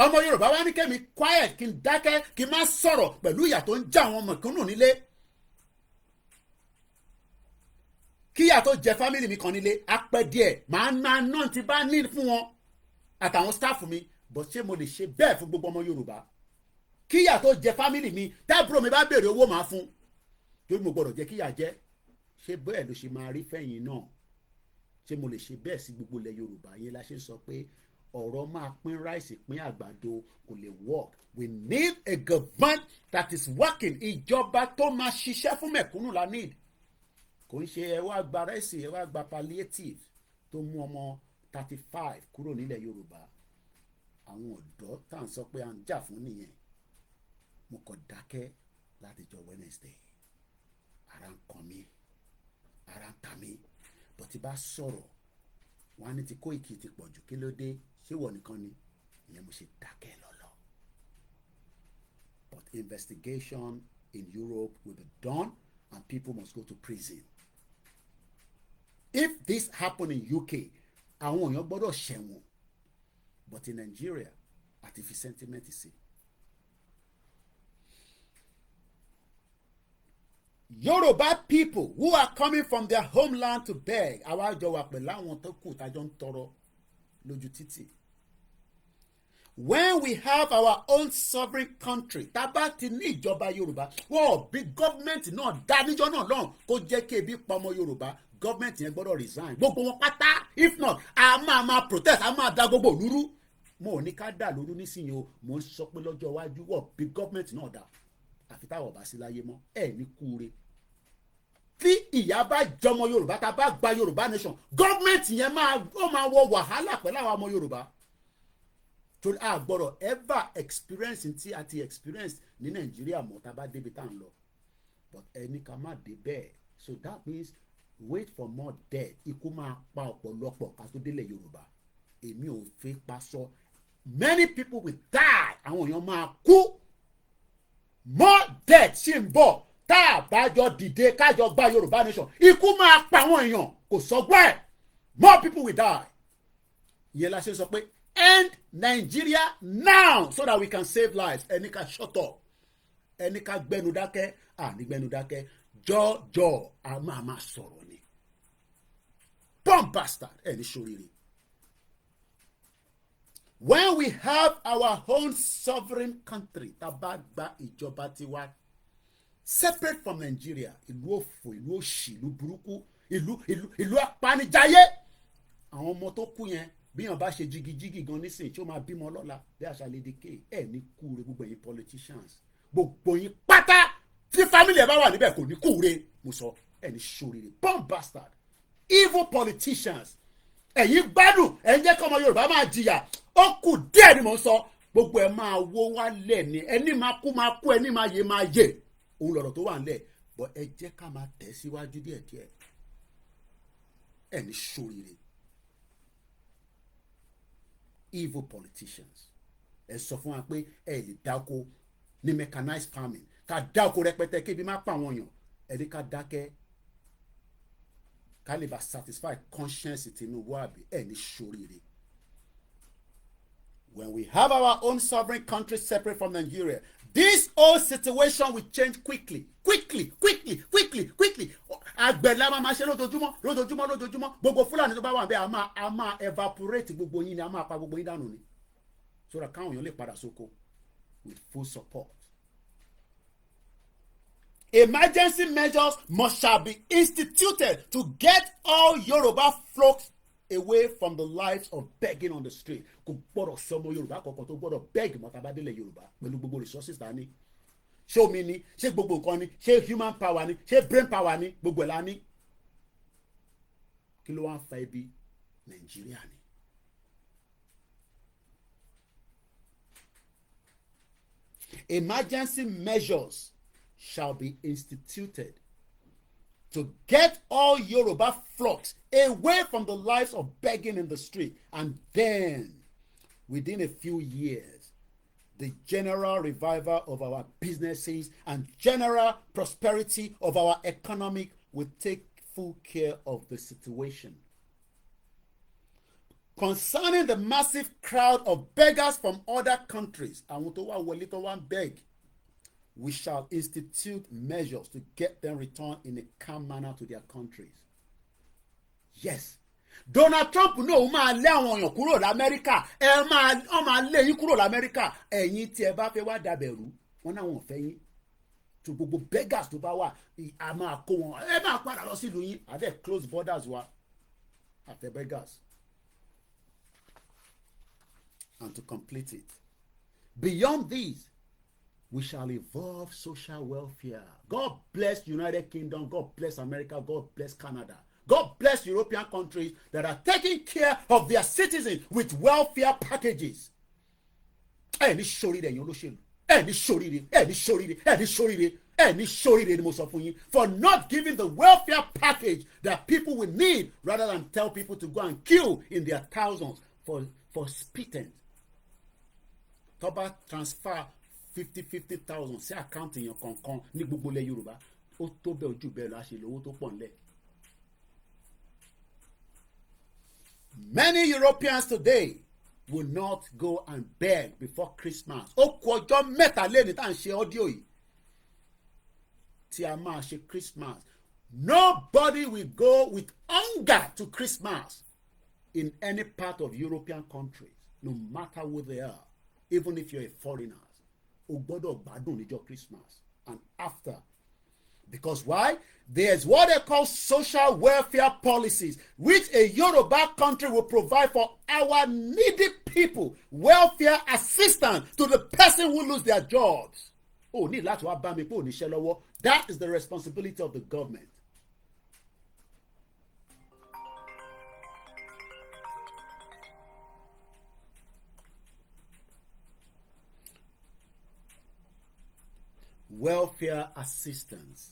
Ọmọ Yorùbá wá ní kẹ́mi quiet kí n dákẹ́ kí n má sọ̀rọ̀ pẹ̀lú ìyà tó ń já àwọn mọ̀kúnnù nílé. Kí ìyà tó jẹ fámìlì mi kan nílé apẹ́ díẹ̀ màá ná tí bá ní fún wọn àtàwọn stáàfù mi but ṣé mo lè ṣe bẹ́ẹ̀ fún gbogbo ọmọ Yorùbá? Kí ìyà tó jẹ fámìlì mi tábúrò mi bá béèrè owó màá fún torí mo gbọ́dọ̀ jẹ́ kí ìyà jẹ ṣé bẹ́ẹ̀ ló ṣe máa rí fẹ̀yìn náà? Ṣé mo lè ṣe bẹ́ẹ̀ sí gbogbo ilẹ̀ Yorùbá yẹn la ṣe sọ pé ọ̀rọ̀ máa pín ráìsì pín àgbàdo kò lè work. We need a government that is working. Ìjọba tó máa ṣiṣẹ́ fún mẹ̀kúnnù la need. Kò ń ṣe ẹ wá gba ráìsì ẹ wá gba palliative tó mú ọmọ 35 kúrò nílẹ̀ Yorùbá àwọn ọ̀dọ́ tá à ń sọ pé à ń jà fún nìyẹn mo kàn dákẹ́ láti jọ Wednesday ara ń kan mí ara ń ta mí bó ti bá sọ̀rọ̀ wọn á ní ti Koiki ti pọ̀ jù kí ló dé ṣé wọ̀ nìkan ni ìyẹn mo ṣe dákẹ́ lọ́lọ́ but investigation in Europe will be done and people must go to prison. If this happen in UK àwọn èèyàn gbọ́dọ̀ ṣẹ̀wọ̀n but in Nigeria àti fi sentiment sí. Yoruba people who are coming from their homeland to beg àwa jọ wà pẹ̀lú àwọn tó kù tájọ́ ń tọrọ lójú títì. When we have our own sovereign country tábà ti ní ìjọba Yorùbá wọ́n bí gọ́ọ̀mẹ̀ntì náà dá níjọ́ náà lọ́hùn kó jẹ́ kí ebi pa ọmọ Yorùbá gọ́ọ̀mẹ̀ntì yẹn gbọ́dọ̀ resign gbogbo wọn pátá if not a máa protest a máa da gbogbo òlúrú mo ò ní ká dà lóru nísìnyí o mo ń sọ pé lọ́jọ́ iwájú wọ́n bí gọ́ọ̀mẹ̀ntì náà dá àfi táwọn ọba sí láyé mọ́ ẹ̀ ní kúure tí ìyá bá jọmọ Yorùbá tá a bá gba Yorùbá nation gọ́ọ̀mẹ̀ntì yẹn máa wọ wàhálà pẹ̀lú àwọn ọmọ Yorùbá torí a gbọ́dọ̀ ever experience tí a ti experience ní Nàìjíríà mọ́ tá a bá débi tá à ń lọ but ẹni ká má dé bẹ́ẹ̀ so that means wait for more death ikú máa pa ọ̀pọ̀lọpọ̀ ká tó délẹ̀ Yorùbá èmi ò fi pa sọ many people will die àwọn èèyàn máa kú more death ṣì ń bọ̀ tá a bá jọ dìde kájọ gba Yorùbá nation ikú máa pa àwọn èèyàn kò sọgbọ́n ẹ̀ more people will die ìyẹn la ṣe sọ pé end Nigeria now so that we can save lives ẹni ká shut up ẹni ká gbẹnu dákẹ́ àní gbẹnu dákẹ́ jọjọ a máa sọ̀rọ̀ ni bomb bastard ẹni ṣoríire. When we have our own sovereign country tá a bá gba ìjọba tiwa separate from Nigeria ìlú òfò ìlú òṣì ìlú burúkú ìlú apanijayé àwọn ọmọ tó kú yẹn bí wọn bá ṣe jigijigi gan nísìnyí tí ó máa bímọ lọ́la bí àṣà lè dèké ẹ̀ ní kúure gbogbo yín politicians gbogbo yín pátá tí family ẹ̀ bá wà níbẹ̀ kò ní kúure mo sọ ẹ̀ ní ṣoríire bomb bastard evil politicians ẹ̀yin gbádùn ẹ̀ ń jẹ́ kí ọmọ Yorùbá máa jìyà ó kù díẹ̀ ni mo sọ gbogbo ẹ̀ máa wó wálẹ̀ ni ẹni máa kú ẹni máa yè òun lọ̀rọ̀ tó wà nílẹ̀ bọ́ ẹ jẹ́ ká máa tẹ̀ síwájú díẹ̀díẹ̀ ẹ̀ ní ṣoríire. Evil politicians ẹ sọ fún wa pé ẹ lè dáko ní mechanized farming ká dáko rẹpẹtẹ kébi má pa àwọn èèyàn ẹ ní ká dákẹ́ ká lè bá satisfy conscience Tinubu àbí ẹ ní ṣoríire. When we have our own sovereign country separate from Nigeria this whole situation will change quickly àgbẹ̀ la máa ṣe lójoojúmọ́ gbogbo Fúlàní tó bá wà bẹ́ẹ̀ a máa evaporate gbogbo yín ni a máa pa gbogbo yín dànù ni so that káwọn èèyàn lè padà sóko with full support. Emergency measures shall be instituted to get all Yoruba folks away from the lives of begging on the street. Kò gbọ́dọ̀ sọmọ Yorùbá kankan tó gbọ́dọ̀ beg mọ́tàbádélẹ̀ Yorùbá pẹ̀lú gbogbo resources ta ní. Ṣé omi ni ṣé gbogbo nǹkan ni ṣé human power ni ṣé brain power ni gbogbo ẹ̀ la ní. Kí ló wá ń fa ibi Nàìjíríà ni. Emergency measures shall be instituted to get all Yoruba flocks away from the lives of begging in the street. And then, within a few years, the general revival of our businesses and general prosperity of our economy will take full care of the situation. Concerning the massive crowd of beggars from other countries, àwọn tó wá wọlé tó wá ń beg, we shall institute measures to get them returned in a calm manner to their countries. Yes. Donald Trump náà ó máa lé àwọn èèyàn kúrò l'Amẹ́ríkà ó máa lé yín kúrò l'Amẹ́ríkà ẹ̀yin tí ẹ bá fẹ́ wá dàbẹ̀rú wọn náà wọn fẹ́ yín tó gbogbo beggars tó bá wà a máa kó wọn ẹ máa padà lọ sílùú yín àdé close borders wa àfẹ́ beggars. And to complete it, beyond these, we shall evolve social welfare. God bless United Kingdom. God bless America. God bless Canada. God bless European countries that are taking care of their citizens with welfare packages. Ẹni ṣoríire ẹ̀yin olóṣèlú, ẹni ṣoríire, ẹni ṣoríire, ẹni ṣoríire, ẹni ṣoríire ni mo sọ fún yín for not giving the welfare package that people will need rather than tell people to go and queue in their thousands for spitting. Tó bá transfer 50,000 sí àkáǹtì èèyàn kọ̀ọ̀kan ní gbogbo ilẹ̀ Yorùbá ó tó bẹ́ẹ̀ ojú bẹ́ẹ̀ lọ àṣẹ lówó tó pọ̀ nílẹ̀. Many Europeans today will not go and beg before Christmas. Ó kù ọjọ́ mẹ́ta lẹ́ni tá à ń ṣe ọ́díò yìí tí a máa ṣe Christmas. Nobody will go with hunger to Christmas in any part of European countries, no matter who they are, even if you're a foreigner. O gbọ́dọ̀ gbádùn níjọ́ Christmas and after. Because why? There's what they call social welfare policies, which a Yoruba country will provide for our needy people, welfare assistance to the person who lose their jobs. Oh, ní láti wá bá mi pé oníṣẹ́ lọ́wọ́. That is the responsibility of the government. Welfare assistance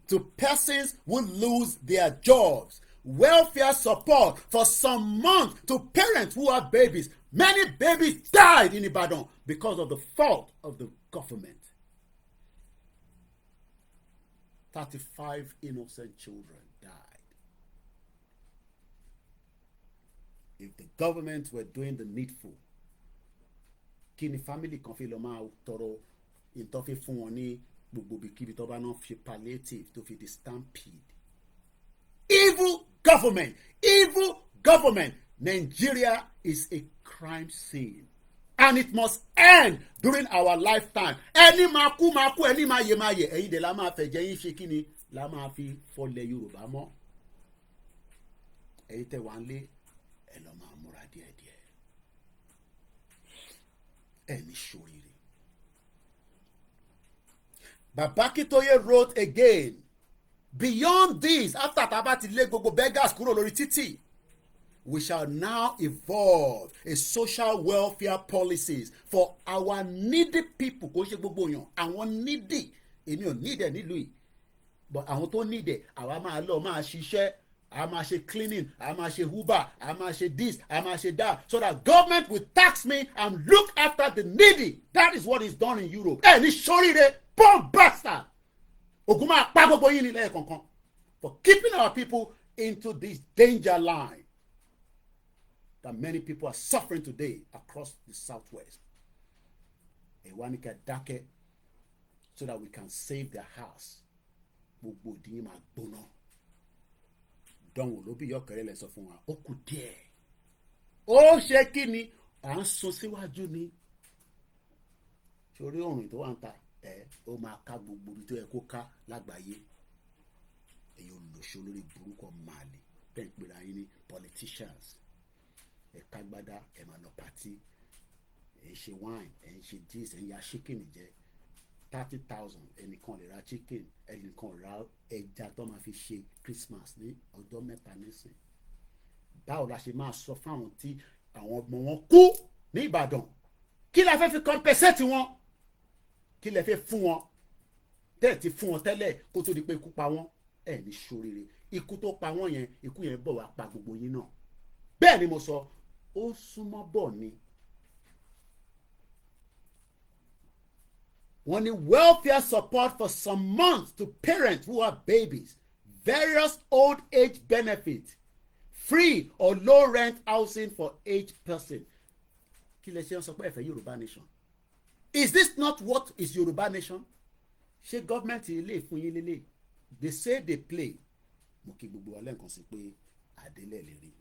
to persons who lose their jobs, welfare support for some months to parents who have babies. Many babies died in Ibadan because of the fault of the government. 35 innocent children died. If the government were doing the needful, kí ni family kan fi lọ máa tọrọ ìtọ́fẹ́ fún wọn ní gbogbo bíkíbi tó bá náà fi palliative tó fi di stampede. Evil government. Nigeria is a crime scene and it must end during our lifetime. Ẹni máa kú ẹni máa yẹ ẹ̀yin dẹ̀ la máa fẹ̀jẹ̀ yín ṣe kí ni la máa fi fọlẹ̀ Yorùbá mọ́. Ẹ̀yin tẹ̀ wá ń lé ẹ lọ máa múra díẹ̀díẹ̀. Ẹni ṣoríire. Baba Akintoye wrote again, beyond this, after tabati lé gbogbo beggars kúrò lórí títì, we shall now evolve a social welfare policies for our needy people. Kò ṣe gbogbo yàn, àwọn needy, èmi ò need ẹ̀ nílùú yìí, but àwọn tó need ẹ̀, àwa máa lọ máa ṣiṣẹ́, a máa ṣe cleaning, a máa ṣe Uber, a máa ṣe this, a máa ṣe that, so that government will tax me and look after the needy. That is what is done in Europe. Ẹ ní ṣoríire. Bomb bastard! Ogun máa pa gbogbo yín nílẹ̀ kankan for keeping our people into this danger line that many people are suffering today across the southwest. Ẹ̀wá ní ká dákẹ́ so that we can save their house. Gbogbo òdì yín máa gbóná. Dánwò ló bí yọkẹrẹ lẹ sọ fún wa. Ó kù díẹ̀. Ó ṣe kí ni? À ń sún síwájú ni. Torí òrùn tó wà ń ta. Ó máa ká gbogbo ibi tó yẹ kó ká lágbàáyé. Èyí olùlọ́ṣọ́ lórí burúkú máàlì bẹ́ẹ̀ pèrè ayé ní politicians. Ká gbádá ẹ máa lọ pàtí ẹ ń ṣe wine ẹ ń ṣe this ẹ ń ya chicken jẹ 30,000 ẹnìkan lè ra chicken ẹnìkan ra ẹja tó máa fi ṣe Christmas ní ọjọ́ mẹ́ta nísìn. Báwo la ṣe máa sọ fáwọn tí àwọn ọmọ wọn kú ní Ìbàdàn? Kí la fẹ́ fi compensate wọn? Kí lẹ fẹ́ fún wọn tẹ́ẹ̀ ti fún wọn tẹ́lẹ̀ kó tó di pé ikú pa wọ́n? Ẹ ní ṣoríire. Ikú tó pa wọ́n yẹn, ikú yẹn bọ̀ wá pa gbogbo yín náà. Bẹ́ẹ̀ ni mo sọ, ó súnmọ́ bọ̀ ni. Wọ́n ní welfare support for some months to parents who have babies, various old age benefits, free or low rent housing for aged person. Kí lẹ ṣe ń sọ pé ẹ fẹ́ Yorùbá nation? Is this not what is Yoruba nation? Ṣé government ilé fún yín lélẹ̀? They say they play. Mo kí gbogbo wa lẹ́ǹkan sí pé àdélẹ̀ lè rí.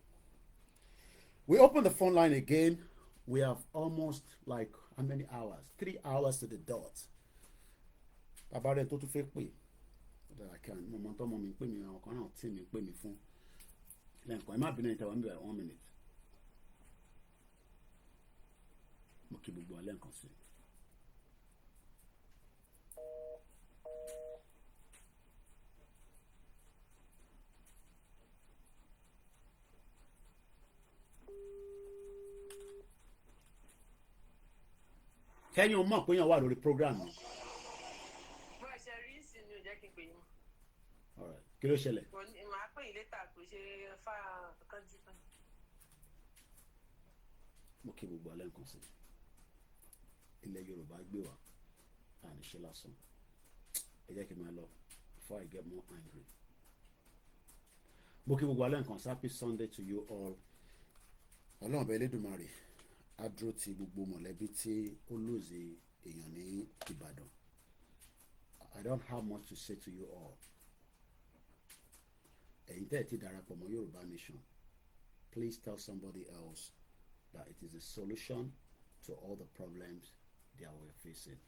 We open the phone line again. We have almost like how many hours? 3 hours to the dot. Bàbá rẹ̀ tó tún fẹ́ pè. Mo mọ tó mọ mi pè mí àwọn kan náà tí mi pè mí fún. Lẹ́ǹkan ẹ má bínú ìtẹ̀wọ́n mi bẹ̀rẹ̀ 1 minute. Mo kí gbogbo wa lẹ́ǹkan sí. kẹ́yìn o mọ̀ pé yàn wà lórí program mi. bó ẹ ṣe rí sí ni ò jẹ́ kí n pè yín. Alright, kí ló ṣẹlẹ̀. màá pè yín létà kò ṣe fà kánjú kan. mo kí gbogbo alẹ́ nǹkan sí ilẹ̀ Yorùbá gbé wa àníṣe lásán ẹ jẹ́ kí n máa lọ before I get more angry. mo kí gbogbo alẹ́ nǹkan sí happy Sunday to you all. Ọlọ́run bẹ Elédùmarè á dúró ti gbogbo mọ̀lẹ́bí tí ó lòzè èèyàn ní Ìbàdàn. I don't have much to say to you all. ẹ̀yin tẹ́ ẹ̀ ti darapọ̀ mọ́ Yorùbá Nation, please tell somebody else that it is a solution to all the problems they are facing.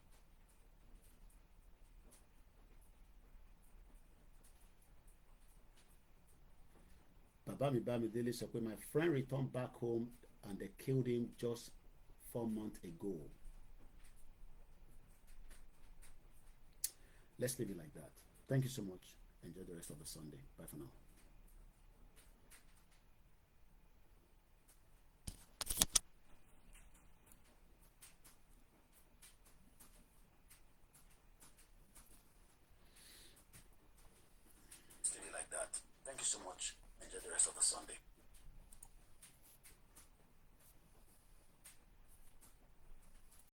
Bàbá mi Bámidélé sọ pé my friend returned back home and they killed him just 4 months ago. Let's leave it like that. Thank you so much. Enjoy the rest of the Sunday. Bye for now. Let's leave it like that. Thank you so much. Enjoy the rest of the Sunday.